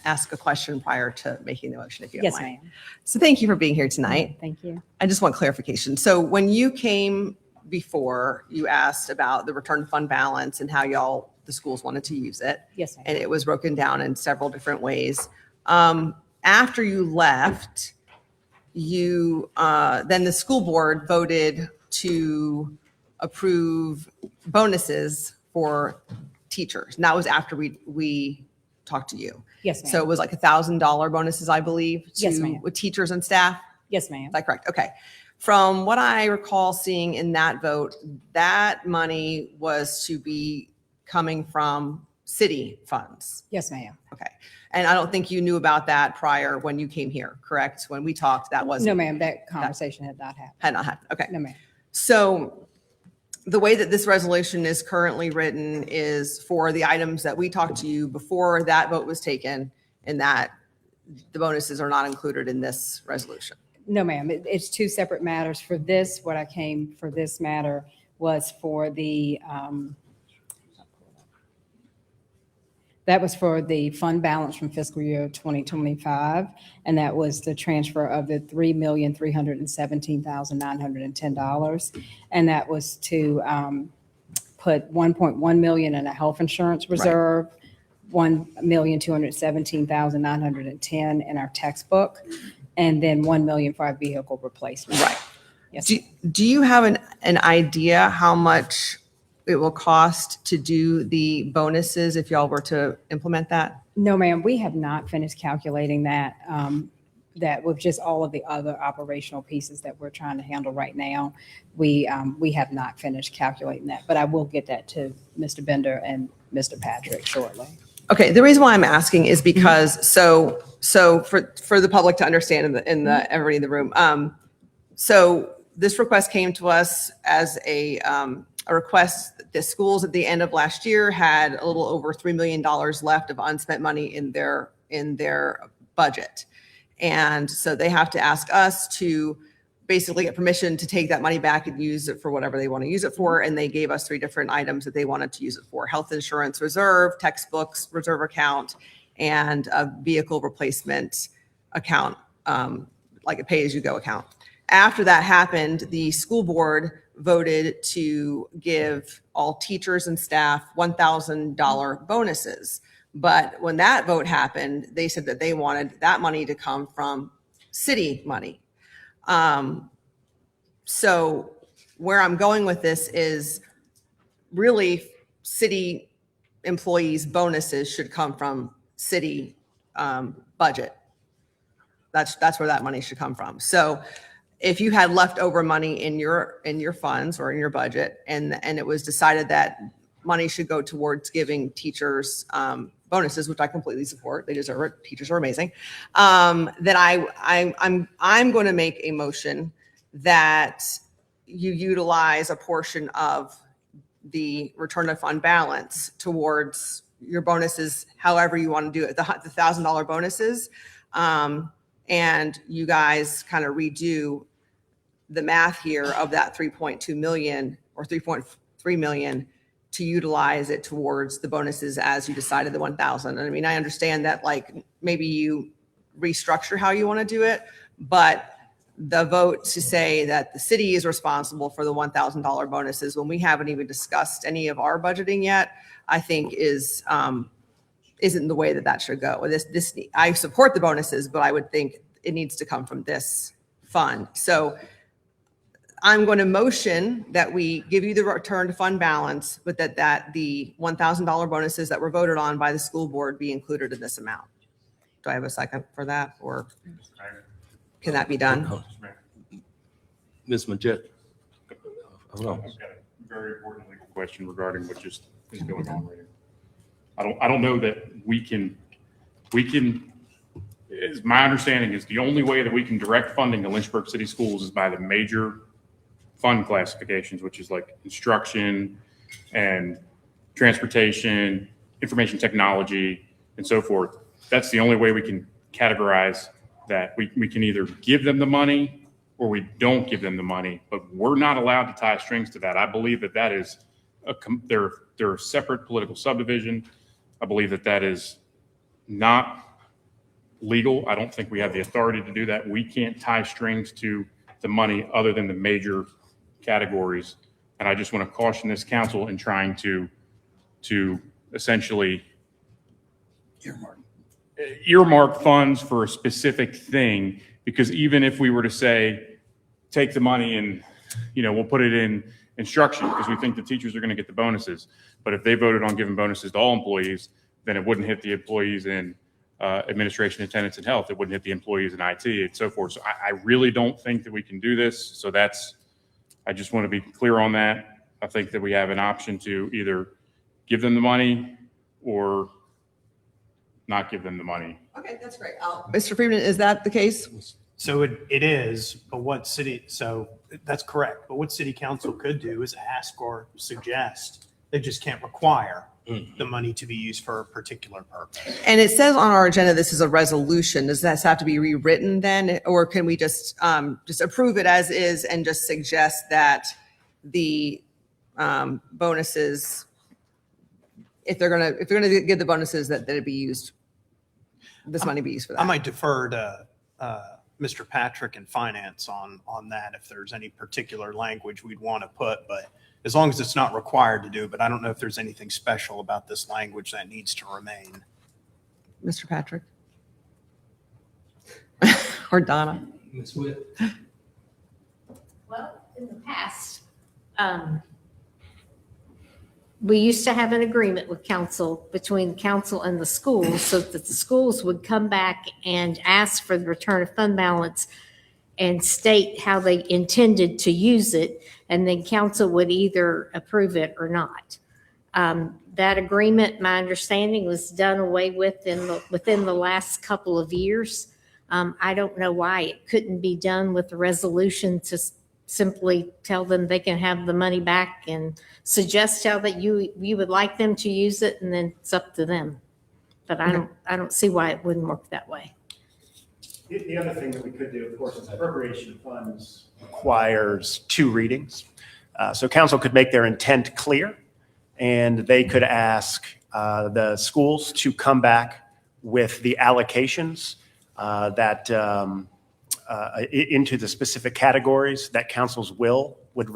ask a question prior to making the motion, if you don't mind.
Yes, ma'am.
So thank you for being here tonight.
Thank you.
I just want clarification. So when you came before, you asked about the return fund balance and how the schools wanted to use it.
Yes, ma'am.
And it was broken down in several different ways. After you left, then the school board voted to approve bonuses for teachers. And that was after we talked to you.
Yes, ma'am.
So it was like $1,000 bonuses, I believe,
Yes, ma'am.
with teachers and staff.
Yes, ma'am.
Is that correct? Okay. From what I recall seeing in that vote, that money was to be coming from city funds.
Yes, ma'am.
Okay. And I don't think you knew about that prior when you came here, correct? When we talked, that wasn't.
No, ma'am, that conversation had not happened.
Had not happened. Okay.
No, ma'am.
So the way that this resolution is currently written is for the items that we talked to you before that vote was taken, and that the bonuses are not included in this resolution.
No, ma'am. It's two separate matters. For this, what I came for this matter was for the, that was for the fund balance from fiscal year 2025, and that was the transfer of the $3,317,910, and that was to put $1.1 million in a health insurance reserve, $1,217,910 in our textbook, and then $1 million for our vehicle replacement.
Right.
Yes.
Do you have an idea how much it will cost to do the bonuses if y'all were to implement that?
No, ma'am, we have not finished calculating that. That with just all of the other operational pieces that we're trying to handle right now, we have not finished calculating that. But I will get that to Mr. Bender and Mr. Patrick shortly.
Okay, the reason why I'm asking is because so for the public to understand in the everybody in the room. So this request came to us as a request. The schools at the end of last year had a little over $3 million left of unspent money in their budget. And so they have to ask us to basically get permission to take that money back and use it for whatever they want to use it for. And they gave us 3 different items that they wanted to use it for: health insurance reserve, textbooks reserve account, and a vehicle replacement account, like a pay-as-you-go account. After that happened, the school board voted to give all teachers and staff $1,000 bonuses. But when that vote happened, they said that they wanted that money to come from city money. So where I'm going with this is really city employees' bonuses should come from city budget. That's where that money should come from. So if you had leftover money in your funds or in your budget, and it was decided that money should go towards giving teachers bonuses, which I completely support, they deserve it, teachers are amazing, then I'm going to make a motion that you utilize a portion of the return to fund balance towards your bonuses, however you want to do it, the $1,000 bonuses, and you guys kind of redo the math here of that 3.2 million or 3.3 million to utilize it towards the bonuses as you decided the 1,000. I mean, I understand that like maybe you restructure how you want to do it, but the vote to say that the city is responsible for the $1,000 bonuses when we haven't even discussed any of our budgeting yet, I think isn't the way that should go. I support the bonuses, but I would think it needs to come from this fund. So I'm going to motion that we give you the return to fund balance, but that the $1,000 bonuses that were voted on by the school board be included in this amount. Do I have a second for that, or can that be done?
Ms. Majette.
I've got a very important legal question regarding what just is going on right here. I don't know that we can, is my understanding is the only way that we can direct funding to Lynchburg City Schools is by the major fund classifications, which is like instruction and transportation, information technology, and so forth. That's the only way we can categorize that. We can either give them the money or we don't give them the money, but we're not allowed to tie strings to that. I believe that is they're a separate political subdivision. I believe that is not legal. I don't think we have the authority to do that. We can't tie strings to the money other than the major categories. And I just want to caution this council in trying to essentially earmark funds for a specific thing, because even if we were to say, take the money and, we'll put it in instruction because we think the teachers are going to get the bonuses. But if they voted on giving bonuses to all employees, then it wouldn't hit the employees in administration, attendance, and health. It wouldn't hit the employees in IT and so forth. So I really don't think that we can do this. So I just want to be clear on that. I think that we have an option to either give them the money or not give them the money.
Okay, that's great. Mr. Friedman, is that the case?
So it is, but so that's correct. But what city council could do is ask or suggest. They just can't require the money to be used for a particular purpose.
And it says on our agenda, this is a resolution. Does that have to be rewritten then? Or can we just approve it as is and just suggest that the bonuses, if they're gonna give the bonuses, that it be used, this money be used for that?
I might defer to Mr. Patrick and Finance on that if there's any particular language we'd want to put, but as long as it's not required to do, but I don't know if there's anything special about this language that needs to remain.
Mr. Patrick? Or Donna?
Ms. Witt. Well, in the past, we used to have an agreement with council, between council and the schools, so that the schools would come back and ask for the return of fund balance and state how they intended to use it, and then council would either approve it or not. That agreement, my understanding, was done away with within the last couple of years. I don't know why it couldn't be done with a resolution to simply tell them they can have the money back and suggest how that you would like them to use it, and then it's up to them. But I don't see why it wouldn't work that way.
The other thing that we could do, of course, is appropriation of funds requires 2 readings. So council could make their intent clear, and they could ask the schools to come back with the allocations that into the specific categories that council's will would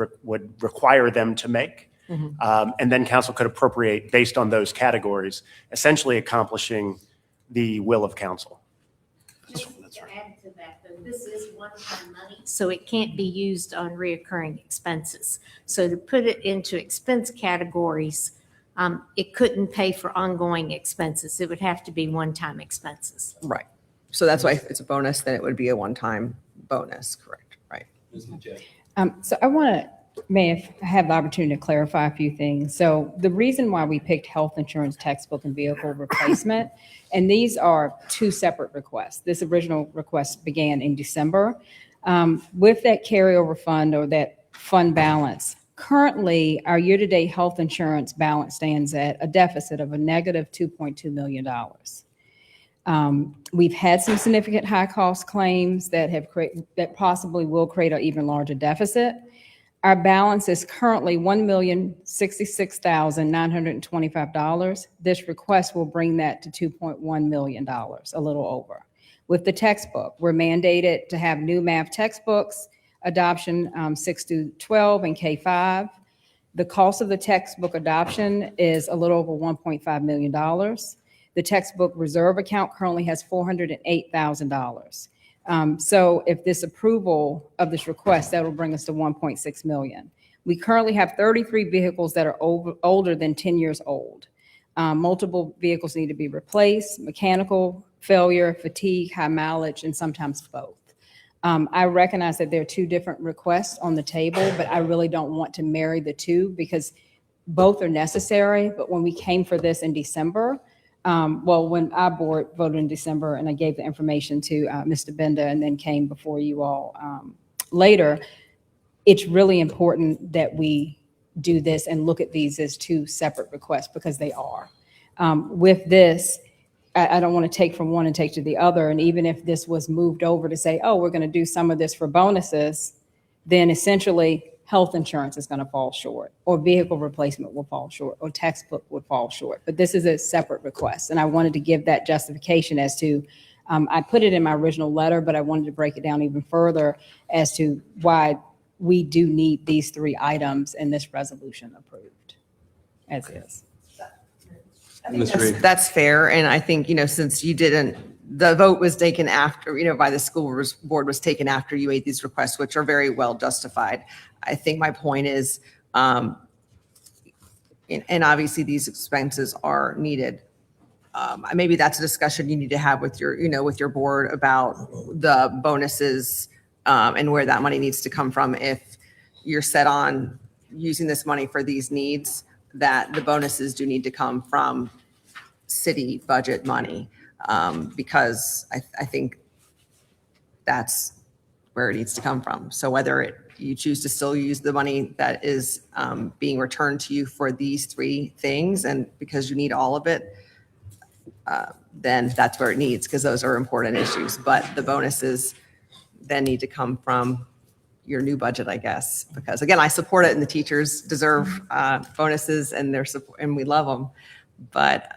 require them to make. And then council could appropriate based on those categories, essentially accomplishing the will of council.
Add to that, though, this is one-time money, so it can't be used on reoccurring expenses. So to put it into expense categories, it couldn't pay for ongoing expenses. It would have to be one-time expenses.
Right. So that's why if it's a bonus, then it would be a one-time bonus, correct? Right.
So may I have the opportunity to clarify a few things. So the reason why we picked health insurance, textbook, and vehicle replacement, and these are 2 separate requests. This original request began in December. With that carryover fund or that fund balance, currently our year-to-date health insurance balance stands at a deficit of a negative $2.2 million. We've had some significant high-cost claims that possibly will create an even larger deficit. Our balance is currently $1,066,925. This request will bring that to $2.1 million, a little over. With the textbook, we're mandated to have new math textbooks, adoption 6 through 12 and K-5. The cost of the textbook adoption is a little over $1.5 million. The textbook reserve account currently has $408,000. So if this approval of this request, that will bring us to 1.6 million. We currently have 33 vehicles that are older than 10 years old. Multiple vehicles need to be replaced, mechanical failure, fatigue, high mileage, and sometimes both. I recognize that there are 2 different requests on the table, but I really don't want to marry the 2 because both are necessary. But when we came for this in December, when our board voted in December and I gave the information to Mr. Benda and then came before you all later, it's really important that we do this and look at these as 2 separate requests because they are. With this, I don't want to take from one and take to the other. And even if this was moved over to say, oh, we're going to do some of this for bonuses, then essentially health insurance is going to fall short, or vehicle replacement will fall short, or textbook would fall short. But this is a separate request. And I wanted to give that justification as to, I put it in my original letter, but I wanted to break it down even further as to why we do need these 3 items in this resolution approved as is.
That's fair. And I think, since you the vote was taken after, by the school board was taken after you made these requests, which are very well justified. I think my point is, and obviously these expenses are needed. Maybe that's a discussion you need to have with your board about the bonuses and where that money needs to come from. If you're set on using this money for these needs, that the bonuses do need to come from city budget money, because I think that's where it needs to come from. So whether you choose to still use the money that is being returned to you for these 3 things, and because you need all of it, then that's where it needs, because those are important issues. But the bonuses then need to come from your new budget, I guess, because again, I support it and the teachers deserve bonuses and their support, and we love them. But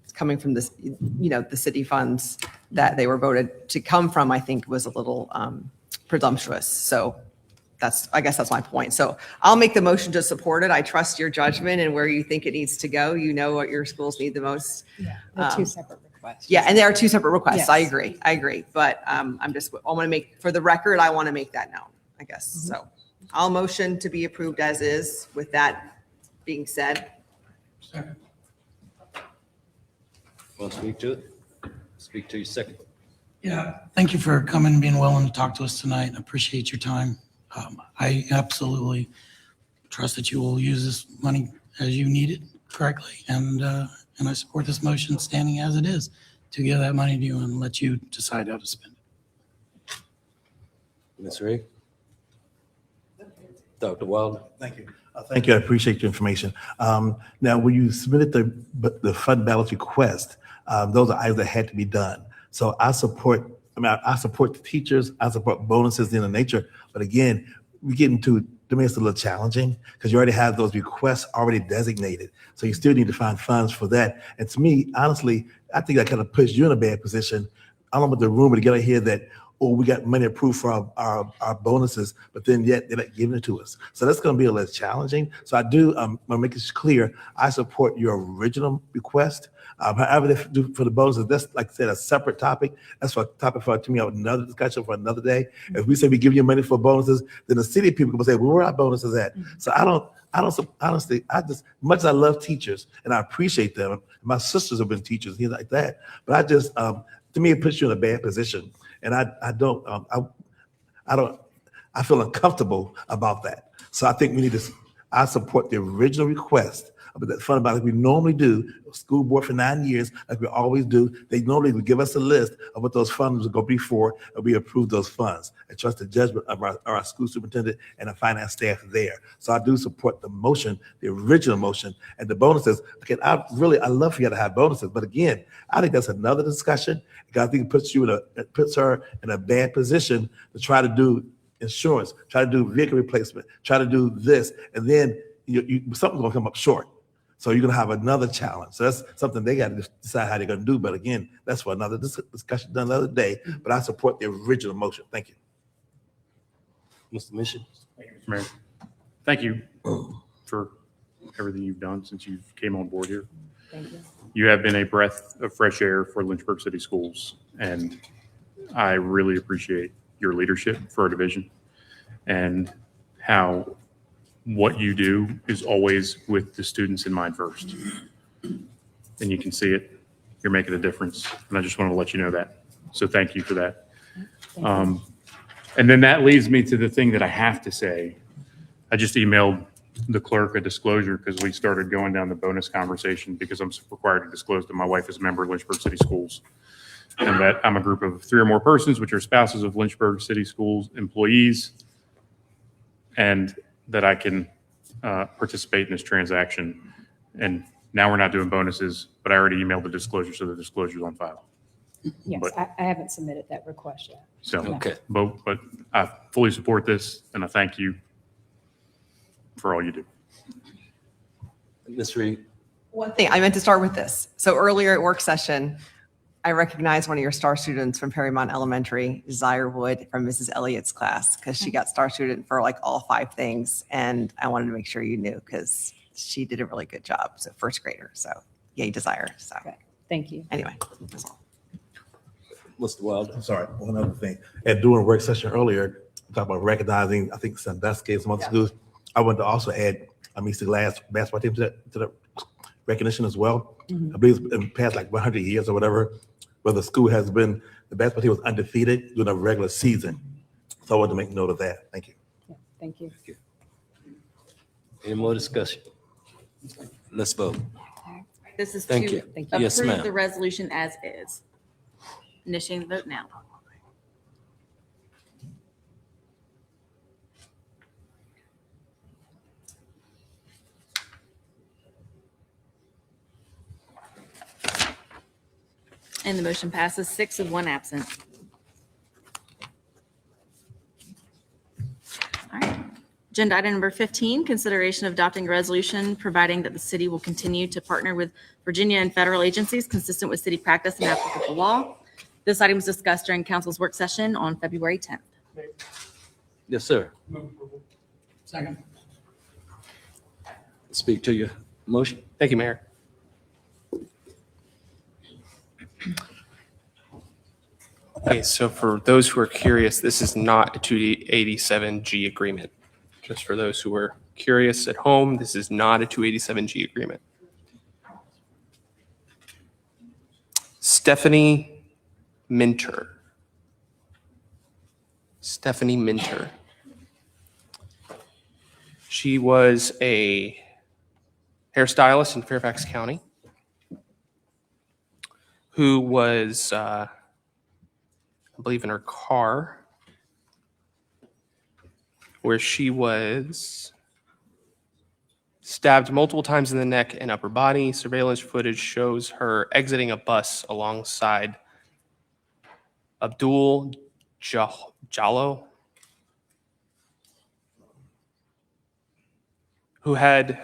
it's coming from this, the city funds that they were voted to come from, I think was a little presumptuous. So I guess that's my point. So I'll make the motion to support it. I trust your judgment and where you think it needs to go. You know what your schools need the most.
Yeah, they're 2 separate requests.
Yeah, and there are 2 separate requests.
Yes.
I agree. But I want to make, for the record, I want to make that known. I guess. So I'll motion to be approved as is with that being said.
Want to speak to it? Speak to you second.
Yeah, thank you for coming and being willing to talk to us tonight. I appreciate your time. I absolutely trust that you will use this money as you need it correctly. And I support this motion standing as it is to give that money to you and let you decide how to spend it.
Ms. Ray? Dr. Wilder?
Thank you. Thank you. I appreciate your information. Now, when you submitted the fund balance request, those are items that had to be done. So I support the teachers. I support bonuses in the nature. But again, we get into, to me, it's a little challenging because you already have those requests already designated. So you still need to find funds for that. And to me, honestly, I think that kind of puts you in a bad position. I don't want the rumor to get out here that, oh, we got money approved for our bonuses, but then yet they're not giving it to us. So that's going to be a little challenging. So I do, I'm going to make this clear, I support your original request. However they do for the bonuses, that's, like I said, a separate topic. That's a topic for, to me, another discussion for another day. If we say we give you money for bonuses, then the city people will say, well, where are our bonuses at? So honestly, much as I love teachers and I appreciate them, my sisters have been teachers, things like that. But I just, to me, it puts you in a bad position. And I feel uncomfortable about that. So I think we need to, I support the original request of that fund balance like we normally do. School board for 9 years, like we always do. They normally would give us a list of what those funds would go before, and we approve those funds. I trust the judgment of our school superintendent and the finance staff there. So I do support the motion, the original motion, and the bonuses. Again, I love for you to have bonuses, but again, I think that's another discussion. Because I think it puts her in a bad position to try to do insurance, try to do vehicle replacement, try to do this, and then something's gonna come up short. So you're gonna have another challenge. So that's something they gotta decide how they're gonna do. But again, that's for another discussion done another day. But I support the original motion. Thank you.
Mr. Mission?
Thank you, Mr. Mayor. Thank you for everything you've done since you came on board here.
Thank you.
You have been a breath of fresh air for Lynchburg City Schools, and I really appreciate your leadership for our division and how what you do is always with the students in mind first. And you can see it. You're making a difference, and I just want to let you know that. So thank you for that. And then that leads me to the thing that I have to say. I just emailed the clerk a disclosure because we started going down the bonus conversation because I'm required to disclose that my wife is a member of Lynchburg City Schools and that I'm a group of 3 or more persons, which are spouses of Lynchburg City Schools employees, and that I can participate in this transaction. And now we're not doing bonuses, but I already emailed the disclosure, so the disclosure's on file.
Yes,
But-
I haven't submitted that request yet.
So,
Okay.
but I fully support this, and I thank you for all you do.
Ms. Reed?
One thing, I meant to start with this. So earlier at work session, I recognized one of your star students from Perrymont Elementary, Desire Wood, from Mrs. Elliott's class, because she got star student for like all 5 things. And I wanted to make sure you knew because she did a really good job. So first grader. So yay, Desire. So
Okay, thank you.
anyway, that's all.
Mr. Wilder?
I'm sorry, one other thing. And during a work session earlier, talk about recognizing, I think Sandusky and some other schools. I wanted to also add, the last basketball team to the recognition as well. I believe it's been past like 100 years or whatever, where the school has been, the basketball team was undefeated during a regular season. So I wanted to make note of that. Thank you.
Yeah, thank you.
Any more discussion? Let's vote.
This is
Thank
to
you.
Thank you.
Yes,
approve
ma'am.
the resolution as is. Initiating the vote now. And the motion passes 6 with 1 absent. All right. Agenda item number 15, consideration of adopting a resolution providing that the city will continue to partner with Virginia and federal agencies consistent with city practice and applicable law. This item was discussed during council's work session on February 10th.
Yes, sir.
Second.
Speak to your motion.
Thank you, Mayor. Okay, so for those who are curious, this is not a 287G agreement. Just for those who are curious at home, this is not a 287G agreement. Stephanie Minter. Stephanie Minter. She was a hairstylist in Fairfax County who was, I believe, in her car where she was stabbed multiple times in the neck and upper body. Surveillance footage shows her exiting a bus alongside Abdul Jallo, who had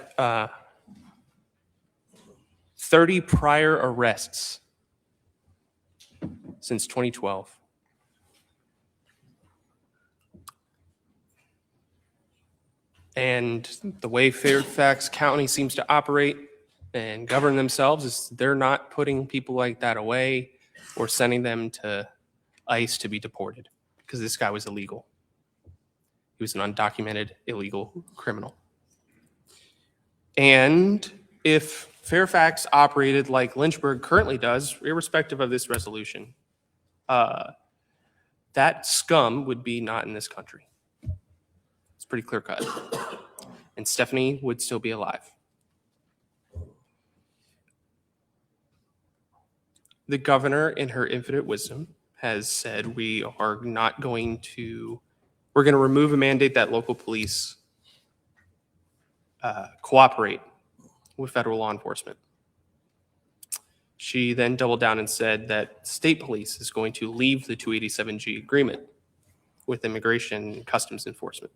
30 prior arrests since 2012. And the way Fairfax County seems to operate and govern themselves is they're not putting people like that away or sending them to ICE to be deported because this guy was illegal. He was an undocumented illegal criminal. And if Fairfax operated like Lynchburg currently does, irrespective of this resolution, that scum would be not in this country. It's pretty clear cut. And Stephanie would still be alive. The governor, in her infinite wisdom, has said we're going to remove a mandate that local police cooperate with federal law enforcement. She then doubled down and said that state police is going to leave the 287G agreement with Immigration and Customs Enforcement.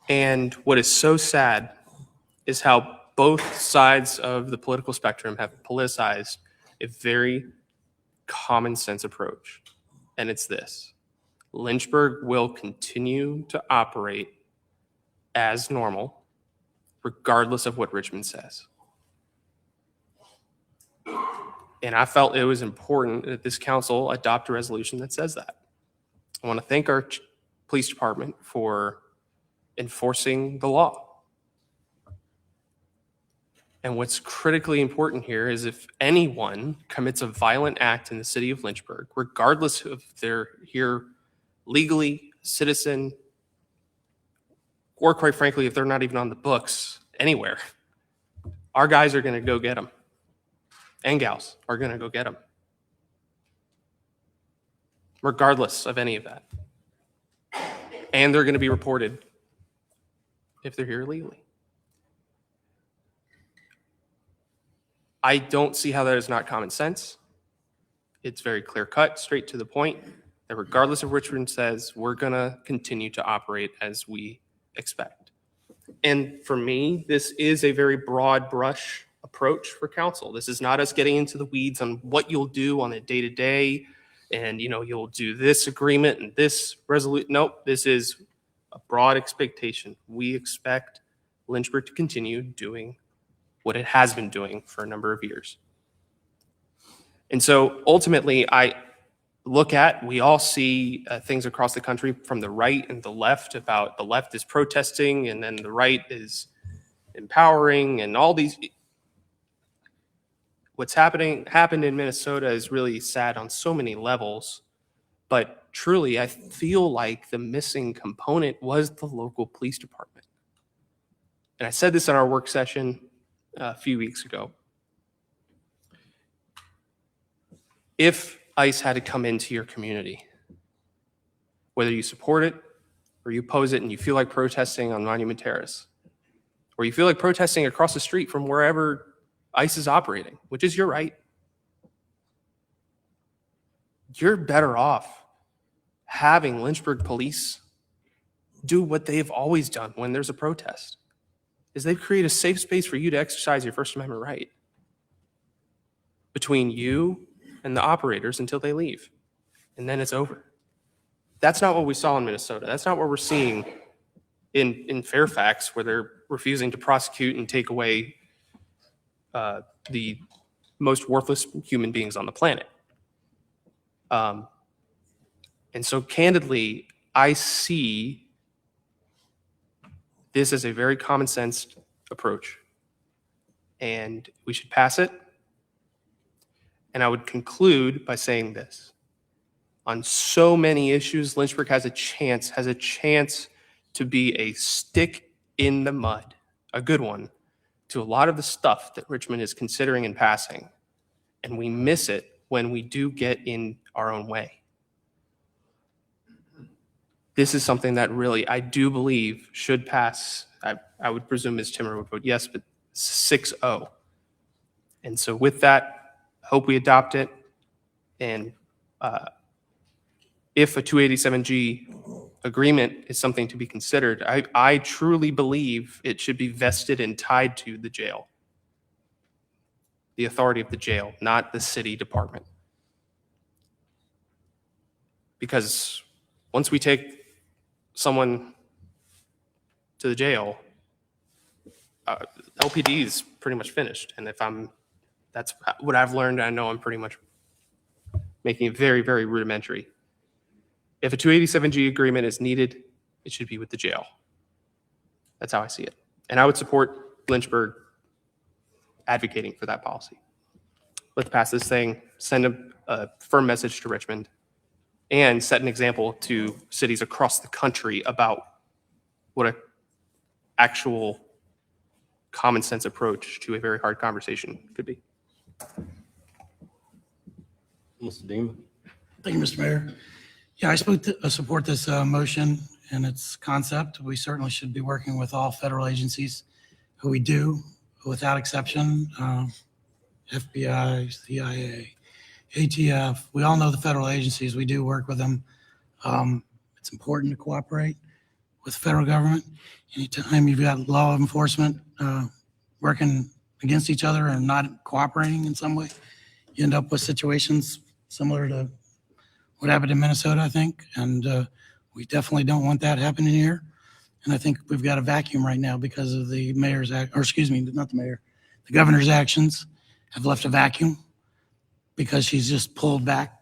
And what is so sad is how both sides of the political spectrum have politicized a very common sense approach. And it's this: Lynchburg will continue to operate as normal, regardless of what Richmond says. And I felt it was important that this council adopt a resolution that says that. I want to thank our police department for enforcing the law. And what's critically important here is if anyone commits a violent act in the city of Lynchburg, regardless of if they're here legally, citizen, or quite frankly, if they're not even on the books anywhere, our guys are going to go get them. And gals are going to go get them. Regardless of any of that. And they're going to be reported if they're here illegally. I don't see how that is not common sense. It's very clear cut, straight to the point, that regardless of what Richmond says, we're going to continue to operate as we expect. And for me, this is a very broad brush approach for council. This is not us getting into the weeds on what you'll do on a day-to-day and, you'll do this agreement and this resolution. Nope, this is a broad expectation. We expect Lynchburg to continue doing what it has been doing for a number of years. And so ultimately, we all see things across the country from the right and the left about the left is protesting and then the right is empowering and all these. What's happened in Minnesota is really sad on so many levels, but truly I feel like the missing component was the local police department. And I said this in our work session a few weeks ago. If ICE had to come into your community, whether you support it or you oppose it and you feel like protesting on Monument Terrace, or you feel like protesting across the street from wherever ICE is operating, which is your right, you're better off having Lynchburg police do what they've always done when there's a protest, is they create a safe space for you to exercise your First Amendment right between you and the operators until they leave, and then it's over. That's not what we saw in Minnesota. That's not what we're seeing in Fairfax, where they're refusing to prosecute and take away the most worthless human beings on the planet. And so candidly, I see this as a very common sense approach, and we should pass it. And I would conclude by saying this. On so many issues, Lynchburg has a chance to be a stick in the mud, a good one, to a lot of the stuff that Richmond is considering and passing. And we miss it when we do get in our own way. This is something that really, I do believe, should pass. I would presume Ms. Timmer would vote yes, but 6-0. And so with that, I hope we adopt it. And if a 287G agreement is something to be considered, I truly believe it should be vested and tied to the jail, the authority of the jail, not the city department. Because once we take someone to the jail, LPD is pretty much finished. And that's what I've learned. I know I'm pretty much making it very, very rudimentary. If a 287G agreement is needed, it should be with the jail. That's how I see it. And I would support Lynchburg advocating for that policy. Let's pass this thing, send a firm message to Richmond, and set an example to cities across the country about what an actual common sense approach to a very hard conversation could be.
Mr. Diemer.
Thank you, Mr. Mayor. Yeah, I support this motion and its concept. We certainly should be working with all federal agencies, who we do, without exception. FBI, CIA, ATF. We all know the federal agencies. We do work with them. It's important to cooperate with the federal government. Anytime you've got law enforcement working against each other and not cooperating in some way, you end up with situations similar to what happened in Minnesota, I think. And we definitely don't want that happening here. And I think we've got a vacuum right now because of the mayor's act, or excuse me, not the mayor, the governor's actions have left a vacuum because she's just pulled back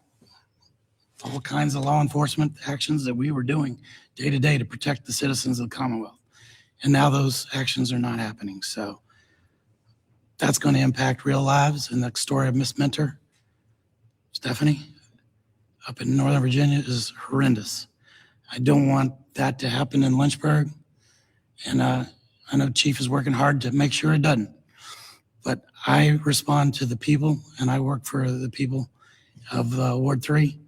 all kinds of law enforcement actions that we were doing day to day to protect the citizens of the Commonwealth. And now those actions are not happening. So that's going to impact real lives. And the story of Miss Mentor, Stephanie, up in Northern Virginia is horrendous. I don't want that to happen in Lynchburg. And I know Chief is working hard to make sure it doesn't. But I respond to the people, and I work for the people of Ward 3,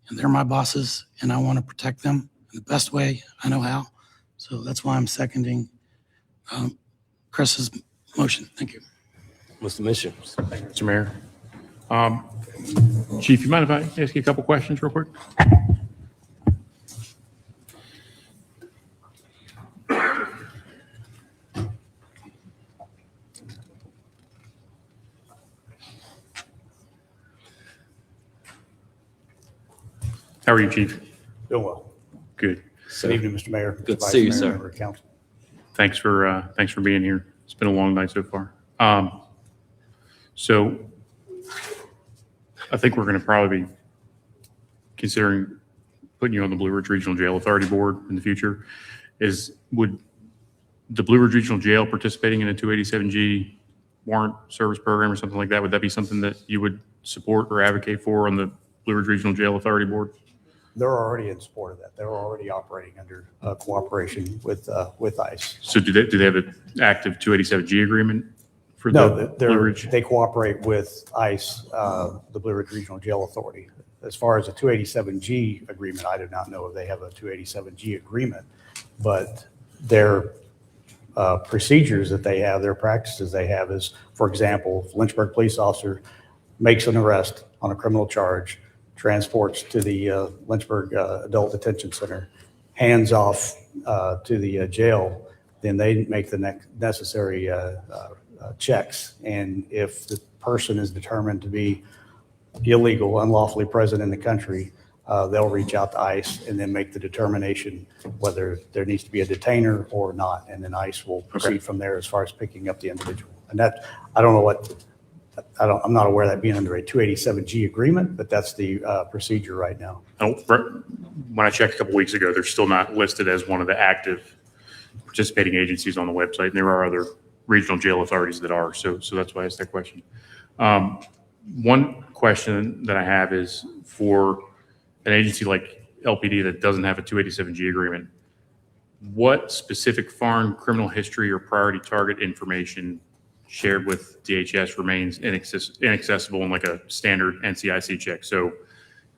and they're my bosses, and I want to protect them in the best way I know how. So that's why I'm seconding Chris's motion. Thank you.
Mr. Mitchell.
Thank you, Mr. Mayor. Chief, you mind if I ask you a couple questions real quick? How are you, Chief?
Doing well.
Good.
Good evening, Mr. Mayor.
Good to
Vice
see you,
Mayor,
sir.
Member of Council.
Thanks for being here. It's been a long night so far. So I think we're going to probably be considering putting you on the Blue Ridge Regional Jail Authority Board in the future. Would the Blue Ridge Regional Jail participating in a 287G warrant service program or something like that, would that be something that you would support or advocate for on the Blue Ridge Regional Jail Authority Board?
They're already in support of that. They're already operating under cooperation with ICE.
So do they have an active 287G agreement for
No,
the Blue Ridge?
they cooperate with ICE, the Blue Ridge Regional Jail Authority. As far as a 287G agreement, I do not know if they have a 287G agreement, but their procedures that they have, their practices they have is, for example, if a Lynchburg police officer makes an arrest on a criminal charge, transports to the Lynchburg Adult Detention Center, hands off to the jail, then they make the necessary checks. And if the person is determined to be illegal, unlawfully present in the country, they'll reach out to ICE and then make the determination whether there needs to be a detainer or not. And then ICE will proceed from there as far as picking up the individual. And that, I don't know what, I'm not aware of that being under a 287G agreement, but that's the procedure right now.
When I checked a couple weeks ago, they're still not listed as one of the active participating agencies on the website. And there are other regional jail authorities that are. So that's why I asked that question. One question that I have is for an agency like LPD that doesn't have a 287G agreement, what specific foreign criminal history or priority target information shared with DHS remains inaccessible in like a standard NCIC check? So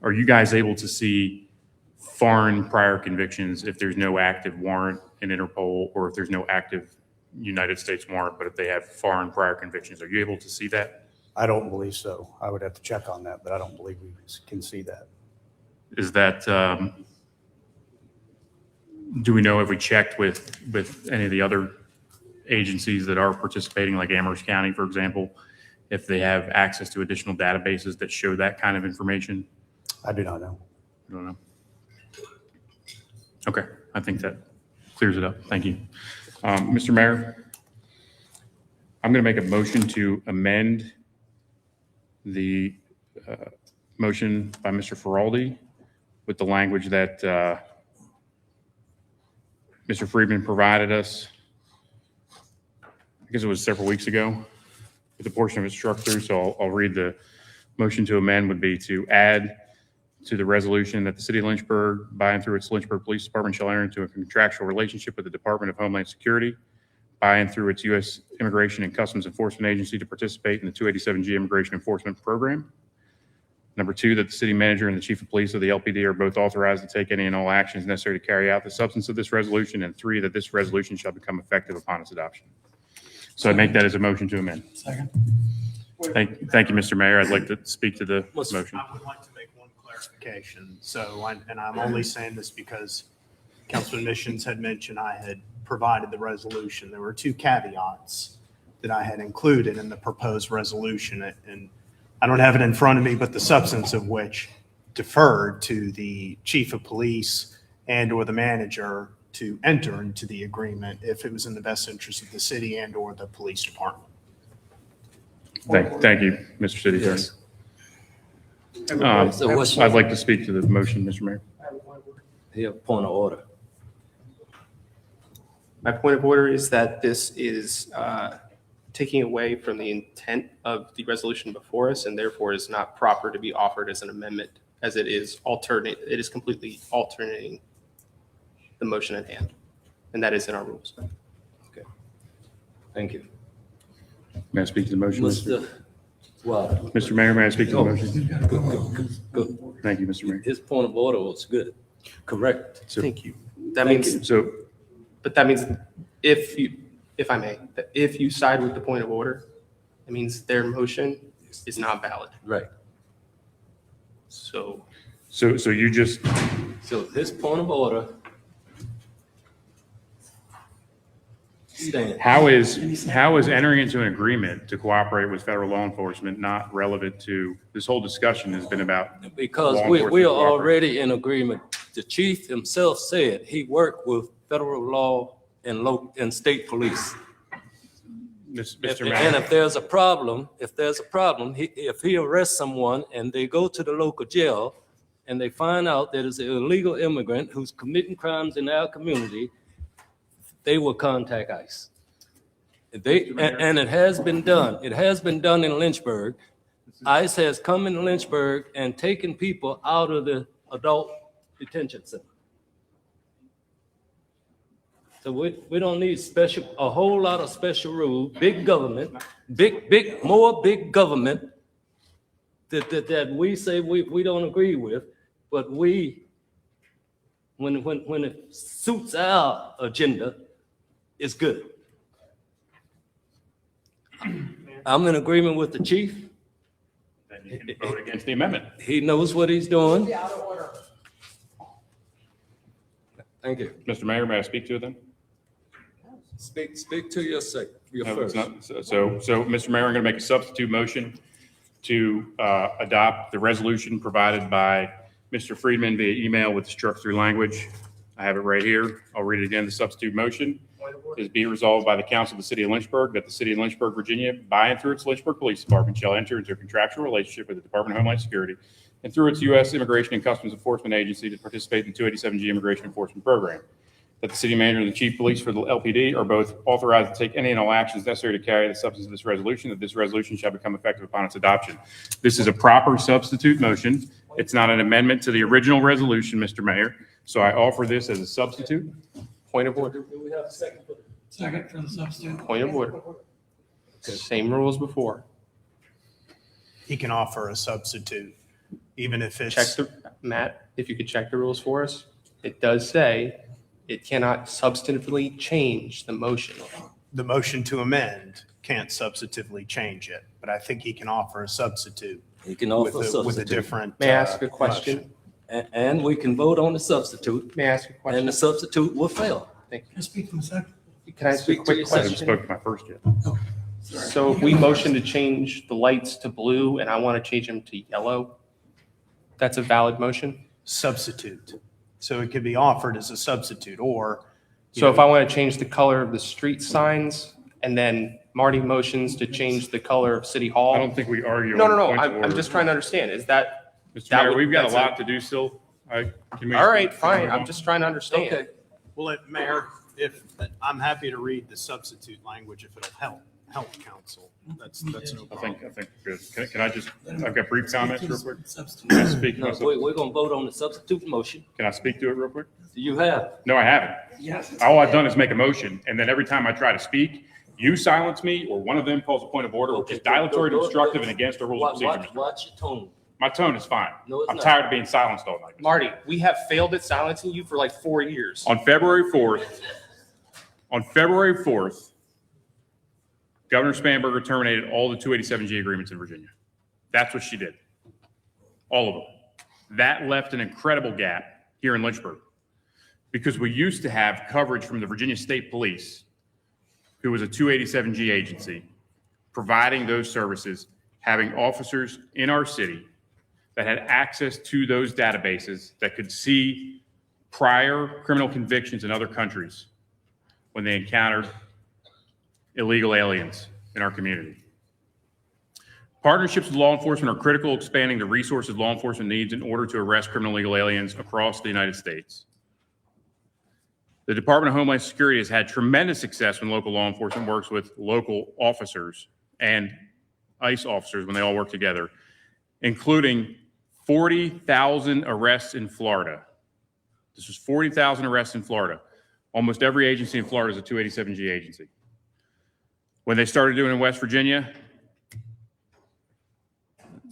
are you guys able to see foreign prior convictions if there's no active warrant in Interpol, or if there's no active United States warrant, but if they have foreign prior convictions? Are you able to see that?
I don't believe so. I would have to check on that, but I don't believe we can see that.
Is that, do we know if we checked with any of the other agencies that are participating, like Amherst County, for example, if they have access to additional databases that show that kind of information?
I do not know.
I don't know. Okay, I think that clears it up. Thank you. Mr. Mayor, I'm going to make a motion to amend the motion by Mr. Faraldi with the language that Mr. Friedman provided us, I guess it was several weeks ago, with a portion of it struck through. So I'll read the motion to amend would be to add to the resolution that the city of Lynchburg, by and through its Lynchburg Police Department, shall enter into a contractual relationship with the Department of Homeland Security, by and through its U.S. Immigration and Customs Enforcement Agency, to participate in the 287G Immigration Enforcement Program. Number two, that the city manager and the chief of police of the LPD are both authorized to take any and all actions necessary to carry out the substance of this resolution. And three, that this resolution shall become effective upon its adoption. So I make that as a motion to amend.
Second.
Thank you, Mr. Mayor. I'd like to speak to the motion.
I would like to make one clarification. So, and I'm only saying this because Councilman Missions had mentioned I had provided the resolution. There were two caveats that I had included in the proposed resolution, and I don't have it in front of me, but the substance of which deferred to the chief of police and or the manager to enter into the agreement if it was in the best interest of the city and or the police department.
Thank you, Mr. City Attorney. I'd like to speak to the motion, Mr. Mayor.
Here, point of order.
My point of order is that this is taking away from the intent of the resolution before us, and therefore is not proper to be offered as an amendment, as it is it is completely alternating the motion at hand, and that is in our rules.
Okay. Thank you.
May I speak to the motion?
Well,
Mr. Mayor, may I speak to the motion?
Good.
Thank you, Mr. Mayor.
His point of order was good. Correct.
Thank you. That means, but that means if I may, that if you side with the point of order, it means their motion is not valid.
Right.
So
you just.
So his point of order. Stand.
How is entering into an agreement to cooperate with federal law enforcement not relevant to this whole discussion has been about?
Because we are already in agreement. The chief himself said he worked with federal law and state police.
Mr. Mayor.
And if there's a problem, if he arrests someone and they go to the local jail and they find out that it's an illegal immigrant who's committing crimes in our community, they will contact ICE. And it has been done. It has been done in Lynchburg. ICE has come in Lynchburg and taken people out of the adult detention center. So we don't need a whole lot of special rules, big government, more big government that we say we don't agree with, but when it suits our agenda, it's good. I'm in agreement with the chief.
Then you can vote against the amendment.
He knows what he's doing. Thank you.
Mr. Mayor, may I speak to it then?
Speak to your first.
So, Mr. Mayor, I'm going to make a substitute motion to adopt the resolution provided by Mr. Friedman via email with the struck through language. I have it right here. I'll read it again. The substitute motion Is be resolved by the Council of the City of Lynchburg that the City of Lynchburg, Virginia, by and through its Lynchburg Police Department, shall enter into a contractual relationship with the Department of Homeland Security and through its U.S. Immigration and Customs Enforcement Agency to participate in the 287G Immigration Enforcement Program. That the City Manager and the Chief of Police for the LPD are both authorized to take any and all actions necessary to carry the substance of this resolution, that this resolution shall become effective upon its adoption. This is a proper substitute motion. It's not an amendment to the original resolution, Mr. Mayor. So I offer this as a substitute.
Point of order.
Do we have a second for the?
Second for the substitute.
Point of order. Same rules before.
He can offer a substitute, even if
Check
it's,
Matt, if you could check the rules for us. It does say it cannot substantively change the motion.
the motion to amend can't substantively change it, but I think he can offer a substitute.
He can offer a
With a
substitute.
different.
May I ask a question?
motion.
And we can vote on the substitute,
May I ask a question?
and the substitute will fail.
Thank
Can I speak from a second?
you. Can I ask a
Speak to
quick
your
I haven't
question?
spoken to my first yet.
So if we motion to change the lights to blue and I want to change them to yellow, that's a valid motion?
Substitute. So it could be offered as a substitute, or. you
So if
know,
I want to change the color of the street signs and then Marty motions to change the color of City Hall?
I don't think we argue.
No,
on
no, no,
points of
I'm
order.
just trying to understand. Is that?
Mr.
that
Mayor,
would-
we've got a
that's
lot to do still. Can we-
All right, fine. I'm just trying to understand.
Okay,
Well, Mayor, if, I'm happy to read the substitute language if it'll help council. That's no
I
problem.
think good. Can I just, I've got brief comments real quick.
Substitute.
Can I speak?
no, we're gonna vote on the substitute motion.
Can I speak to it real quick?
You have.
No, I haven't.
Yes.
All I've done is make a motion, and then every time I try to speak, you silence me, or one of them calls a point of order, which is dilatory, obstructive, and against our rules of procedure.
Watch your tone.
My tone is fine.
No, it's
I'm
not.
tired of being silenced all night.
Marty, we have failed at silencing you for like 4 years.
On February 4th, Governor Spanberger terminated all the 287G agreements in Virginia. That's what she did. All of them. That left an incredible gap here in Lynchburg because we used to have coverage from the Virginia State Police, who was a 287G agency, providing those services, having officers in our city that had access to those databases that could see prior criminal convictions in other countries when they encountered illegal aliens in our community. Partnerships with law enforcement are critical, expanding the resources law enforcement needs in order to arrest criminal illegal aliens across the United States. The Department of Homeland Security has had tremendous success when local law enforcement works with local officers and ICE officers when they all work together, including 40,000 arrests in Florida. This was 40,000 arrests in Florida. Almost every agency in Florida is a 287G agency. When they started doing it in West Virginia,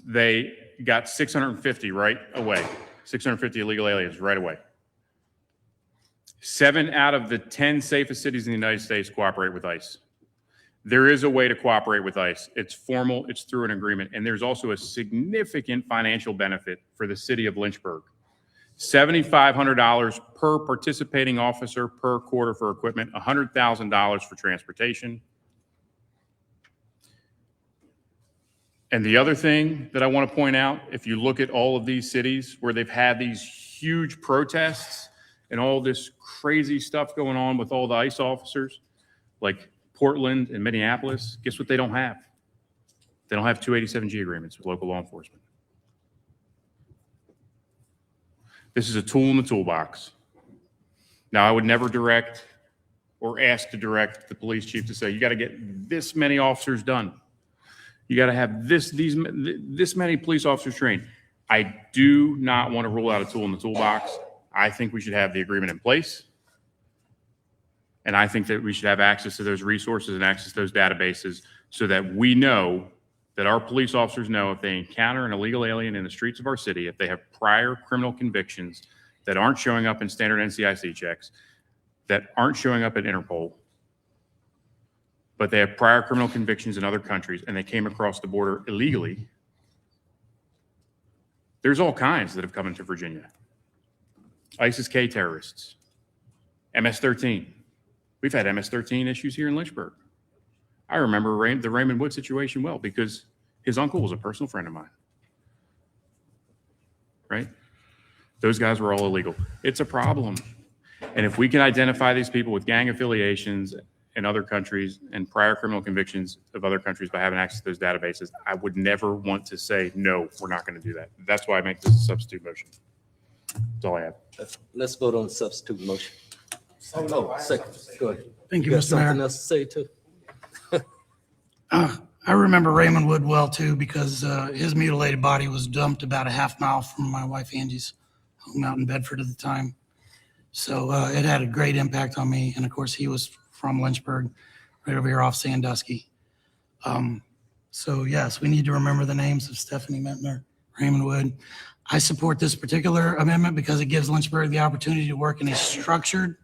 they got 650 right away, 650 illegal aliens right away. 7 out of the 10 safest cities in the United States cooperate with ICE. There is a way to cooperate with ICE. It's formal, it's through an agreement, and there's also a significant financial benefit for the city of Lynchburg. $7,500 per participating officer per quarter for equipment, $100,000 for transportation. And the other thing that I want to point out, if you look at all of these cities where they've had these huge protests and all this crazy stuff going on with all the ICE officers, like Portland and Minneapolis, guess what they don't have? They don't have 287G agreements with local law enforcement. This is a tool in the toolbox. Now, I would never direct or ask to direct the police chief to say, you got to get this many officers done. You got to have this many police officers trained. I do not want to rule out a tool in the toolbox. I think we should have the agreement in place. And I think that we should have access to those resources and access to those databases so that we know, that our police officers know, if they encounter an illegal alien in the streets of our city, if they have prior criminal convictions that aren't showing up in standard NCIC checks, that aren't showing up at Interpol, but they have prior criminal convictions in other countries and they came across the border illegally, there's all kinds that have come into Virginia. ISIS-K terrorists, MS-13. We've had MS-13 issues here in Lynchburg. I remember the Raymond Wood situation well because his uncle was a personal friend of mine. Right? Those guys were all illegal. It's a problem. And if we can identify these people with gang affiliations in other countries and prior criminal convictions of other countries by having access to those databases, I would never want to say, no, we're not going to do that. That's why I make this a substitute motion. That's all I have.
Let's vote on the substitute motion. Oh, no, second. Go ahead.
Thank you,
got
Mr. Mayor.
something else to say, too?
I remember Raymond Wood well too, because his mutilated body was dumped about a half mile from my wife Angie's home out in Bedford at the time. So it had a great impact on me. And of course, he was from Lynchburg, right over here off Sandusky. So yes, we need to remember the names of Stephanie Mentner, Raymond Wood. I support this particular amendment because it gives Lynchburg the opportunity to work in a structured,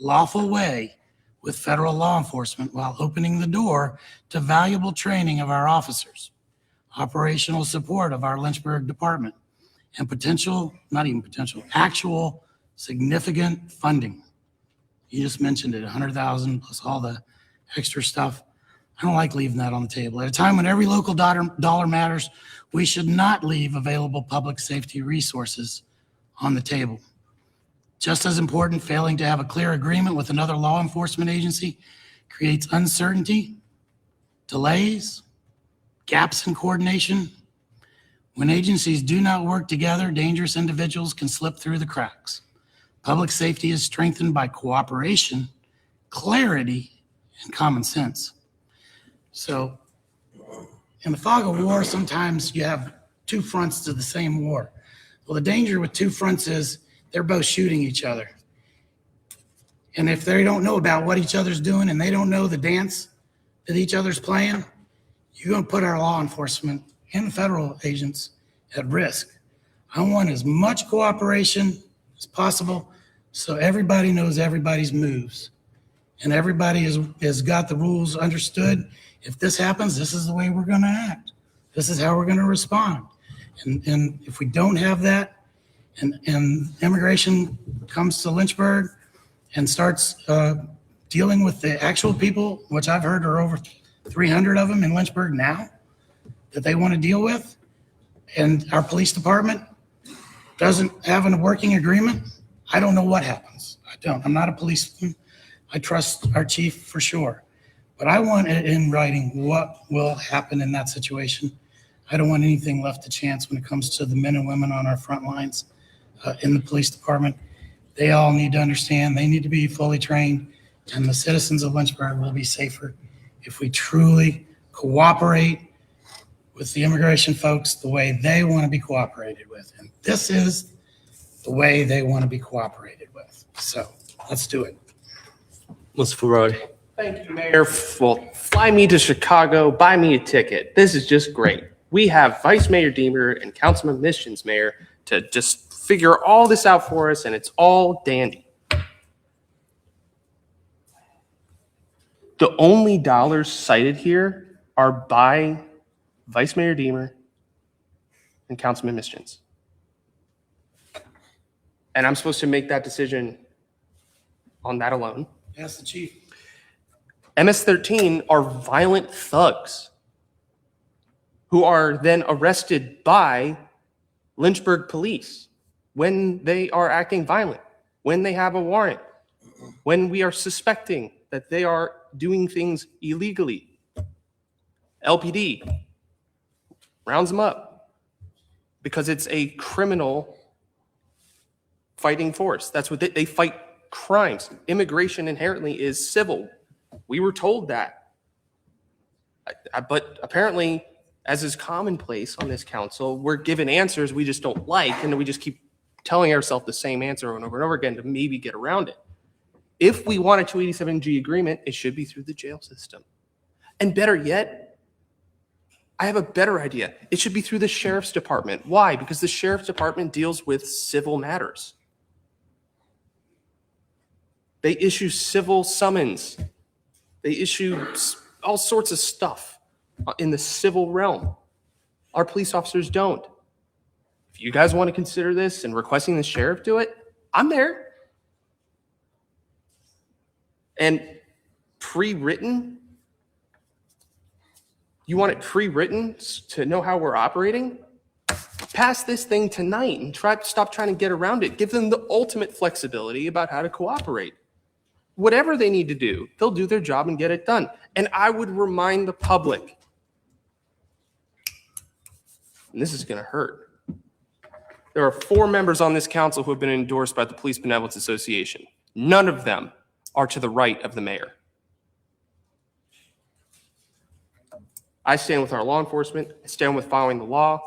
lawful way with federal law enforcement while opening the door to valuable training of our officers, operational support of our Lynchburg department, and actual significant funding. You just mentioned it, 100,000 plus all the extra stuff. I don't like leaving that on the table. At a time when every local dollar matters, we should not leave available public safety resources on the table. Just as important, failing to have a clear agreement with another law enforcement agency creates uncertainty, delays, gaps in coordination. When agencies do not work together, dangerous individuals can slip through the cracks. Public safety is strengthened by cooperation, clarity, and common sense. So in the fog of war, sometimes you have two fronts to the same war. Well, the danger with two fronts is they're both shooting each other. And if they don't know about what each other's doing and they don't know the dance that each other's playing, you're going to put our law enforcement and the federal agents at risk. I want as much cooperation as possible so everybody knows everybody's moves and everybody has got the rules understood. If this happens, this is the way we're going to act. This is how we're going to respond. And if we don't have that, and immigration comes to Lynchburg and starts dealing with the actual people, which I've heard are over 300 of them in Lynchburg now that they want to deal with, and our police department doesn't have a working agreement, I don't know what happens. I don't. I'm not a policeman. I trust our chief for sure. But I want it in writing what will happen in that situation. I don't want anything left to chance when it comes to the men and women on our front lines in the police department. They all need to understand, they need to be fully trained, and the citizens of Lynchburg will be safer if we truly cooperate with the immigration folks the way they want to be cooperated with. And this is the way they want to be cooperated with. So let's do it.
Mr. Faraldi.
Thank you, Mayor. Well, fly me to Chicago, buy me a ticket. This is just great. We have Vice Mayor Diemer and Councilman Mission's mayor to just figure all this out for us, and it's all dandy. The only dollars cited here are by Vice Mayor Diemer and Councilman Missions. And I'm supposed to make that decision on that alone.
Ask the chief.
MS-13 are violent thugs who are then arrested by Lynchburg police when they are acting violent, when they have a warrant, when we are suspecting that they are doing things illegally. LPD rounds them up because it's a criminal fighting force. That's what they fight crimes. Immigration inherently is civil. We were told that. But apparently, as is commonplace on this council, we're given answers we just don't like, and we just keep telling ourselves the same answer over and over and over again to maybe get around it. If we want a 287G agreement, it should be through the jail system. And better yet, I have a better idea. It should be through the sheriff's department. Why? Because the sheriff's department deals with civil matters. They issue civil summons. They issue all sorts of stuff in the civil realm. Our police officers don't. If you guys want to consider this and requesting the sheriff do it, I'm there. And pre-written, you want it pre-written to know how we're operating? Pass this thing tonight and stop trying to get around it. Give them the ultimate flexibility about how to cooperate. Whatever they need to do, they'll do their job and get it done. And I would remind the public, and this is going to hurt, there are 4 members on this council who have been endorsed by the Police Benevolence Association. None of them are to the right of the mayor. I stand with our law enforcement. I stand with following the law.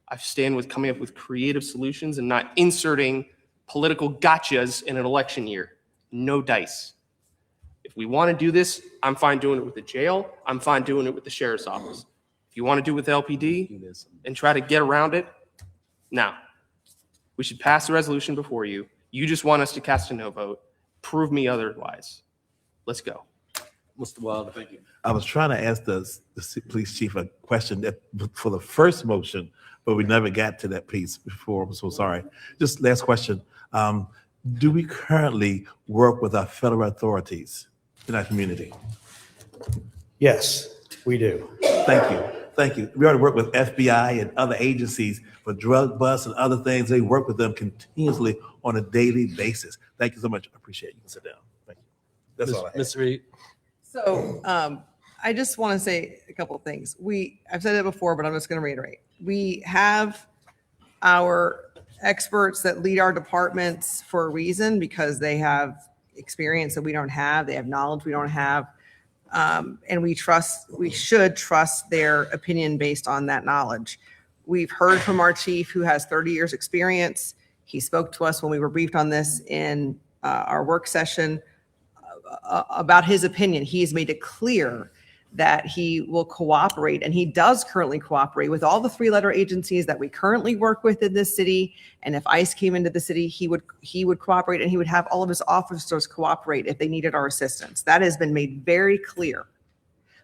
I stand with coming up with creative solutions and not inserting political gotchas in an election year. No dice. If we want to do this, I'm fine doing it with the jail. I'm fine doing it with the sheriff's office. If you want to do it with LPD and try to get around it, now, we should pass the resolution before you. You just want us to cast a no vote. Prove me otherwise. Let's go.
Mr. Wilder, thank you.
I was trying to ask the police chief a question that for the first motion, but we never got to that piece before. I'm so sorry. Just last question. Do we currently work with our federal authorities in our community?
Yes, we do.
Thank you. Thank you. We already work with FBI and other agencies for drug busts and other things. They work with them continuously on a daily basis. Thank you so much. I appreciate it. You can sit down. Thank you. That's all I have.
Ms. Reed.
So I just want to say a couple of things. I've said it before, but I'm just going to reiterate. We have our experts that lead our departments for a reason because they have experience that we don't have. They have knowledge we don't have. And we should trust their opinion based on that knowledge. We've heard from our chief who has 30 years experience. He spoke to us when we were briefed on this in our work session about his opinion. He's made it clear that he will cooperate, and he does currently cooperate with all the 3-letter agencies that we currently work with in this city. And if ICE came into the city, he would cooperate, and he would have all of his officers cooperate if they needed our assistance. That has been made very clear.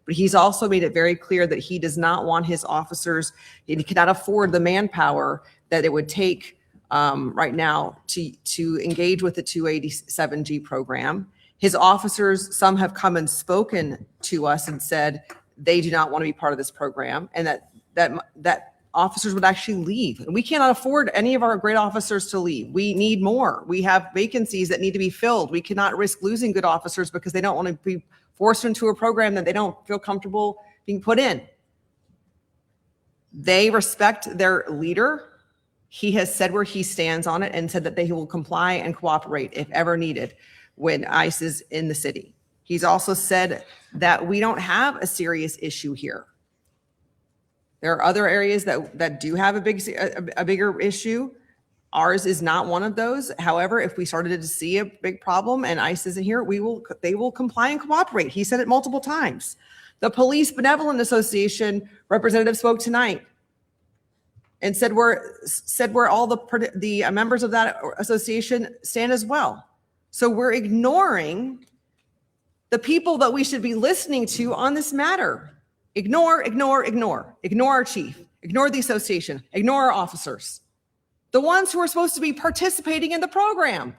But he's also made it very clear that he does not want his officers, he cannot afford the manpower that it would take right now to engage with the 287G program. His officers, some have come and spoken to us and said they do not want to be part of this program, and that officers would actually leave. And we cannot afford any of our great officers to leave. We need more. We have vacancies that need to be filled. We cannot risk losing good officers because they don't want to be forced into a program that they don't feel comfortable being put in. They respect their leader. He has said where he stands on it and said that they will comply and cooperate if ever needed when ICE is in the city. He's also said that we don't have a serious issue here. There are other areas that do have a bigger issue. Ours is not one of those. However, if we started to see a big problem and ICE isn't here, they will comply and cooperate. He said it multiple times. The Police Benevolent Association representative spoke tonight and said where all the members of that association stand as well. So we're ignoring the people that we should be listening to on this matter. Ignore our chief, ignore the association, ignore our officers, the ones who are supposed to be participating in the program.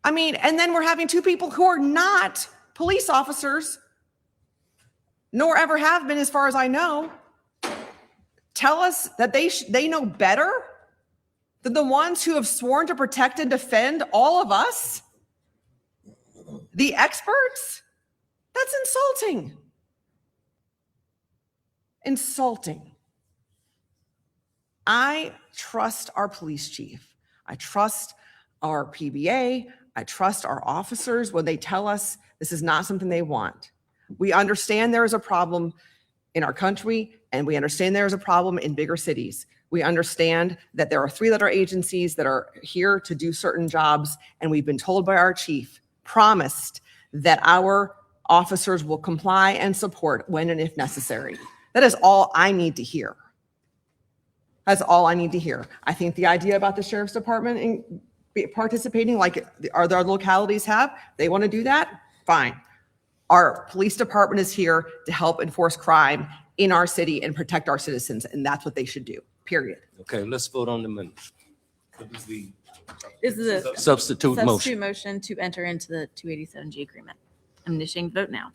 I mean, and then we're having 2 people who are not police officers, nor ever have been as far as I know, tell us that they know better than the ones who have sworn to protect and defend all of us, the experts. That's insulting. Insulting. I trust our police chief. I trust our PBA. I trust our officers when they tell us this is not something they want. We understand there is a problem in our country, and we understand there is a problem in bigger cities. We understand that there are 3-letter agencies that are here to do certain jobs, and we've been told by our chief, promised that our officers will comply and support when and if necessary. That is all I need to hear. That's all I need to hear. I think the idea about the sheriff's department in participating, like our localities have, they want to do that, fine. Our police department is here to help enforce crime in our city and protect our citizens, and that's what they should do, period.
Okay, let's vote on the minutes.
This is a
Substitute motion.
motion to enter into the 287G agreement. I'm initiating the vote now.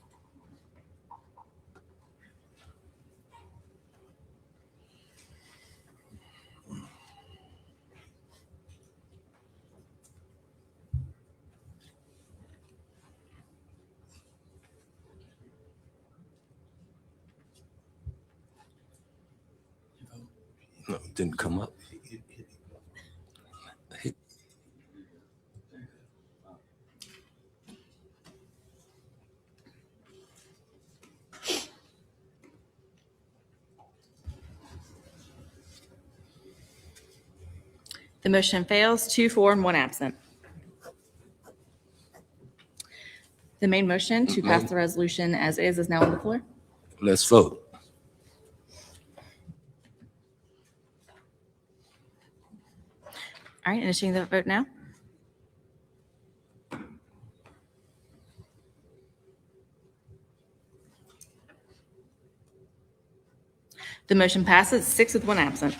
No, it didn't come up.
The motion fails, 2 for and 1 absent. The main motion to pass the resolution as is now on the floor.
Let's vote.
All right, initiating the vote now. The motion passes 6 with 1 absent.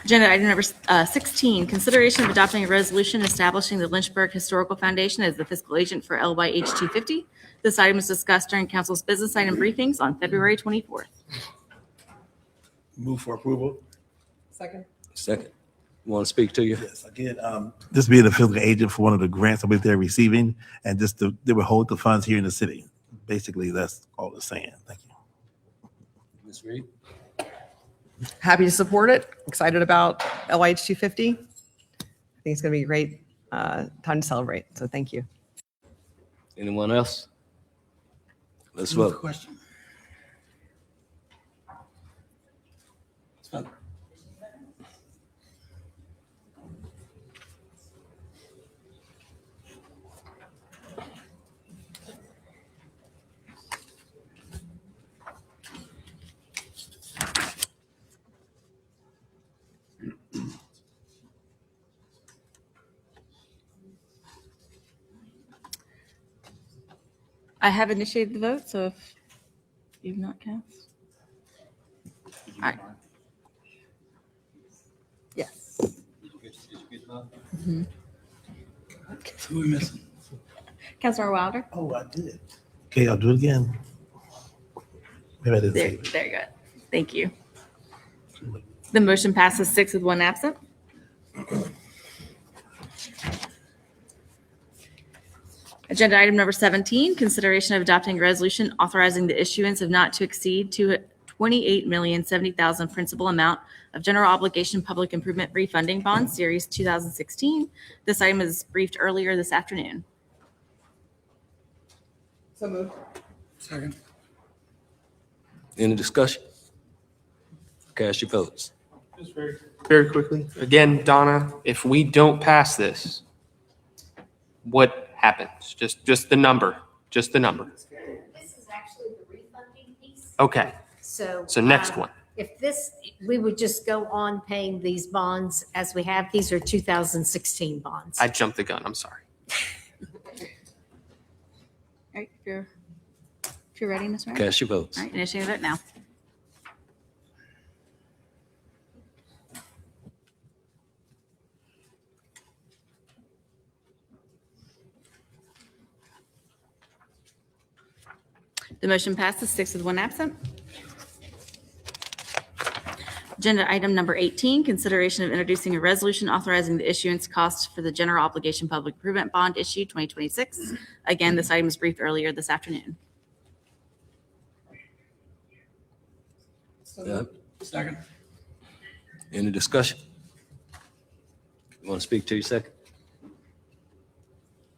Agenda item number 16, consideration of adopting a resolution establishing the Lynchburg Historical Foundation as the fiscal agent for LYH-250. This item was discussed during council's business item briefings on February 24th.
Move for approval.
Second.
Second. Want to speak to you?
Yes, again, this being a fiscal agent for one of the grants I believe they're receiving, and just they will hold the funds here in the city. Basically, that's all it's saying. Thank you.
Ms. Reed?
Happy to support it. Excited about LYH 250. I think it's going to be a great time to celebrate. So thank you.
Anyone else? Let's
Move the
vote.
question.
I have initiated the vote, so if you've not cast. All right. Yes. Mhm.
Who are we missing?
Councilor Wilder?
Oh, I did. Okay, I'll do it again. Maybe I didn't
There,
save it.
there you go. Thank you. The motion passes 6 with 1 absent. Agenda item number 17, consideration of adopting a resolution authorizing the issuance of not to exceed $28,070,000 principal amount of general obligation public improvement refunding bonds, Series 2016. This item is briefed earlier this afternoon.
So moved.
Second.
Any discussion? Cast your votes.
Just very quickly. Again, Donna, if we don't pass this, what happens? Just the number, just the number.
This is actually the refunding piece.
Okay,
So.
so next one.
If this, we would just go on paying these bonds as we have. These are 2016 bonds.
I jumped the gun, I'm sorry.
All right, if you're ready, Ms. Ryan.
Cast your votes.
All right, initiating the vote now. The motion passes 6 with 1 absent. Agenda item number 18, consideration of introducing a resolution authorizing the issuance costs for the general obligation public improvement bond issue 2026. Again, this item was briefed earlier this afternoon.
Yep.
Second.
Any discussion? You want to speak to you second?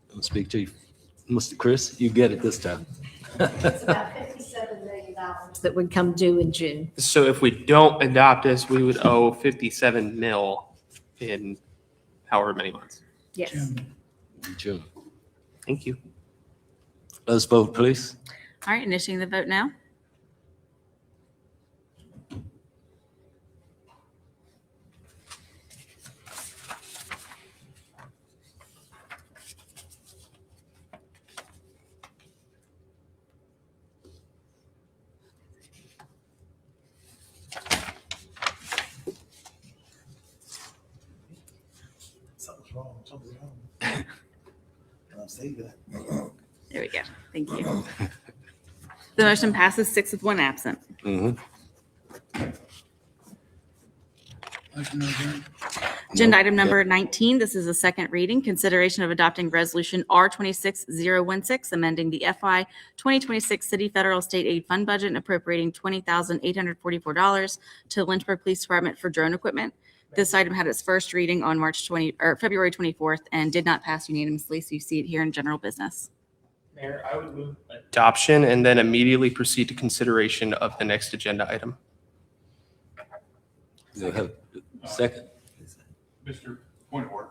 Want to speak to you? Mr. Chris, you get it this time.
It's about $57 million that would come due in June.
So if we don't adopt this, we would owe 57 mil in however many months.
Yes.
June.
Thank you.
Let's vote, please.
All right, initiating the vote now.
Something's wrong. Something's wrong. I'll save that.
There we go. Thank you. The motion passes 6 with 1 absent.
Mm-hmm.
Motion to adjourn.
Agenda item number 19, this is a second reading, consideration of adopting resolution R26016, amending the FY 2026 City Federal State Aid Fund budget and appropriating $20,844 to the Lynchburg Police Department for drone equipment. This item had its first reading on February 24th and did not pass unanimously, so you see it here in general business.
Mayor, I would move adoption and then immediately proceed to consideration of the next agenda item.
Second.
Mr. Point of order.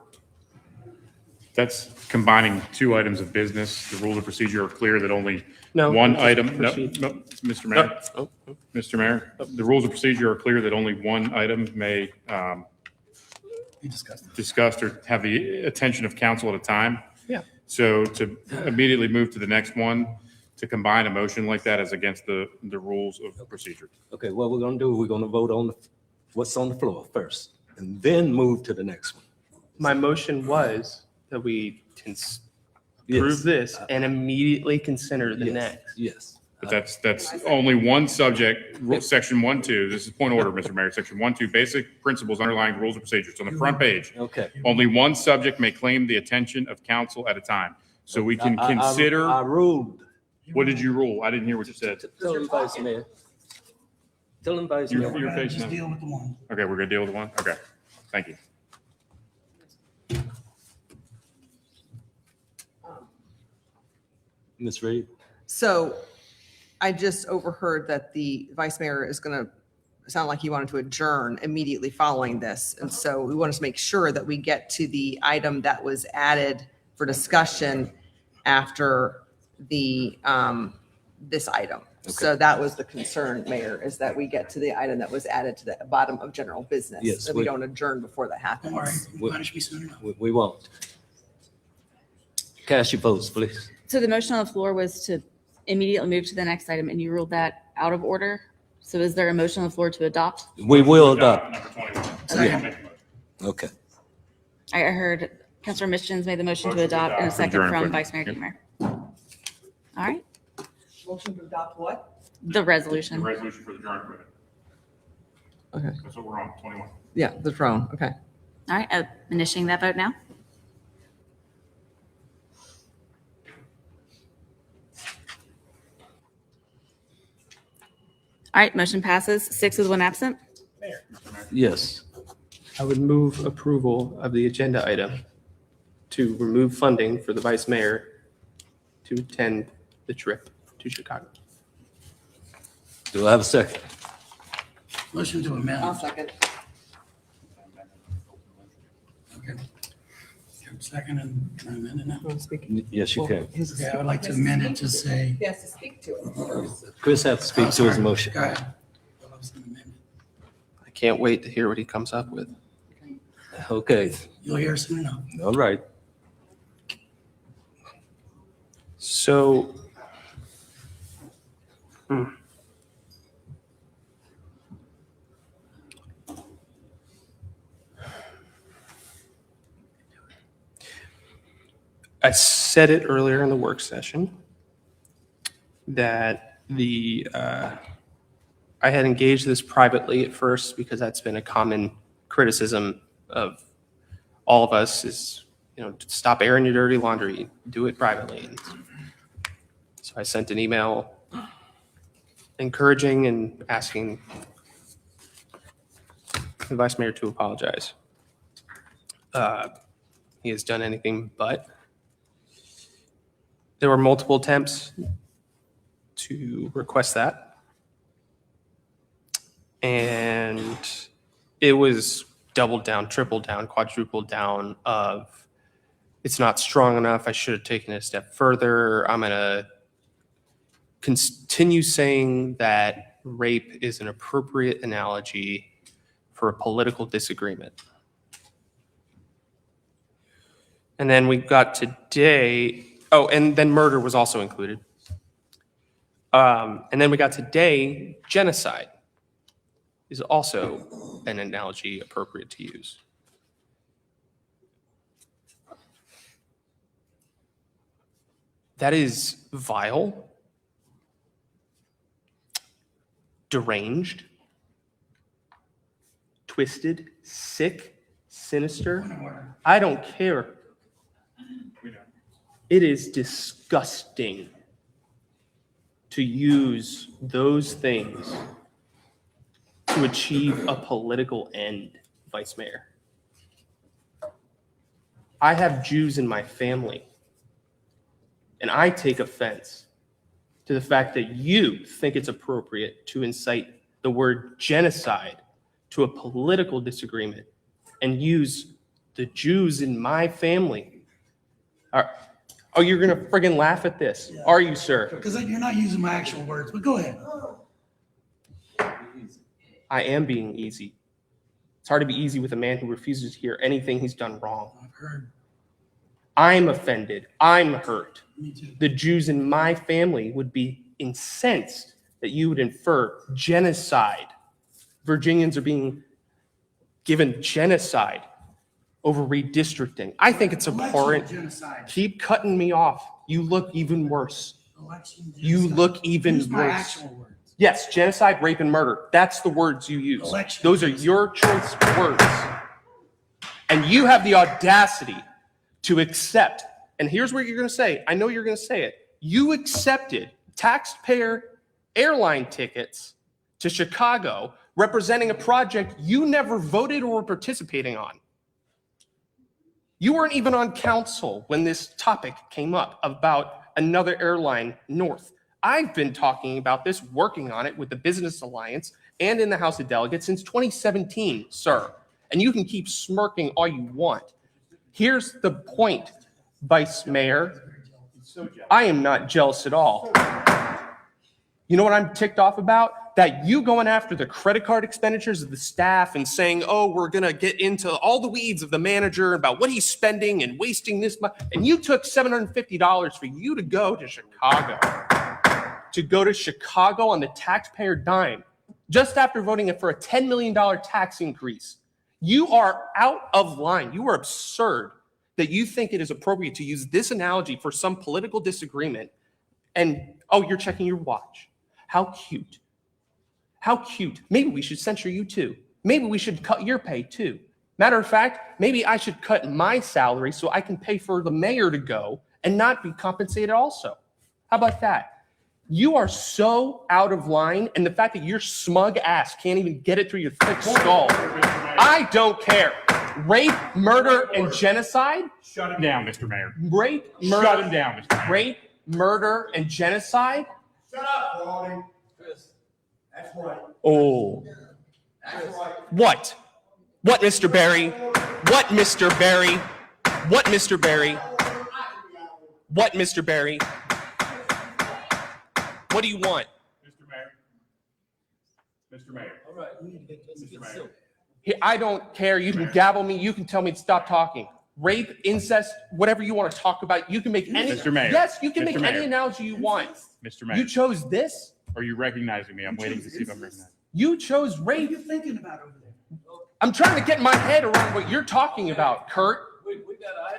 That's combining two items of business. The rules of procedure are clear that only one item. No, Mr. Mayor. Mr. Mayor, the rules of procedure are clear that only one item may be discussed or have the attention of council at a time.
Yeah.
So to immediately move to the next one, to combine a motion like that is against the rules of procedure.
Okay, what we're gonna do, we're gonna vote on what's on the floor first, and then move to the next one.
My motion was that we can approve this and immediately consider the next.
Yes.
But that's only one subject, section 1.2. This is point of order, Mr. Mayor. Section 1.2, basic principles underlying rules of procedure. It's on the front page.
Okay.
Only one subject may claim the attention of council at a time. So we can consider.
I ruled.
What did you rule? I didn't hear what you said.
Tell him, Vice Mayor. Tell him, Vice Mayor.
You're facing
Just
them.
deal with the one.
Okay, we're gonna deal with one? Okay, thank you.
Ms. Reed?
So I just overheard that the vice mayor is going to sound like he wanted to adjourn immediately following this. And so we wanted to make sure that we get to the item that was added for discussion after the, this item. So that was the concern, Mayor, is that we get to the item that was added to the bottom of general business.
Yes,
That we don't adjourn before that
Don't worry,
happens.
we punish me soon enough.
We won't. Cast your votes, please.
So the motion on the floor was to immediately move to the next item, and you ruled that out of order. So is there a motion on the floor to adopt?
We will adopt.
Number 21.
Yeah. Okay.
I heard Councilor Mischins made the motion to
Motion to
adopt and a
adopt.
second
Adjourn
from
quickly.
Vice Mayor Diemer. All right,
Motion to adopt what?
the
The
resolution.
resolution for the drone equipment.
Okay.
That's what we're on, 21.
Yeah, the throne. Okay.
All right, initiating that vote now. All right, motion passes 6 with 1 absent.
Yes.
I would move approval of the agenda item to remove funding for the vice mayor to attend the trip to Chicago.
Do I have a second?
Motion to amend.
second.
Okay. Second and try to amend it now.
Yes, you can.
Okay, I would like to amend it to say.
He has to speak to it.
Chris has to speak to his motion.
Go ahead. I was gonna amend
I can't wait to hear what he comes up with.
Okay,
it. You'll hear soon enough.
all right.
So, I said it earlier in the work session that I had engaged this privately at first because that's been a common criticism of all of us is, stop airing your dirty laundry, do it privately. And so I sent an email encouraging and asking the vice mayor to apologize. He has done anything but. There were multiple attempts to request that. And it was doubled down, tripled down, quadrupled down of it's not strong enough. I should have taken it a step further. I'm going to continue saying that rape is an appropriate analogy for a political disagreement. And then we got today, and then murder was also included. And then we got today, genocide is also an analogy appropriate to use. That is vile, deranged, twisted, sick, sinister. I don't care. It is disgusting to use those things to achieve a political end, Vice Mayor. I have Jews in my family, and I take offense to the fact that you think it's appropriate to incite the word genocide to a political disagreement and use the Jews in my family. Oh, you're going to friggin' laugh at this.
Yeah.
Are you, sir?
Because you're not using my actual words, but go ahead.
I am being easy. It's hard to be easy with a man who refuses to hear anything he's done wrong.
I've heard.
I'm offended. I'm hurt.
Me too.
The Jews in my family would be incensed that you would infer genocide. Virginians are being given genocide over redistricting. I think it's abhorrent.
Genocide.
Keep cutting me off. You look even worse.
Election
You
genocide.
look even
Use my
worse.
actual words.
Yes, genocide, rape, and murder. That's the words you use.
Election
Those are your choice words. And you have the audacity to accept, and here's what you're going to say. I know you're going to say it. You accepted taxpayer airline tickets to Chicago representing a project you never voted or were participating on. You weren't even on council when this topic came up about another airline north. I've been talking about this, working on it with the Business Alliance and in the House of Delegates since 2017, sir. And you can keep smirking all you want. Here's the point, Vice Mayor. I am not jealous at all. You know what I'm ticked off about? That you going after the credit card expenditures of the staff and saying, oh, we're going to get into all the weeds of the manager about what he's spending and wasting this money. And you took $750 for you to go to Chicago. To go to Chicago on the taxpayer dime, just after voting for a $10 million tax increase. You are out of line. You are absurd that you think it is appropriate to use this analogy for some political disagreement. And, oh, you're checking your watch. How cute. How cute. Maybe we should censure you too. Maybe we should cut your pay too. Matter of fact, maybe I should cut my salary so I can pay for the mayor to go and not be compensated also. How about that? You are so out of line, and the fact that your smug ass can't even get it through your thick skull. I don't care. Rape, murder, and genocide?
Shut him down, Mr. Mayor.
Rape, murder.
Shut him down, Mr. Mayor.
Rape, murder, and genocide?
Shut up, Faraldi. That's right.
Oh.
That's right.
What? What, Mr. Barry? What, Mr. Barry? What, Mr. Barry? What, Mr. Barry? What do you want?
Mr. Mayor. Mr. Mayor.
All right, let's get silly.
I don't care. You can gavel me. You can tell me to stop talking. Rape, incest, whatever you want to talk about. You can make any.
Mr. Mayor.
Yes, you can
Mr.
make
Mayor.
any analogy you want.
Mr. Mayor.
You chose this.
Are you recognizing me? I'm waiting to see if I'm recognized.
You chose
What are
rape.
you thinking about over there?
I'm trying to get my head around what you're talking about, Kurt.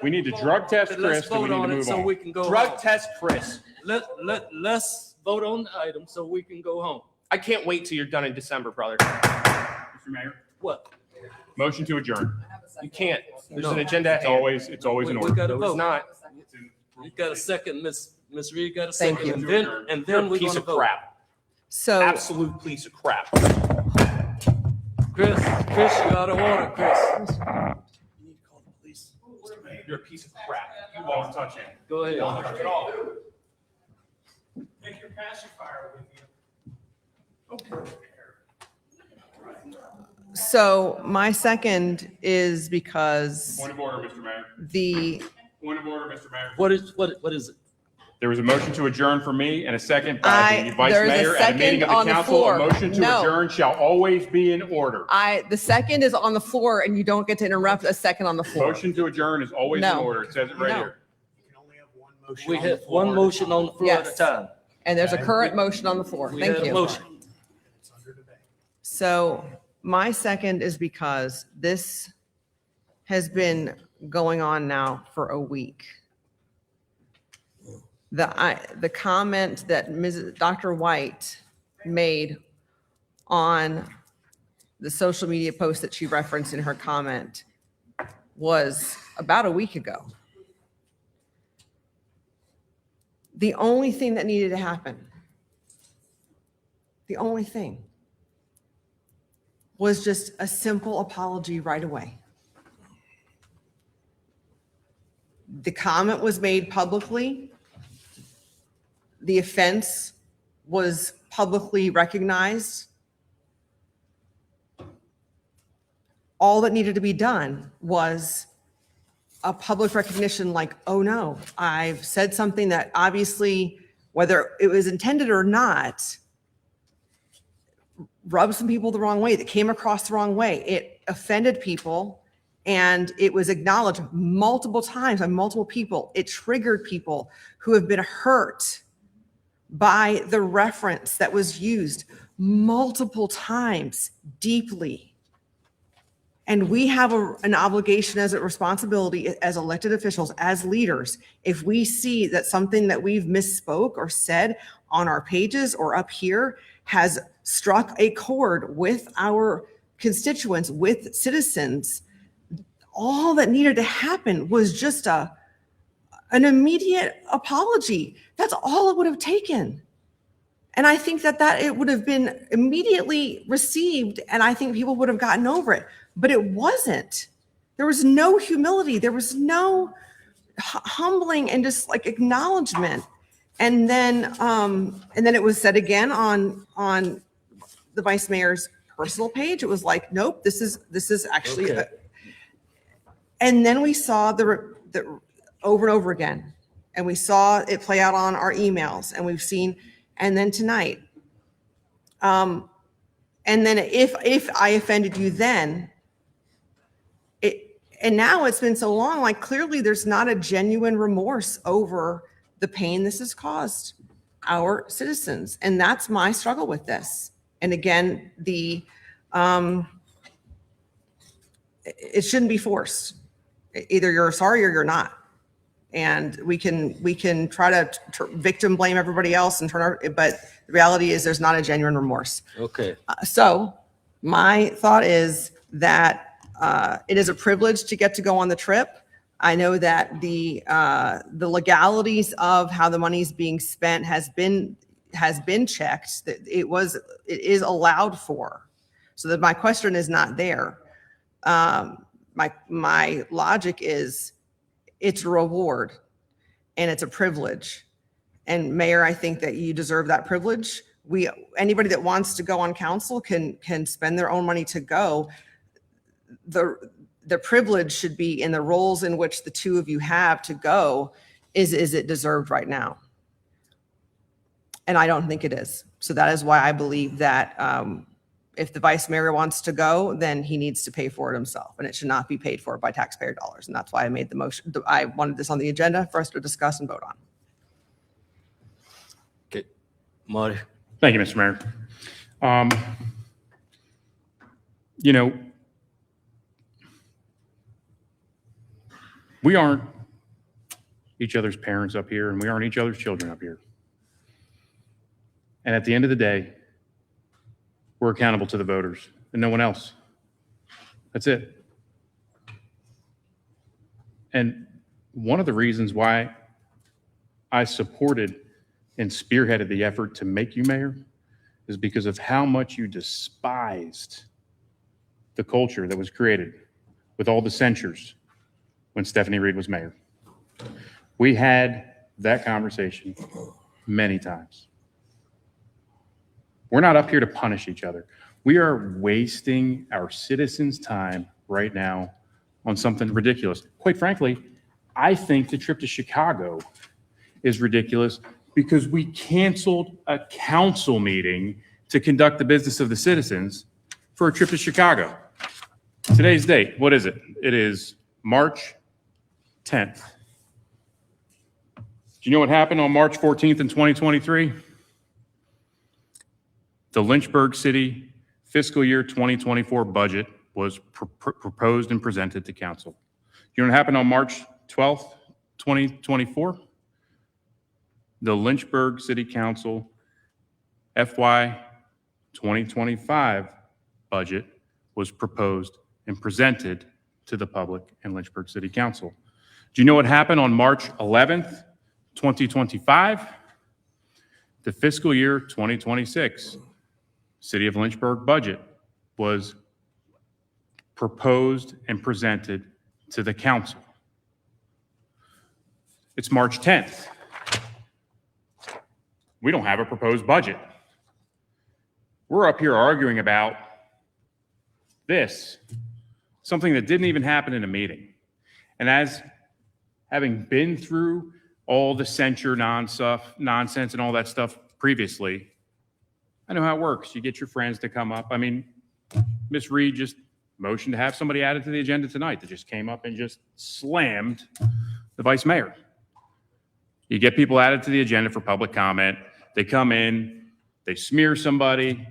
We need to drug test Chris,
Let's
and we
vote
need to
on it
move
so
on.
we can go
Drug
home.
test Chris.
Let's vote on the item so we can go home.
I can't wait till you're done in December, brother.
Mr. Mayor.
What?
Motion to adjourn.
You can't. There's
No.
an agenda at
It's
hand.
always in
We
order.
got to
No, it's
vote.
not.
You got a second, Miss Reed got a
Thank
second,
you.
and
You're
then
a
we're
piece
gonna
of
vote.
crap.
So
Absolute piece of crap.
Chris, you out of order, Chris.
You need to call the police. Mr. Mayor.
You're a piece of crap. You won't touch him.
Go ahead.
Don't touch it all.
Take your pacifier with you.
So my second is because
Point of order, Mr. Mayor.
the,
Point of order, Mr. Mayor.
What is it?
There was a motion to adjourn for me and a second by the vice
there's a
mayor at a meeting of
second on
the
the
council.
floor.
A motion to
No.
adjourn shall always be in order.
the second is on the floor and you don't get to interrupt a second on the floor.
Motion to adjourn is always in
No.
order. It says it right
No.
here.
You can only have one motion
We
on the
have
floor.
one motion on the floor at a
Yes.
time.
And there's a current motion on the floor.
We
Thank
had a
you.
motion.
It's under debate.
So my second is because this has been going on now for a week. The comment that Dr. White made on the social media post that she referenced in her comment was about a week ago. The only thing that needed to happen, the only thing, was just a simple apology right away. The comment was made publicly. The offense was publicly recognized. All that needed to be done was a public recognition like, oh no, I've said something that obviously, whether it was intended or not, rubbed some people the wrong way, that came across the wrong way. It offended people, and it was acknowledged multiple times by multiple people. It triggered people who have been hurt by the reference that was used multiple times deeply. And we have an obligation as a responsibility as elected officials, as leaders, if we see that something that we've misspoke or said on our pages or up here has struck a chord with our constituents, with citizens, all that needed to happen was just an immediate apology. That's all it would have taken. And I think that it would have been immediately received, and I think people would have gotten over it. But it wasn't. There was no humility. There was no humbling and just like acknowledgement. And then it was said again on the vice mayor's personal page. It was like, nope, this is actually.
Okay.
And then we saw the over and over again, and we saw it play out on our emails, and we've seen, and then tonight. And then if I offended you then. And now it's been so long, like clearly there's not a genuine remorse over the pain this has caused our citizens. And that's my struggle with this. And again, it shouldn't be forced. Either you're sorry or you're not. And we can try to victim blame everybody else and but the reality is there's not a genuine remorse.
Okay.
So my thought is that it is a privilege to get to go on the trip. I know that the legalities of how the money is being spent has been checked. That it is allowed for. So that my question is not there. My logic is it's a reward and it's a privilege. And Mayor, I think that you deserve that privilege. Anybody that wants to go on council can spend their own money to go. The privilege should be in the roles in which the two of you have to go. Is it deserved right now? And I don't think it is. So that is why I believe that if the vice mayor wants to go, then he needs to pay for it himself, and it should not be paid for by taxpayer dollars. And that's why I made the motion. I wanted this on the agenda for us to discuss and vote on.
Okay. Marty.
Thank you, Mr. Mayor. We aren't each other's parents up here, and we aren't each other's children up here. And at the end of the day, we're accountable to the voters and no one else. That's it. And one of the reasons why I supported and spearheaded the effort to make you mayor is because of how much you despised the culture that was created with all the censures when Stephanie Reed was mayor. We had that conversation many times. We're not up here to punish each other. We are wasting our citizens' time right now on something ridiculous. Quite frankly, I think the trip to Chicago is ridiculous because we canceled a council meeting to conduct the business of the citizens for a trip to Chicago. Today's date, what is it? It is March 10th. Do you know what happened on March 14th in 2023? The Lynchburg City fiscal year 2024 budget was proposed and presented to council. You know what happened on March 12th, 2024? The Lynchburg City Council FY 2025 budget was proposed and presented to the public and Lynchburg City Council. Do you know what happened on March 11th, 2025? The fiscal year 2026 City of Lynchburg budget was proposed and presented to the council. It's March 10th. We don't have a proposed budget. We're up here arguing about this, something that didn't even happen in a meeting. And as having been through all the censure nonsense and all that stuff previously, I know how it works. You get your friends to come up. I mean, Ms. Reed just motioned to have somebody added to the agenda tonight that just came up and just slammed the vice mayor. You get people added to the agenda for public comment. They come in, they smear somebody,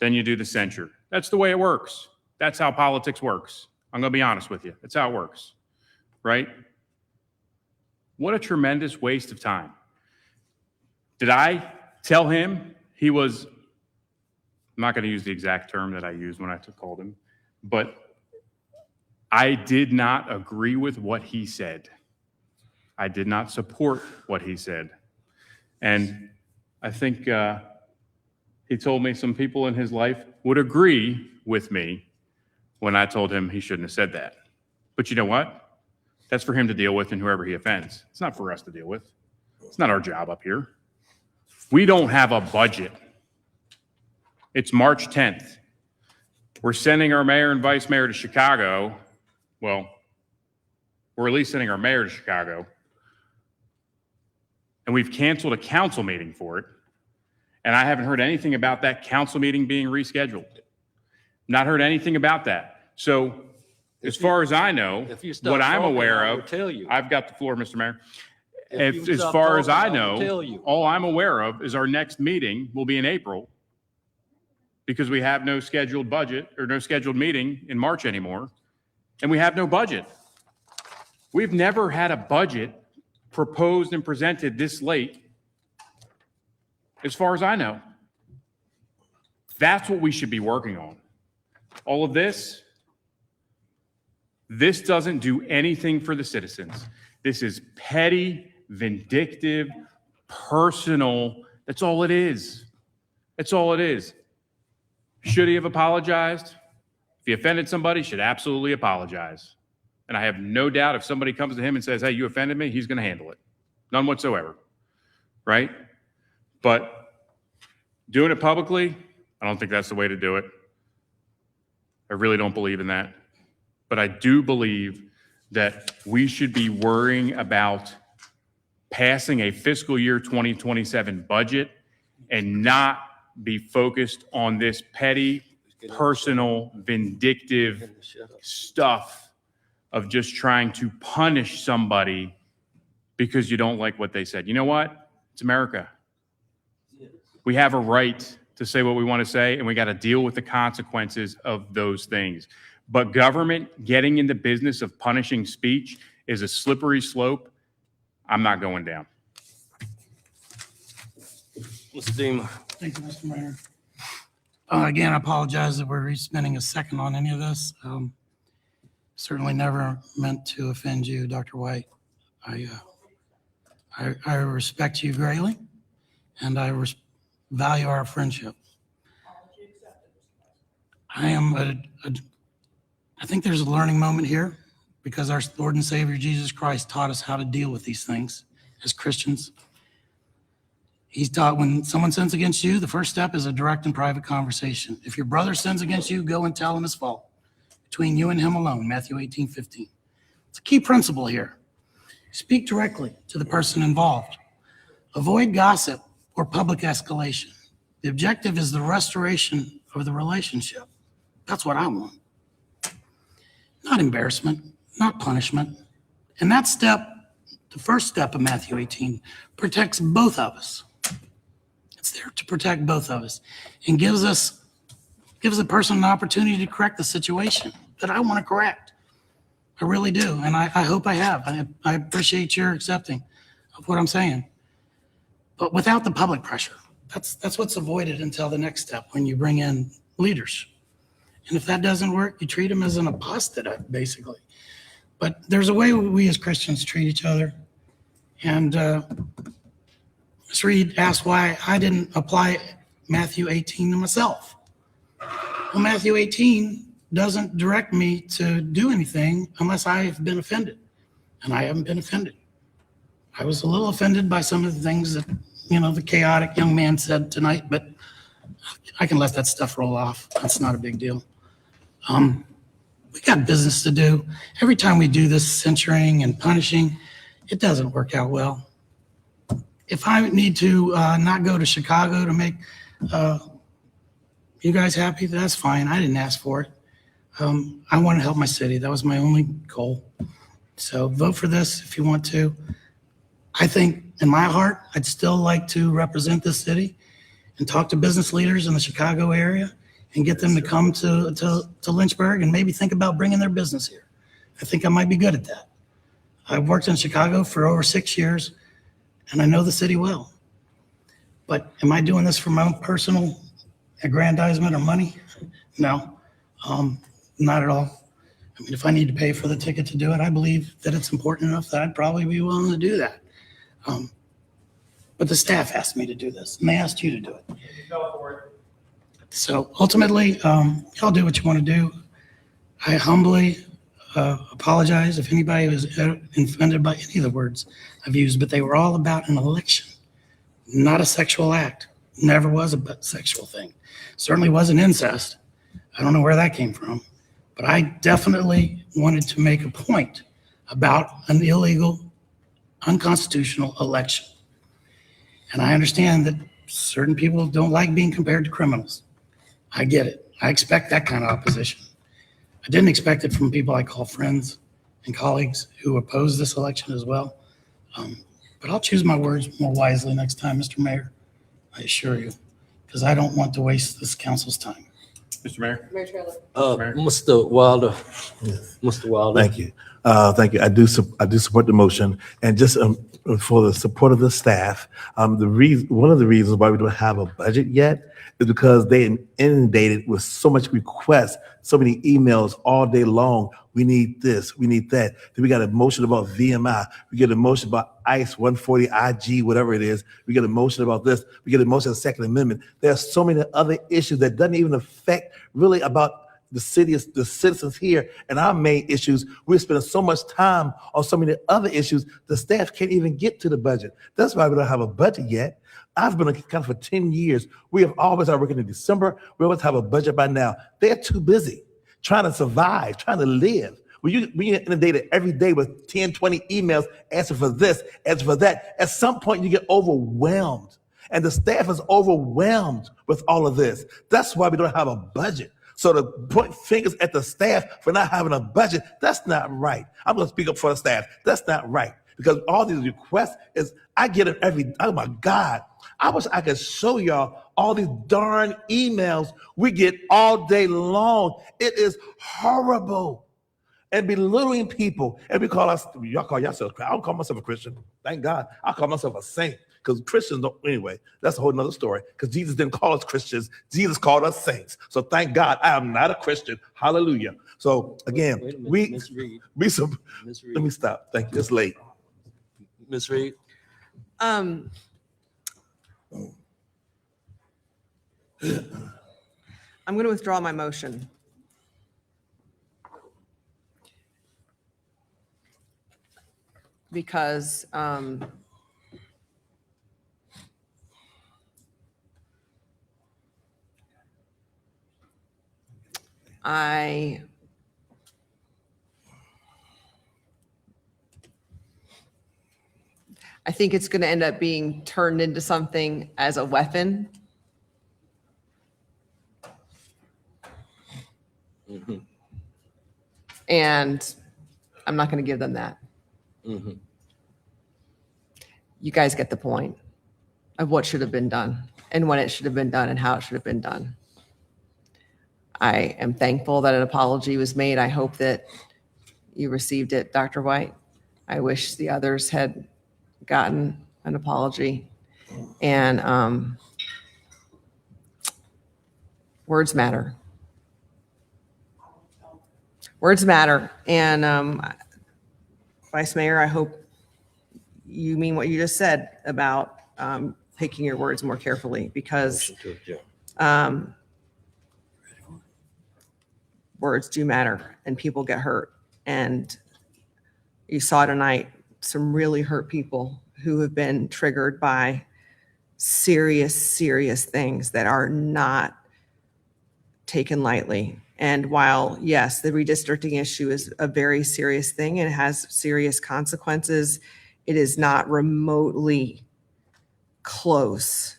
then you do the censure. That's the way it works. That's how politics works. I'm going to be honest with you. That's how it works, right? What a tremendous waste of time. Did I tell him he was, I'm not going to use the exact term that I used when I called him, but I did not agree with what he said. I did not support what he said. And I think he told me some people in his life would agree with me when I told him he shouldn't have said that. But you know what? That's for him to deal with and whoever he offends. It's not for us to deal with. It's not our job up here. We don't have a budget. It's March 10th. We're sending our mayor and vice mayor to Chicago. Well, we're at least sending our mayor to Chicago. And we've canceled a council meeting for it. And I haven't heard anything about that council meeting being rescheduled. Not heard anything about that. So as far as I know, what I'm aware of, I've got the floor, Mr. Mayor. As far as I know, all I'm aware of is our next meeting will be in April because we have no scheduled budget or no scheduled meeting in March anymore. And we have no budget. We've never had a budget proposed and presented this late, as far as I know. That's what we should be working on. All of this doesn't do anything for the citizens. This is petty, vindictive, personal. That's all it is. That's all it is. Should he have apologized? If he offended somebody, he should absolutely apologize. And I have no doubt if somebody comes to him and says, hey, you offended me, he's going to handle it. None whatsoever. Right? But doing it publicly, I don't think that's the way to do it. I really don't believe in that. But I do believe that we should be worrying about passing a fiscal year 2027 budget and not be focused on this petty, personal, vindictive stuff of just trying to punish somebody because you don't like what they said. You know what? It's America. We have a right to say what we want to say, and we got to deal with the consequences of those things. But government getting in the business of punishing speech is a slippery slope I'm not going down.
Mr. Diemer.
Thank you, Mr. Mayor. Again, I apologize that we're spending a second on any of this. Certainly never meant to offend you, Dr. White. I respect you greatly, and I value our friendship. I think there's a learning moment here because our Lord and Savior Jesus Christ taught us how to deal with these things as Christians. He's taught when someone sins against you, the first step is a direct and private conversation. If your brother sins against you, go and tell him his fault between you and him alone, Matthew 18:15. It's a key principle here. Speak directly to the person involved. Avoid gossip or public escalation. The objective is the restoration of the relationship. That's what I want. Not embarrassment, not punishment. And that step, the first step of Matthew 18, protects both of us. It's there to protect both of us and gives the person an opportunity to correct the situation that I want to correct. I really do. And I hope I have. I appreciate your accepting of what I'm saying. But without the public pressure, that's what's avoided until the next step when you bring in leaders. And if that doesn't work, you treat them as an apostate, basically. But there's a way we as Christians treat each other. And Ms. Reed asked why I didn't apply Matthew 18 to myself. Well, Matthew 18 doesn't direct me to do anything unless I've been offended. And I haven't been offended. I was a little offended by some of the things that, the chaotic young man said tonight, but I can let that stuff roll off. That's not a big deal. We got business to do. Every time we do this censuring and punishing, it doesn't work out well. If I need to not go to Chicago to make you guys happy, that's fine. I didn't ask for it. I want to help my city. That was my only goal. So vote for this if you want to. I think in my heart, I'd still like to represent this city and talk to business leaders in the Chicago area and get them to come to Lynchburg and maybe think about bringing their business here. I think I might be good at that. I've worked in Chicago for over 6 years and I know the city well. But am I doing this for my own personal aggrandizement or money? No, not at all. I mean, if I need to pay for the ticket to do it, I believe that it's important enough that I'd probably be willing to do that. But the staff asked me to do this, and they asked you to do it. So ultimately, y'all do what you want to do. I humbly apologize if anybody was offended by any of the words I've used, but they were all about an election, not a sexual act. Never was a sexual thing. Certainly wasn't incest. I don't know where that came from. But I definitely wanted to make a point about an illegal, unconstitutional election. And I understand that certain people don't like being compared to criminals. I get it. I expect that kind of opposition. I didn't expect it from people I call friends and colleagues who oppose this election as well. But I'll choose my words more wisely next time, Mr. Mayor. I assure you, because I don't want to waste this council's time.
Mr. Mayor?
Mayor Taylor.
Mr. Wilder. Mr. Wilder.
Thank you. Thank you. I do support the motion, and just for the support of the staff. One of the reasons why we don't have a budget yet is because they inundated with so much requests, so many emails all day long. We need this, we need that. Then we got a motion about VMI. We get a motion about ICE 140 IG, whatever it is. We get a motion about this. We get a motion of the Second Amendment. There are so many other issues that doesn't even affect really about the city, the citizens here, and our main issues. We're spending so much time on so many other issues, the staff can't even get to the budget. That's why we don't have a budget yet. I've been on council for 10 years. We have always are working in December. We always have a budget by now. They're too busy trying to survive, trying to live. When you get inundated every day with 10, 20 emails asking for this, asking for that, at some point you get overwhelmed. And the staff is overwhelmed with all of this. That's why we don't have a budget. So to point fingers at the staff for not having a budget, that's not right. I'm going to speak up for the staff. That's not right. Because all these requests is, I get it oh my God. I wish I could show y'all all these darn emails we get all day long. It is horrible. And belittling people. And we call us, y'all call yourselves, I don't call myself a Christian. Thank God. I call myself a saint. Because Christians don't, anyway, that's a whole nother story. Because Jesus didn't call us Christians. Jesus called us saints. So thank God I am not a Christian. Hallelujah. So again, let me stop. Thank you. It's late.
Ms. Reed.
I'm going to withdraw my motion. Because I think it's going to end up being turned into something as a weapon.
Mm-hmm.
And I'm not going to give them that.
Mm-hmm.
You guys get the point of what should have been done and when it should have been done and how it should have been done. I am thankful that an apology was made. I hope that you received it, Dr. White. I wish the others had gotten an apology. And words matter. Words matter. And Vice Mayor, I hope you mean what you just said about picking your words more carefully, because words do matter and people get hurt. And you saw tonight some really hurt people who have been triggered by serious, serious things that are not taken lightly. And while, yes, the redistricting issue is a very serious thing and it has serious consequences, it is not remotely close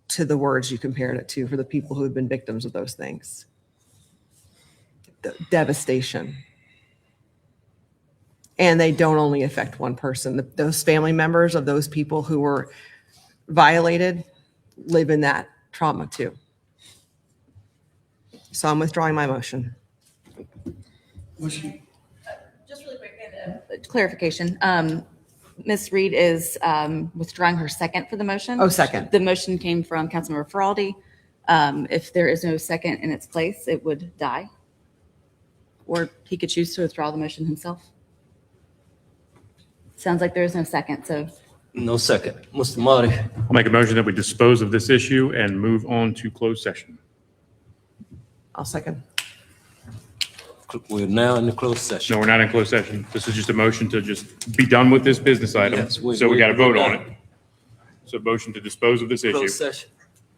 to the words you compared it to for the people who have been victims of those things. The devastation. And they don't only affect one person. Those family members of those people who were violated live in that trauma too. So I'm withdrawing my motion.
Just really quick, clarification. Ms. Reed is withdrawing her second for the motion.
Oh, second.
The motion came from Councilmember Faraldi. If there is no second in its place, it would die. Or he could choose to withdraw the motion himself. Sounds like there is no second, so.
No second. Mr. Marty.
I'll make a motion that we dispose of this issue and move on to closed session.
I'll second.
We're now in the closed session.
No, we're not in closed session. This is just a motion to just be done with this business item.
Yes,
So we got to vote on
done.
it. So motion to dispose of this issue.
Closed session.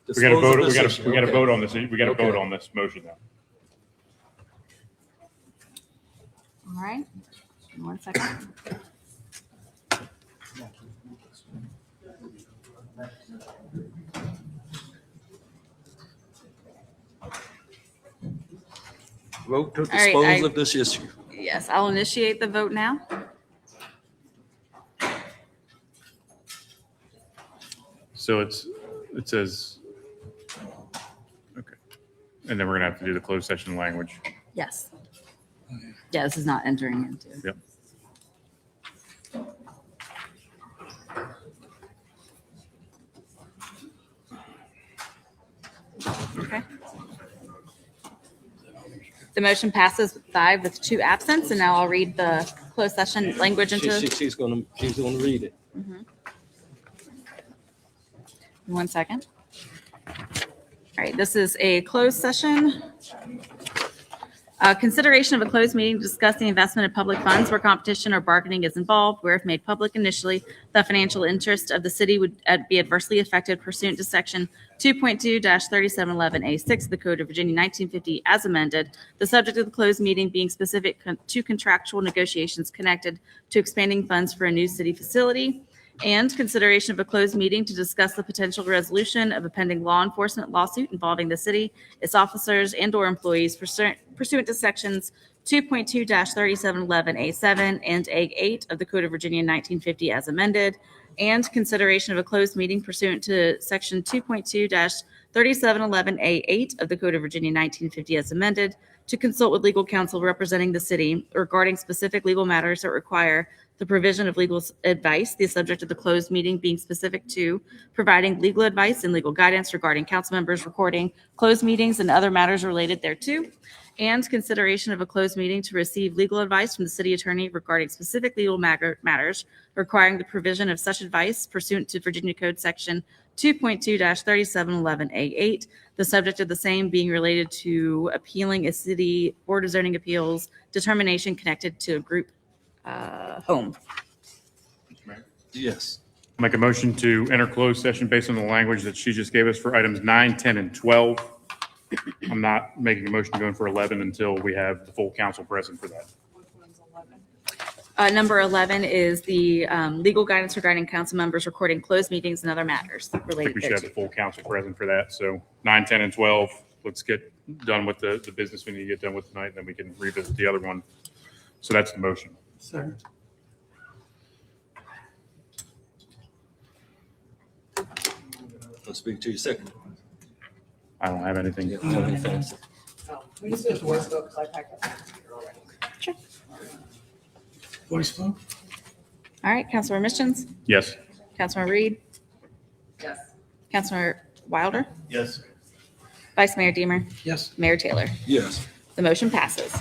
We got to vote,
Dispose of this issue.
we got to
Okay.
vote on this. We got to
Okay.
vote on this motion now.
All right. 1 second.
Vote to
All right,
dispose of this issue.
Yes, I'll initiate the vote now.
So it says, okay. And then we're going to have to do the closed session language.
Yes. Yeah, this is not entering into.
Yep.
Okay. The motion passes with 5 with 2 absent, and now I'll read the closed session language into.
She's gonna read it.
Mhm. 1 second. All right, this is a closed session. Consideration of a closed meeting to discuss the investment of public funds where competition or bargaining is involved, where if made public initially, the financial interest of the city would be adversely affected pursuant to section 2.2-3711A6 of the Code of Virginia 1950 as amended, the subject of the closed meeting being specific to contractual negotiations connected to expanding funds for a new city facility, and consideration of a closed meeting to discuss the potential resolution of a pending law enforcement lawsuit involving the city, its officers, and/or employees pursuant to sections 2.2-3711A7 and A8 of the Code of Virginia 1950 as amended, and consideration of a closed meeting pursuant to section 2.2-3711A8 of the Code of Virginia 1950 as amended to consult with legal counsel representing the city regarding specific legal matters that require the provision of legal advice, the subject of the closed meeting being specific to providing legal advice and legal guidance regarding council members recording closed meetings and other matters related thereto, and consideration of a closed meeting to receive legal advice from the city attorney regarding specific legal matters requiring the provision of such advice pursuant to Virginia Code Section 2.2-3711A8, the subject of the same being related to appealing a city Board of Zoning Appeals determination connected to a group home.
Yes.
Make a motion to enter closed session based on the language that she just gave us for items 9, 10, and 12. I'm not making a motion to go in for 11 until we have the full council present for that.
Number 11 is the legal guidance regarding council members recording closed meetings and other matters
I think
related
we should have the
thereto.
full council present for that. So 9, 10, and 12, let's get done with the business we need to get done with tonight, and then we can revisit the other one. So that's the motion.
Sir.
I'll speak to you second.
I don't have anything.
Yeah, tell me fast.
We just have to voice vote because I packed up.
Voice vote?
All right, Councilor Missions,
Yes.
Councilor Reed,
Yes.
Councilor Wilder,
Yes.
Vice Mayor Diemer,
Yes.
Mayor Taylor.
Yes.
The motion passes.